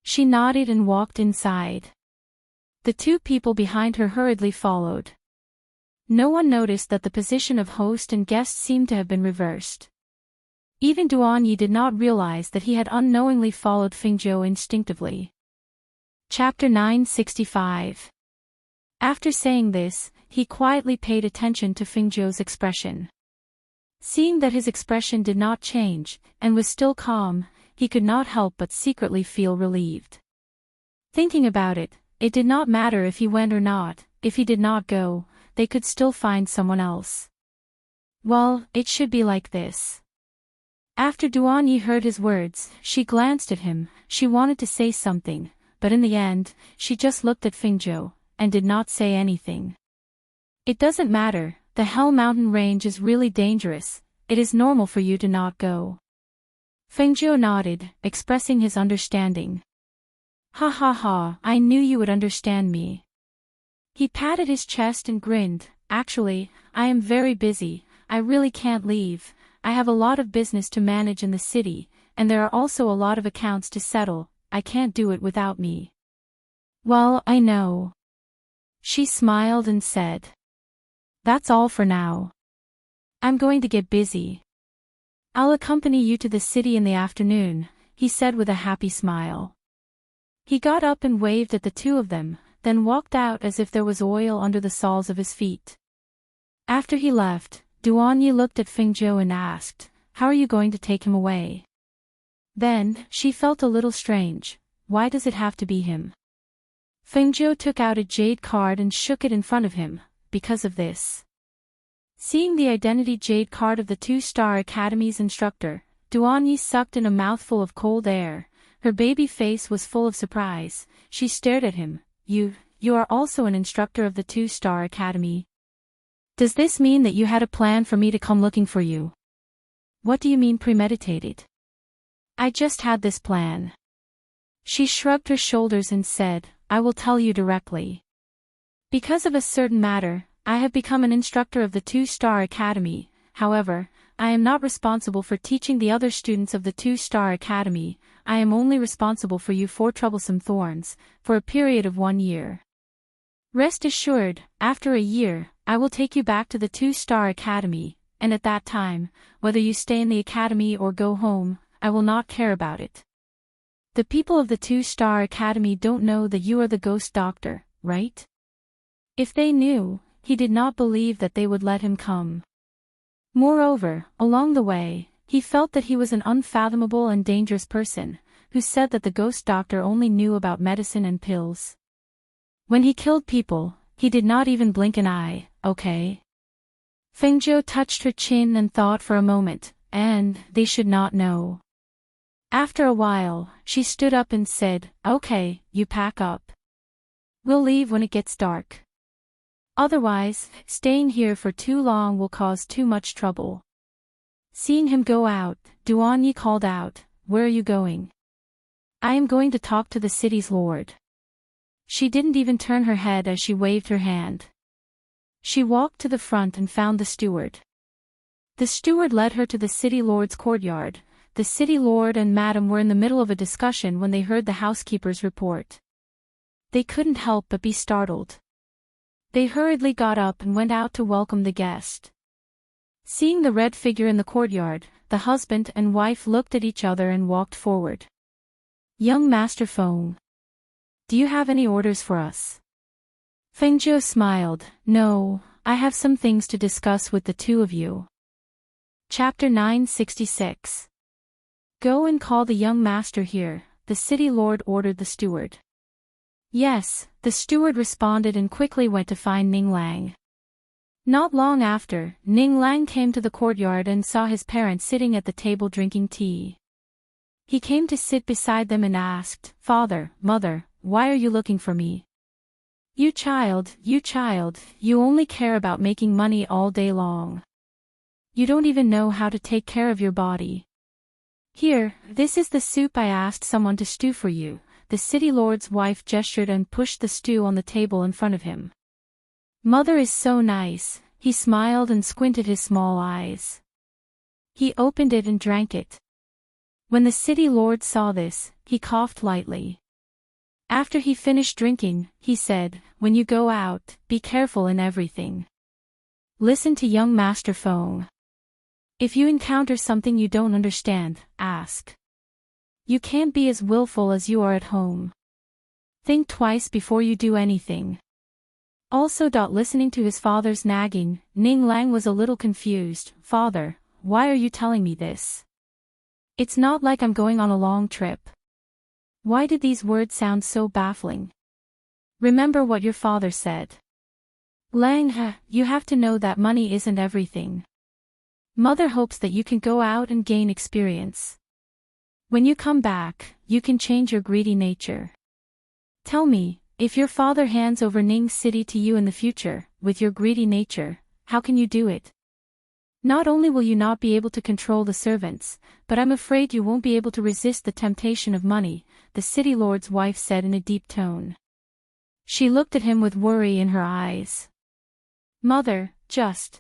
She nodded and walked inside. The 2 people behind her hurriedly followed. No one noticed that the position of host and guest seemed to have been reversed. Even Duan Yi did not realize that he had unknowingly followed Fengzhou instinctively. Chapter 965. After saying this, he quietly paid attention to Fengzhou's expression. Seeing that his expression did not change, and was still calm, he could not help but secretly feel relieved. Thinking about it, it did not matter if he went or not. If he did not go, they could still find someone else. Well, it should be like this. After Duan Yi heard his words, she glanced at him. She wanted to say something, but in the end, she just looked at Fengzhou, and did not say anything. It doesn't matter, the Hell Mountain range is really dangerous, it is normal for you to not go. Fengzhou nodded, expressing his understanding. Ha ha ha, I knew you would understand me. He patted his chest and grinned. Actually, I am very busy, I really can't leave, I have a lot of business to manage in the city, and there are also a lot of accounts to settle, I can't do it without me. Well, I know. She smiled and said. That's all for now. I'm going to get busy. I'll accompany you to the city in the afternoon, he said with a happy smile. He got up and waved at the two of them, then walked out as if there was oil under the soles of his feet. After he left, Duan Yi looked at Fengzhou and asked, how are you going to take him away? Then, she felt a little strange, why does it have to be him? Fengzhou took out a jade card and shook it in front of him, because of this. Seeing the identity jade card of the 2-Star Academy's instructor, Duan Yi sucked in a mouthful of cold air. Her baby face was full of surprise. She stared at him. You are also an instructor of the 2-Star Academy? Does this mean that you had a plan for me to come looking for you? What do you mean premeditated? I just had this plan. She shrugged her shoulders and said, I will tell you directly. Because of a certain matter, I have become an instructor of the 2-Star Academy, however, I am not responsible for teaching the other students of the 2-Star Academy, I am only responsible for you 4 troublesome thorns, for a period of 1 year. Rest assured, after a year, I will take you back to the 2-Star Academy, and at that time, whether you stay in the academy or go home, I will not care about it. The people of the 2-Star Academy don't know that you are the ghost doctor, right? If they knew, he did not believe that they would let him come. Moreover, along the way, he felt that he was an unfathomable and dangerous person, who said that the ghost doctor only knew about medicine and pills. When he killed people, he did not even blink an eye, okay? Fengzhou touched her chin and thought for a moment, and they should not know. After a while, she stood up and said, okay, you pack up. We'll leave when it gets dark. Otherwise, staying here for too long will cause too much trouble. Seeing him go out, Duan Yi called out, where are you going? I am going to talk to the city's lord. She didn't even turn her head as she waved her hand. She walked to the front and found the steward. The steward led her to the city lord's courtyard. The city lord and madam were in the middle of a discussion when they heard the housekeeper's report. They couldn't help but be startled. They hurriedly got up and went out to welcome the guest. Seeing the red figure in the courtyard, the husband and wife looked at each other and walked forward. Young Master Feng. Do you have any orders for us? Fengzhou smiled. No, I have some things to discuss with the two of you. Chapter 966. Go and call the young master here, the city lord ordered the steward. Yes, the steward responded and quickly went to find Ning Lang. Not long after, Ning Lang came to the courtyard and saw his parents sitting at the table drinking tea. He came to sit beside them and asked, Father, Mother, why are you looking for me? You child, you only care about making money all day long. You don't even know how to take care of your body. Here, this is the soup I asked someone to stew for you. The city lord's wife gestured and pushed the stew on the table in front of him. Mother is so nice, he smiled and squinted his small eyes. He opened it and drank it. When the city lord saw this, he coughed lightly. After he finished drinking, he said, when you go out, be careful in everything. Listen to young Master Feng. If you encounter something you don't understand, ask. You can't be as willful as you are at home. Think twice before you do anything. Also. Listening to his father's nagging, Ning Lang was a little confused. Father, why are you telling me this? It's not like I'm going on a long trip. Why did these words sound so baffling? Remember what your father said. Lang, you have to know that money isn't everything. Mother hopes that you can go out and gain experience. When you come back, you can change your greedy nature. Tell me, if your father hands over Ning City to you in the future, with your greedy nature, how can you do it? Not only will you not be able to control the servants, but I'm afraid you won't be able to resist the temptation of money, the city lord's wife said in a deep tone. She looked at him with worry in her eyes. Mother, just.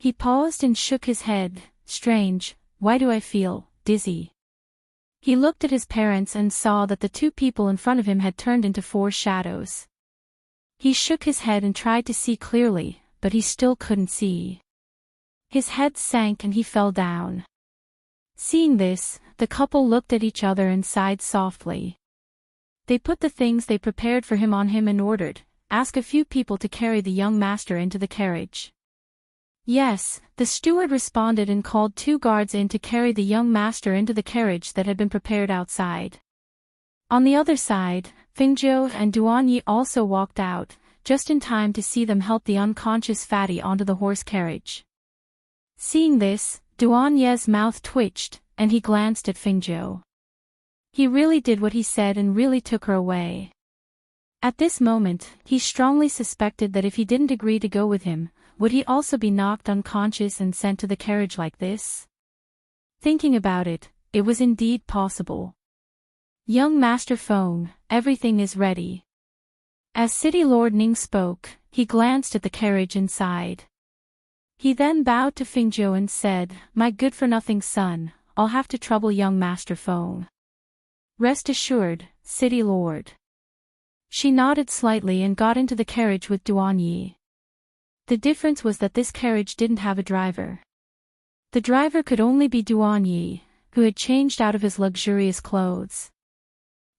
He paused and shook his head. Strange, why do I feel dizzy? He looked at his parents and saw that the two people in front of him had turned into four shadows. He shook his head and tried to see clearly, but he still couldn't see. His head sank and he fell down. Seeing this, the couple looked at each other and sighed softly. They put the things they prepared for him on him and ordered, ask a few people to carry the young master into the carriage. Yes, the steward responded and called 2 guards in to carry the young master into the carriage that had been prepared outside. On the other side, Fengzhou and Duan Yi also walked out, just in time to see them help the unconscious fatty onto the horse carriage. Seeing this, Duan Ye's mouth twitched, and he glanced at Fengzhou. He really did what he said and really took her away. At this moment, he strongly suspected that if he didn't agree to go with him, would he also be knocked unconscious and sent to the carriage like this? Thinking about it, it was indeed possible. Young Master Feng, everything is ready. As City Lord Ning spoke, he glanced at the carriage inside. He then bowed to Fengzhou and said, My good-for-nothing son, I'll have to trouble young Master Feng. Rest assured, City Lord. She nodded slightly and got into the carriage with Duan Yi. The difference was that this carriage didn't have a driver. The driver could only be Duan Yi, who had changed out of his luxurious clothes.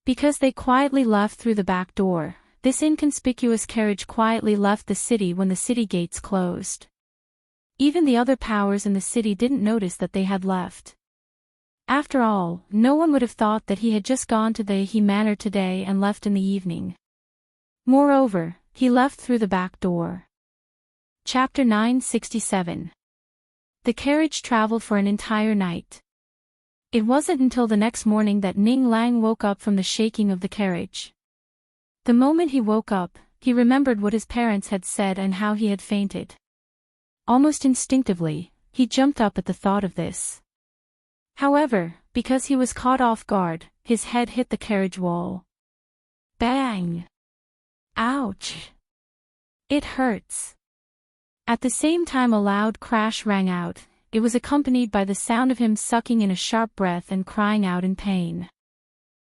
Because they quietly left through the back door, this inconspicuous carriage quietly left the city when the city gates closed. Even the other powers in the city didn't notice that they had left. After all, no one would have thought that he had just gone to the He Manor today and left in the evening. Moreover, he left through the back door. Chapter 967. The carriage traveled for an entire night. It wasn't until the next morning that Ning Lang woke up from the shaking of the carriage. The moment he woke up, he remembered what his parents had said and how he had fainted. Almost instinctively, he jumped up at the thought of this. However, because he was caught off guard, his head hit the carriage wall. Bang! Ouch! It hurts. At the same time a loud crash rang out. It was accompanied by the sound of him sucking in a sharp breath and crying out in pain.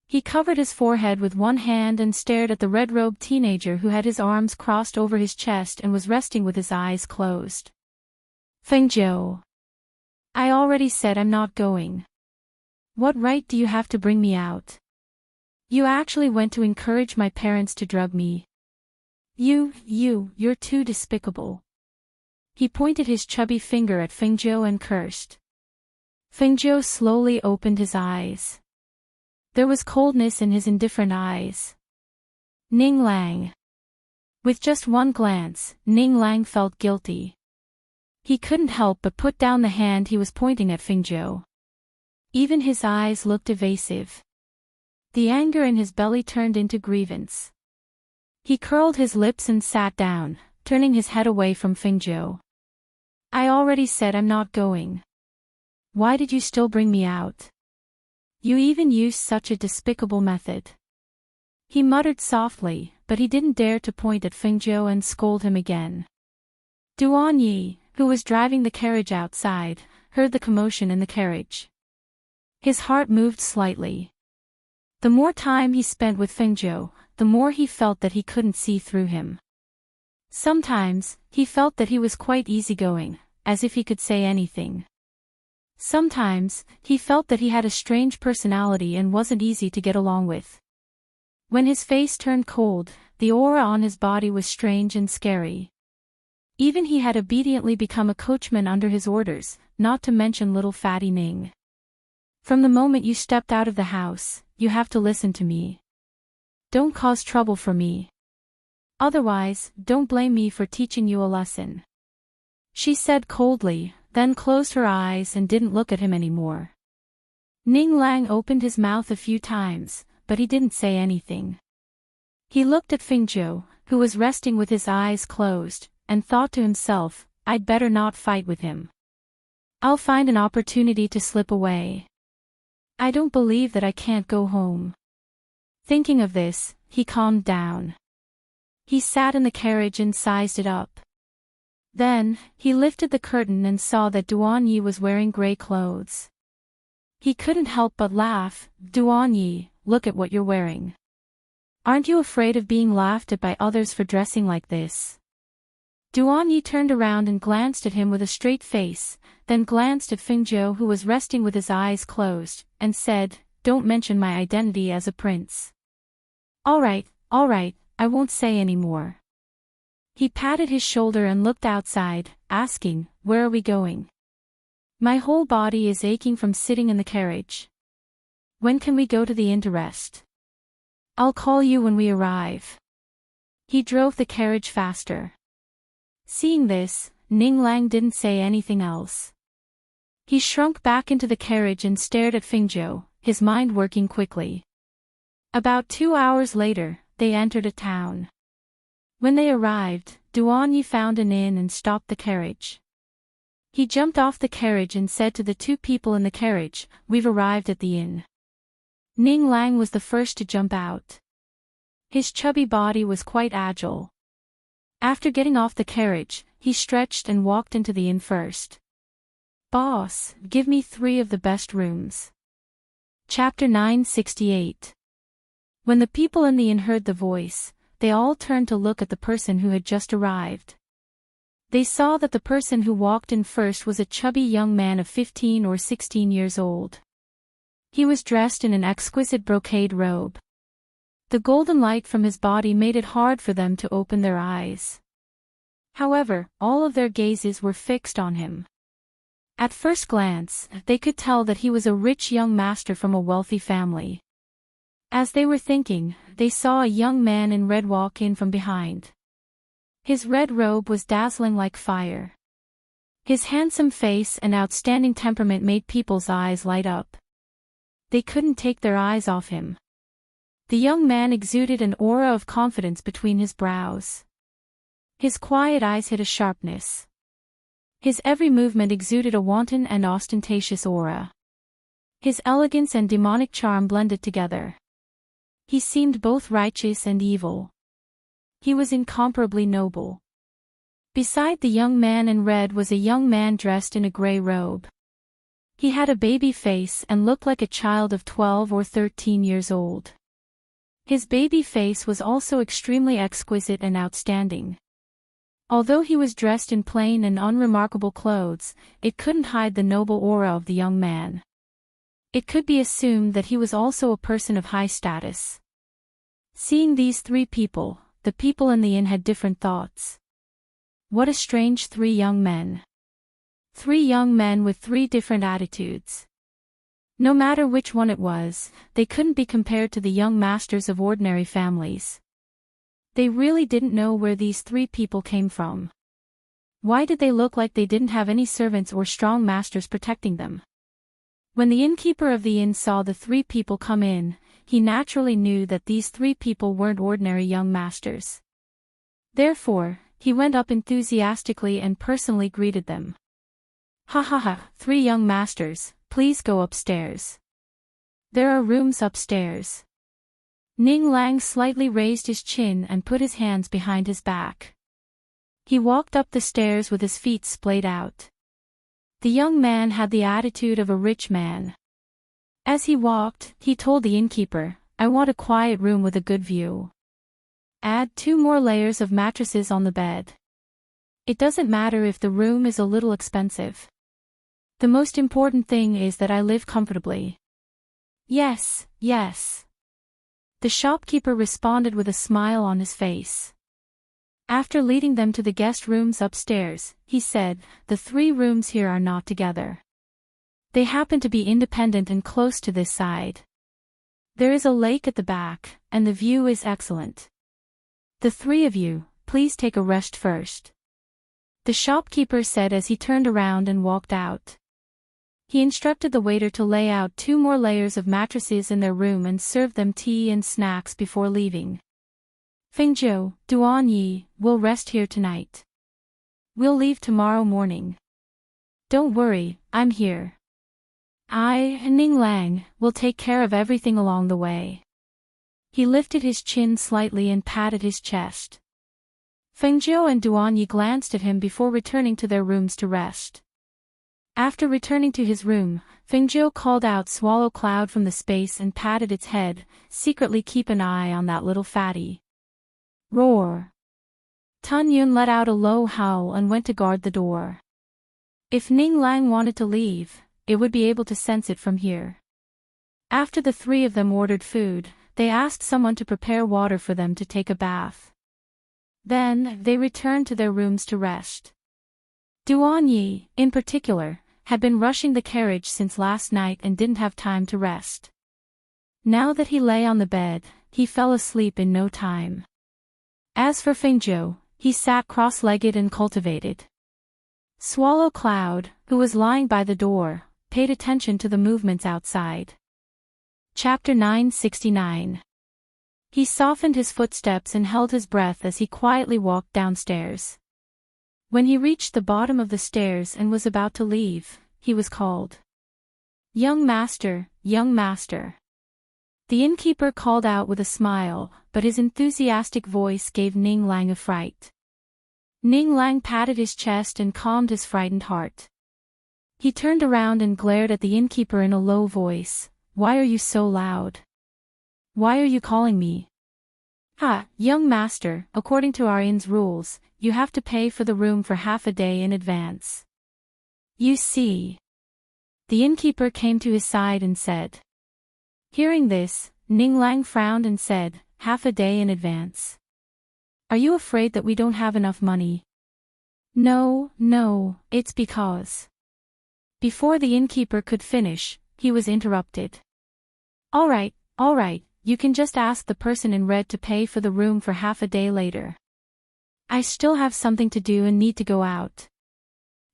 He covered his forehead with one hand and stared at the red-robed teenager who had his arms crossed over his chest and was resting with his eyes closed. Fengzhou. I already said I'm not going. What right do you have to bring me out? You actually went to encourage my parents to drug me. You're too despicable. He pointed his chubby finger at Fengzhou and cursed. Fengzhou slowly opened his eyes. There was coldness in his indifferent eyes. Ning Lang. With just one glance, Ning Lang felt guilty. He couldn't help but put down the hand he was pointing at Fengzhou. Even his eyes looked evasive. The anger in his belly turned into grievance. He curled his lips and sat down, turning his head away from Fengzhou. I already said I'm not going. Why did you still bring me out? You even used such a despicable method. He muttered softly, but he didn't dare to point at Fengzhou and scold him again. Duan Yi, who was driving the carriage outside, heard the commotion in the carriage. His heart moved slightly. The more time he spent with Fengzhou, the more he felt that he couldn't see through him. Sometimes, he felt that he was quite easygoing, as if he could say anything. Sometimes, he felt that he had a strange personality and wasn't easy to get along with. When his face turned cold, the aura on his body was strange and scary. Even he had obediently become a coachman under his orders, not to mention little fatty Ning. From the moment you stepped out of the house, you have to listen to me. Don't cause trouble for me. Otherwise, don't blame me for teaching you a lesson. She said coldly, then closed her eyes and didn't look at him anymore. Ning Lang opened his mouth a few times, but he didn't say anything. He looked at Fingzhou, who was resting with his eyes closed, and thought to himself, I'd better not fight with him. I'll find an opportunity to slip away. I don't believe that I can't go home. Thinking of this, he calmed down. He sat in the carriage and sized it up. Then, he lifted the curtain and saw that Duan Yi was wearing gray clothes. He couldn't help but laugh. Duan Yi, look at what you're wearing. Aren't you afraid of being laughed at by others for dressing like this? Duan Yi turned around and glanced at him with a straight face, then glanced at Fingzhou who was resting with his eyes closed, and said, Don't mention my identity as a prince. All right, I won't say any more. He patted his shoulder and looked outside, asking, Where are we going? My whole body is aching from sitting in the carriage. When can we go to the inn to rest? I'll call you when we arrive. He drove the carriage faster. Seeing this, Ning Lang didn't say anything else. He shrunk back into the carriage and stared at Fingzhou, his mind working quickly. About 2 hours later, they entered a town. When they arrived, Duan Yi found an inn and stopped the carriage. He jumped off the carriage and said to the two people in the carriage, We've arrived at the inn. Ning Lang was the first to jump out. His chubby body was quite agile. After getting off the carriage, he stretched and walked into the inn first. Boss, give me 3 of the best rooms. Chapter 968. When the people in the inn heard the voice, they all turned to look at the person who had just arrived. They saw that the person who walked in first was a chubby young man of 15 or 16 years old. He was dressed in an exquisite brocade robe. The golden light from his body made it hard for them to open their eyes. However, all of their gazes were fixed on him. At first glance, they could tell that he was a rich young master from a wealthy family. As they were thinking, they saw a young man in red walk in from behind. His red robe was dazzling like fire. His handsome face and outstanding temperament made people's eyes light up. They couldn't take their eyes off him. The young man exuded an aura of confidence between his brows. His quiet eyes hid a sharpness. His every movement exuded a wanton and ostentatious aura. His elegance and demonic charm blended together. He seemed both righteous and evil. He was incomparably noble. Beside the young man in red was a young man dressed in a gray robe. He had a baby face and looked like a child of 12 or 13 years old. His baby face was also extremely exquisite and outstanding. Although he was dressed in plain and unremarkable clothes, it couldn't hide the noble aura of the young man. It could be assumed that he was also a person of high status. Seeing these 3 people, the people in the inn had different thoughts. What a strange 3 young men. 3 young men with 3 different attitudes. No matter which one it was, they couldn't be compared to the young masters of ordinary families. They really didn't know where these 3 people came from. Why did they look like they didn't have any servants or strong masters protecting them? When the innkeeper of the inn saw the 3 people come in, he naturally knew that these 3 people weren't ordinary young masters. Therefore, he went up enthusiastically and personally greeted them. Ha ha ha, 3 young masters, please go upstairs. There are rooms upstairs. Ning Lang slightly raised his chin and put his hands behind his back. He walked up the stairs with his feet splayed out. The young man had the attitude of a rich man. As he walked, he told the innkeeper, I want a quiet room with a good view. Add 2 more layers of mattresses on the bed. It doesn't matter if the room is a little expensive. The most important thing is that I live comfortably. Yes, yes. The shopkeeper responded with a smile on his face. After leading them to the guest rooms upstairs, he said, the 3 rooms here are not together. They happen to be independent and close to this side. There is a lake at the back, and the view is excellent. The 3 of you, please take a rest first. The shopkeeper said as he turned around and walked out. He instructed the waiter to lay out 2 more layers of mattresses in their room and serve them tea and snacks before leaving. Fengzhou, Duanyi, will rest here tonight. We'll leave tomorrow morning. Don't worry, I'm here. I, Ninglang, will take care of everything along the way. He lifted his chin slightly and patted his chest. Fengzhou and Duanyi glanced at him before returning to their rooms to rest. After returning to his room, Fengzhou called out Swallow Cloud from the space and patted its head, secretly keep an eye on that little fatty. Roar. Tun Yun let out a low howl and went to guard the door. If Ning Lang wanted to leave, it would be able to sense it from here. After the 3 of them ordered food, they asked someone to prepare water for them to take a bath. Then, they returned to their rooms to rest. Duanyi, in particular, had been rushing the carriage since last night and didn't have time to rest. Now that he lay on the bed, he fell asleep in no time. As for Fengzhou, he sat cross-legged and cultivated. Swallow Cloud, who was lying by the door, paid attention to the movements outside. Chapter 969. He softened his footsteps and held his breath as he quietly walked downstairs. When he reached the bottom of the stairs and was about to leave, he was called. Young master, young master. The innkeeper called out with a smile, but his enthusiastic voice gave Ning Lang a fright. Ning Lang patted his chest and calmed his frightened heart. He turned around and glared at the innkeeper in a low voice. Why are you so loud? Why are you calling me? Young master, according to our inn's rules, you have to pay for the room for half a day in advance. You see. The innkeeper came to his side and said. Hearing this, Ning Lang frowned and said, half a day in advance. Are you afraid that we don't have enough money? No, it's because. Before the innkeeper could finish, he was interrupted. All right, you can just ask the person in red to pay for the room for half a day later. I still have something to do and need to go out.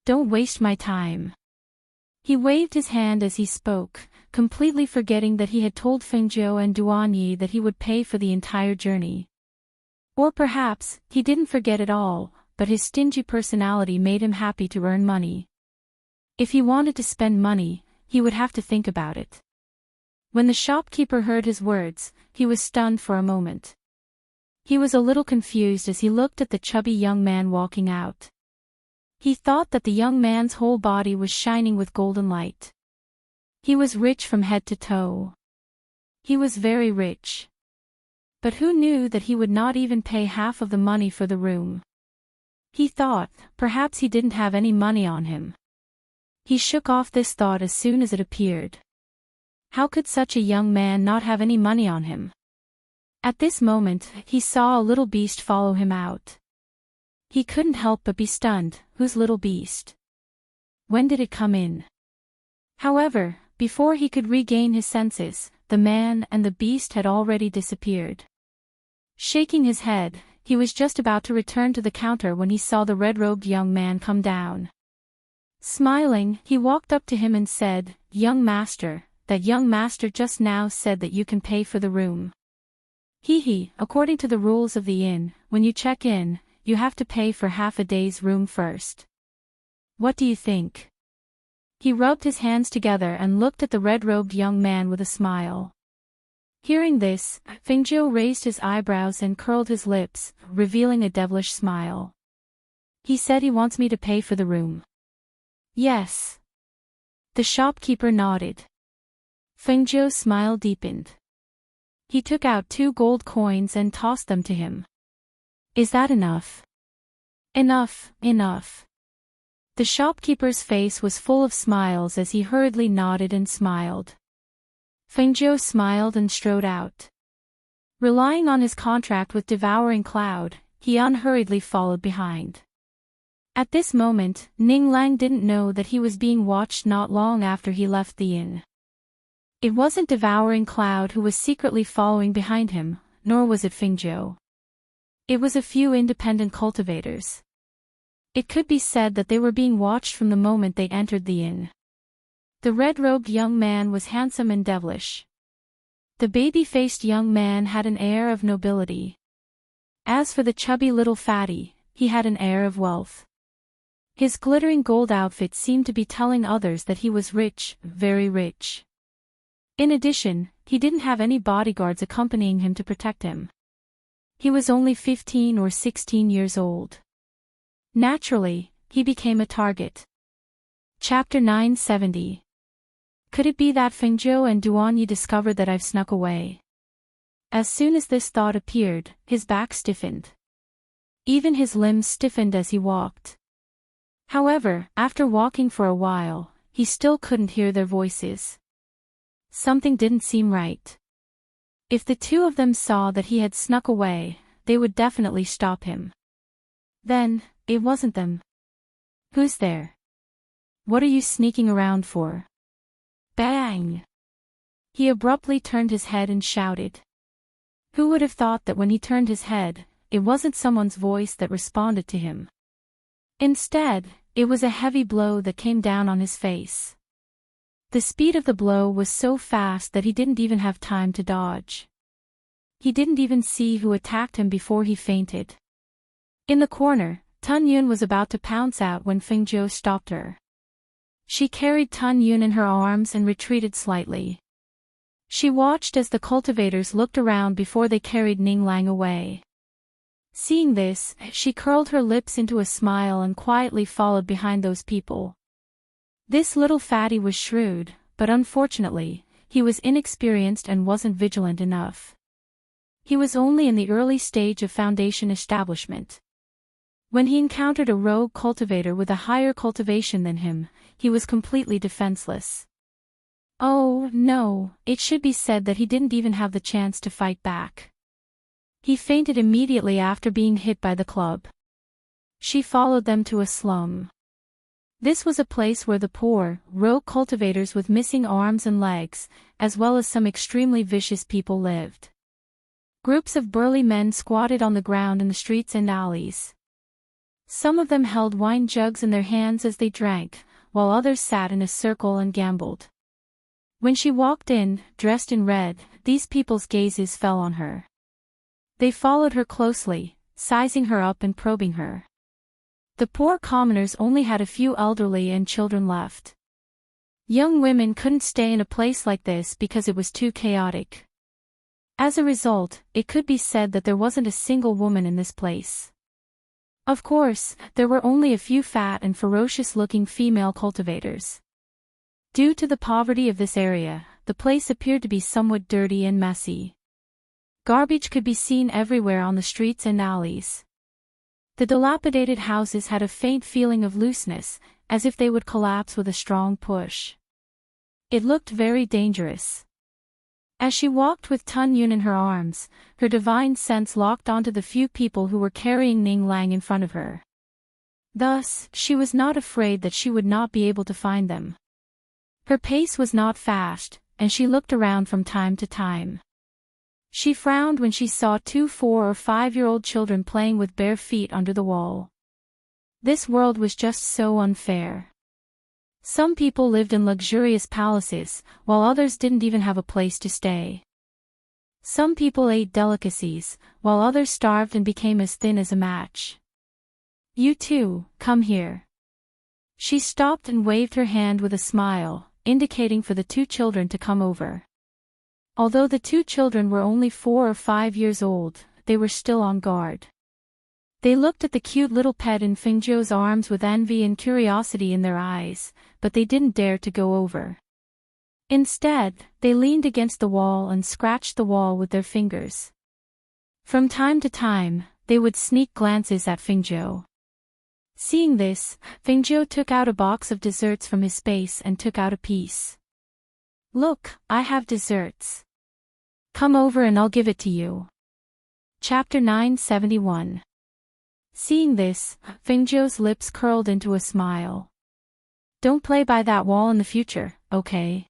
Don't waste my time. He waved his hand as he spoke, completely forgetting that he had told Fengzhou and Duanyi that he would pay for the entire journey. Or perhaps, he didn't forget at all, but his stingy personality made him happy to earn money. If he wanted to spend money, he would have to think about it. When the shopkeeper heard his words, he was stunned for a moment. He was a little confused as he looked at the chubby young man walking out. He thought that the young man's whole body was shining with golden light. He was rich from head to toe. He was very rich. But who knew that he would not even pay half of the money for the room? He thought, perhaps he didn't have any money on him. He shook off this thought as soon as it appeared. How could such a young man not have any money on him? At this moment, he saw a little beast follow him out. He couldn't help but be stunned. Whose little beast? When did it come in? However, before he could regain his senses, the man and the beast had already disappeared. Shaking his head, he was just about to return to the counter when he saw the red-robed young man come down. Smiling, he walked up to him and said, "Young master, that young master just now said that you can pay for the room. According to the rules of the inn, when you check in, you have to pay for half a day's room first. What do you think?" He rubbed his hands together and looked at the red-robed young man with a smile. Hearing this, Fengzhou raised his eyebrows and curled his lips, revealing a devilish smile. He said he wants me to pay for the room. Yes. The shopkeeper nodded. Fengzhou's smile deepened. He took out 2 gold coins and tossed them to him. Is that enough? Enough, enough. The shopkeeper's face was full of smiles as he hurriedly nodded and smiled. Fengzhou smiled and strode out. Relying on his contract with Devouring Cloud, he unhurriedly followed behind. At this moment, Ning Lang didn't know that he was being watched not long after he left the inn. It wasn't Devouring Cloud who was secretly following behind him, nor was it Fengzhou. It was a few independent cultivators. It could be said that they were being watched from the moment they entered the inn. The red-robed young man was handsome and devilish. The baby-faced young man had an air of nobility. As for the chubby little fatty, he had an air of wealth. His glittering gold outfit seemed to be telling others that he was rich, very rich. In addition, he didn't have any bodyguards accompanying him to protect him. He was only 15 or 16 years old. Naturally, he became a target. Chapter 970. Could it be that Fengzhou and Duanyi discovered that I've snuck away? As soon as this thought appeared, his back stiffened. Even his limbs stiffened as he walked. However, after walking for a while, he still couldn't hear their voices. Something didn't seem right. If the two of them saw that he had snuck away, they would definitely stop him. Then, it wasn't them. Who's there? What are you sneaking around for? Bang! He abruptly turned his head and shouted. Who would have thought that when he turned his head, it wasn't someone's voice that responded to him? Instead, it was a heavy blow that came down on his face. The speed of the blow was so fast that he didn't even have time to dodge. He didn't even see who attacked him before he fainted. In the corner, Tun Yun was about to pounce out when Fengzhou stopped her. She carried Tun Yun in her arms and retreated slightly. She watched as the cultivators looked around before they carried Ning Lang away. Seeing this, she curled her lips into a smile and quietly followed behind those people. This little fatty was shrewd, but unfortunately, he was inexperienced and wasn't vigilant enough. He was only in the early stage of foundation establishment. When he encountered a rogue cultivator with a higher cultivation than him, he was completely defenseless. Oh, no, it should be said that he didn't even have the chance to fight back. He fainted immediately after being hit by the club. She followed them to a slum. This was a place where the poor, rogue cultivators with missing arms and legs, as well as some extremely vicious people lived. Groups of burly men squatted on the ground in the streets and alleys. Some of them held wine jugs in their hands as they drank, while others sat in a circle and gambled. When she walked in, dressed in red, these people's gazes fell on her. They followed her closely, sizing her up and probing her. The poor commoners only had a few elderly and children left. Young women couldn't stay in a place like this because it was too chaotic. As a result, it could be said that there wasn't a single woman in this place. Of course, there were only a few fat and ferocious-looking female cultivators. Due to the poverty of this area, the place appeared to be somewhat dirty and messy. Garbage could be seen everywhere on the streets and alleys. The dilapidated houses had a faint feeling of looseness, as if they would collapse with a strong push. It looked very dangerous. As she walked with Tun Yun in her arms, her divine sense locked onto the few people who were carrying Ning Lang in front of her. Thus, she was not afraid that she would not be able to find them. Her pace was not fast, and she looked around from time to time. She frowned when she saw 2 4- or 5-year-old children playing with bare feet under the wall. This world was just so unfair. Some people lived in luxurious palaces, while others didn't even have a place to stay. Some people ate delicacies, while others starved and became as thin as a match. You too, come here. She stopped and waved her hand with a smile, indicating for the 2 children to come over. Although the 2 children were only 4 or 5 years old, they were still on guard. They looked at the cute little pet in Fengzhou's arms with envy and curiosity in their eyes, but they didn't dare to go over. Instead, they leaned against the wall and scratched the wall with their fingers. From time to time, they would sneak glances at Fingzhou. Seeing this, Fingzhou took out a box of desserts from his space and took out a piece. "Look, I have desserts. Come over and I'll give it to you." Chapter 971. Seeing this, Fingzhou's lips curled into a smile. "Don't play by that wall in the future, okay?"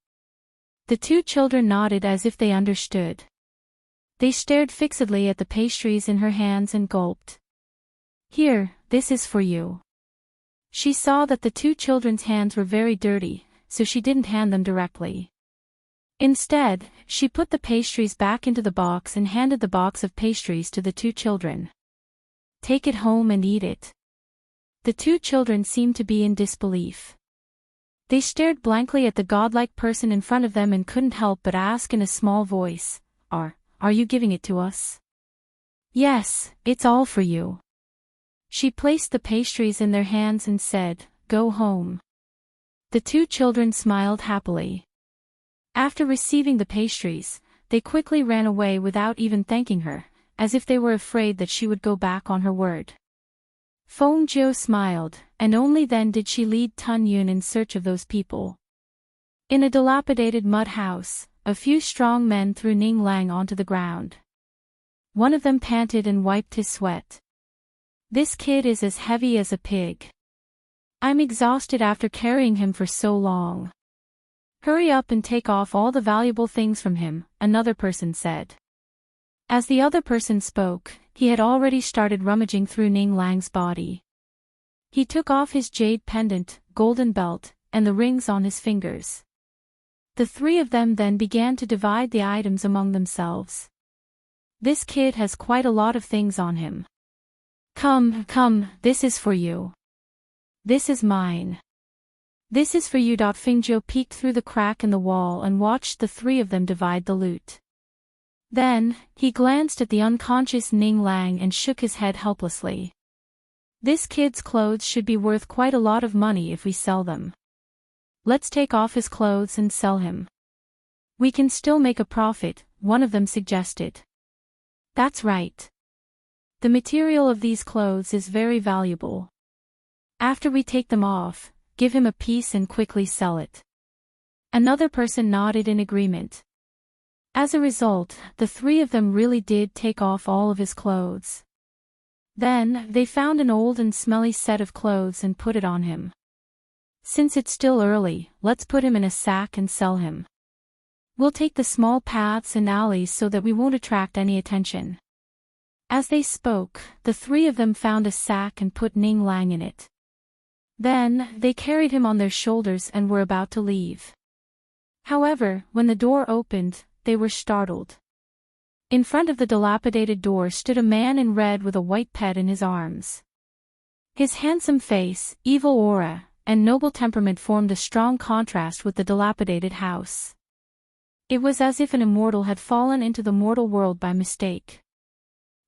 The two children nodded as if they understood. They stared fixedly at the pastries in her hands and gulped. "Here, this is for you." She saw that the two children's hands were very dirty, so she didn't hand them directly. Instead, she put the pastries back into the box and handed the box of pastries to the two children. "Take it home and eat it." The two children seemed to be in disbelief. They stared blankly at the godlike person in front of them and couldn't help but ask in a small voice, Are you giving it to us?" "Yes, it's all for you." She placed the pastries in their hands and said, "Go home." The two children smiled happily. After receiving the pastries, they quickly ran away without even thanking her, as if they were afraid that she would go back on her word. Fengzhou smiled, and only then did she lead Tun Yun in search of those people. In a dilapidated mud house, a few strong men threw Ning Lang onto the ground. One of them panted and wiped his sweat. "This kid is as heavy as a pig. I'm exhausted after carrying him for so long. Hurry up and take off all the valuable things from him," another person said. As the other person spoke, he had already started rummaging through Ning Lang's body. He took off his jade pendant, golden belt, and the rings on his fingers. The three of them then began to divide the items among themselves. "This kid has quite a lot of things on him. Come, this is for you. This is mine. This is for you." Fingzhou peeked through the crack in the wall and watched the three of them divide the loot. Then, he glanced at the unconscious Ning Lang and shook his head helplessly. "This kid's clothes should be worth quite a lot of money if we sell them. Let's take off his clothes and sell him. We can still make a profit," one of them suggested. "That's right. The material of these clothes is very valuable. After we take them off, give him a piece and quickly sell it." Another person nodded in agreement. As a result, the three of them really did take off all of his clothes. Then, they found an old and smelly set of clothes and put it on him. "Since it's still early, let's put him in a sack and sell him. We'll take the small paths and alleys so that we won't attract any attention." As they spoke, the three of them found a sack and put Ning Lang in it. Then, they carried him on their shoulders and were about to leave. However, when the door opened, they were startled. In front of the dilapidated door stood a man in red with a white pet in his arms. His handsome face, evil aura, and noble temperament formed a strong contrast with the dilapidated house. It was as if an immortal had fallen into the mortal world by mistake.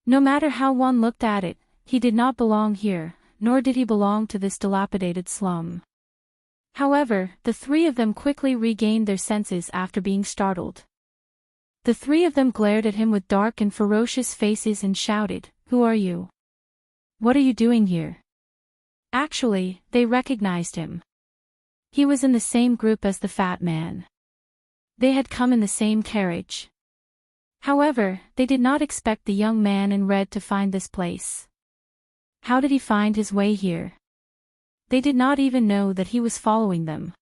No matter how one looked at it, he did not belong here, nor did he belong to this dilapidated slum. However, the three of them quickly regained their senses after being startled. The three of them glared at him with dark and ferocious faces and shouted, "Who are you? What are you doing here?" Actually, they recognized him. He was in the same group as the fat man. They had come in the same carriage. However, they did not expect the young man in red to find this place. How did he find his way here? They did not even know that he was following them.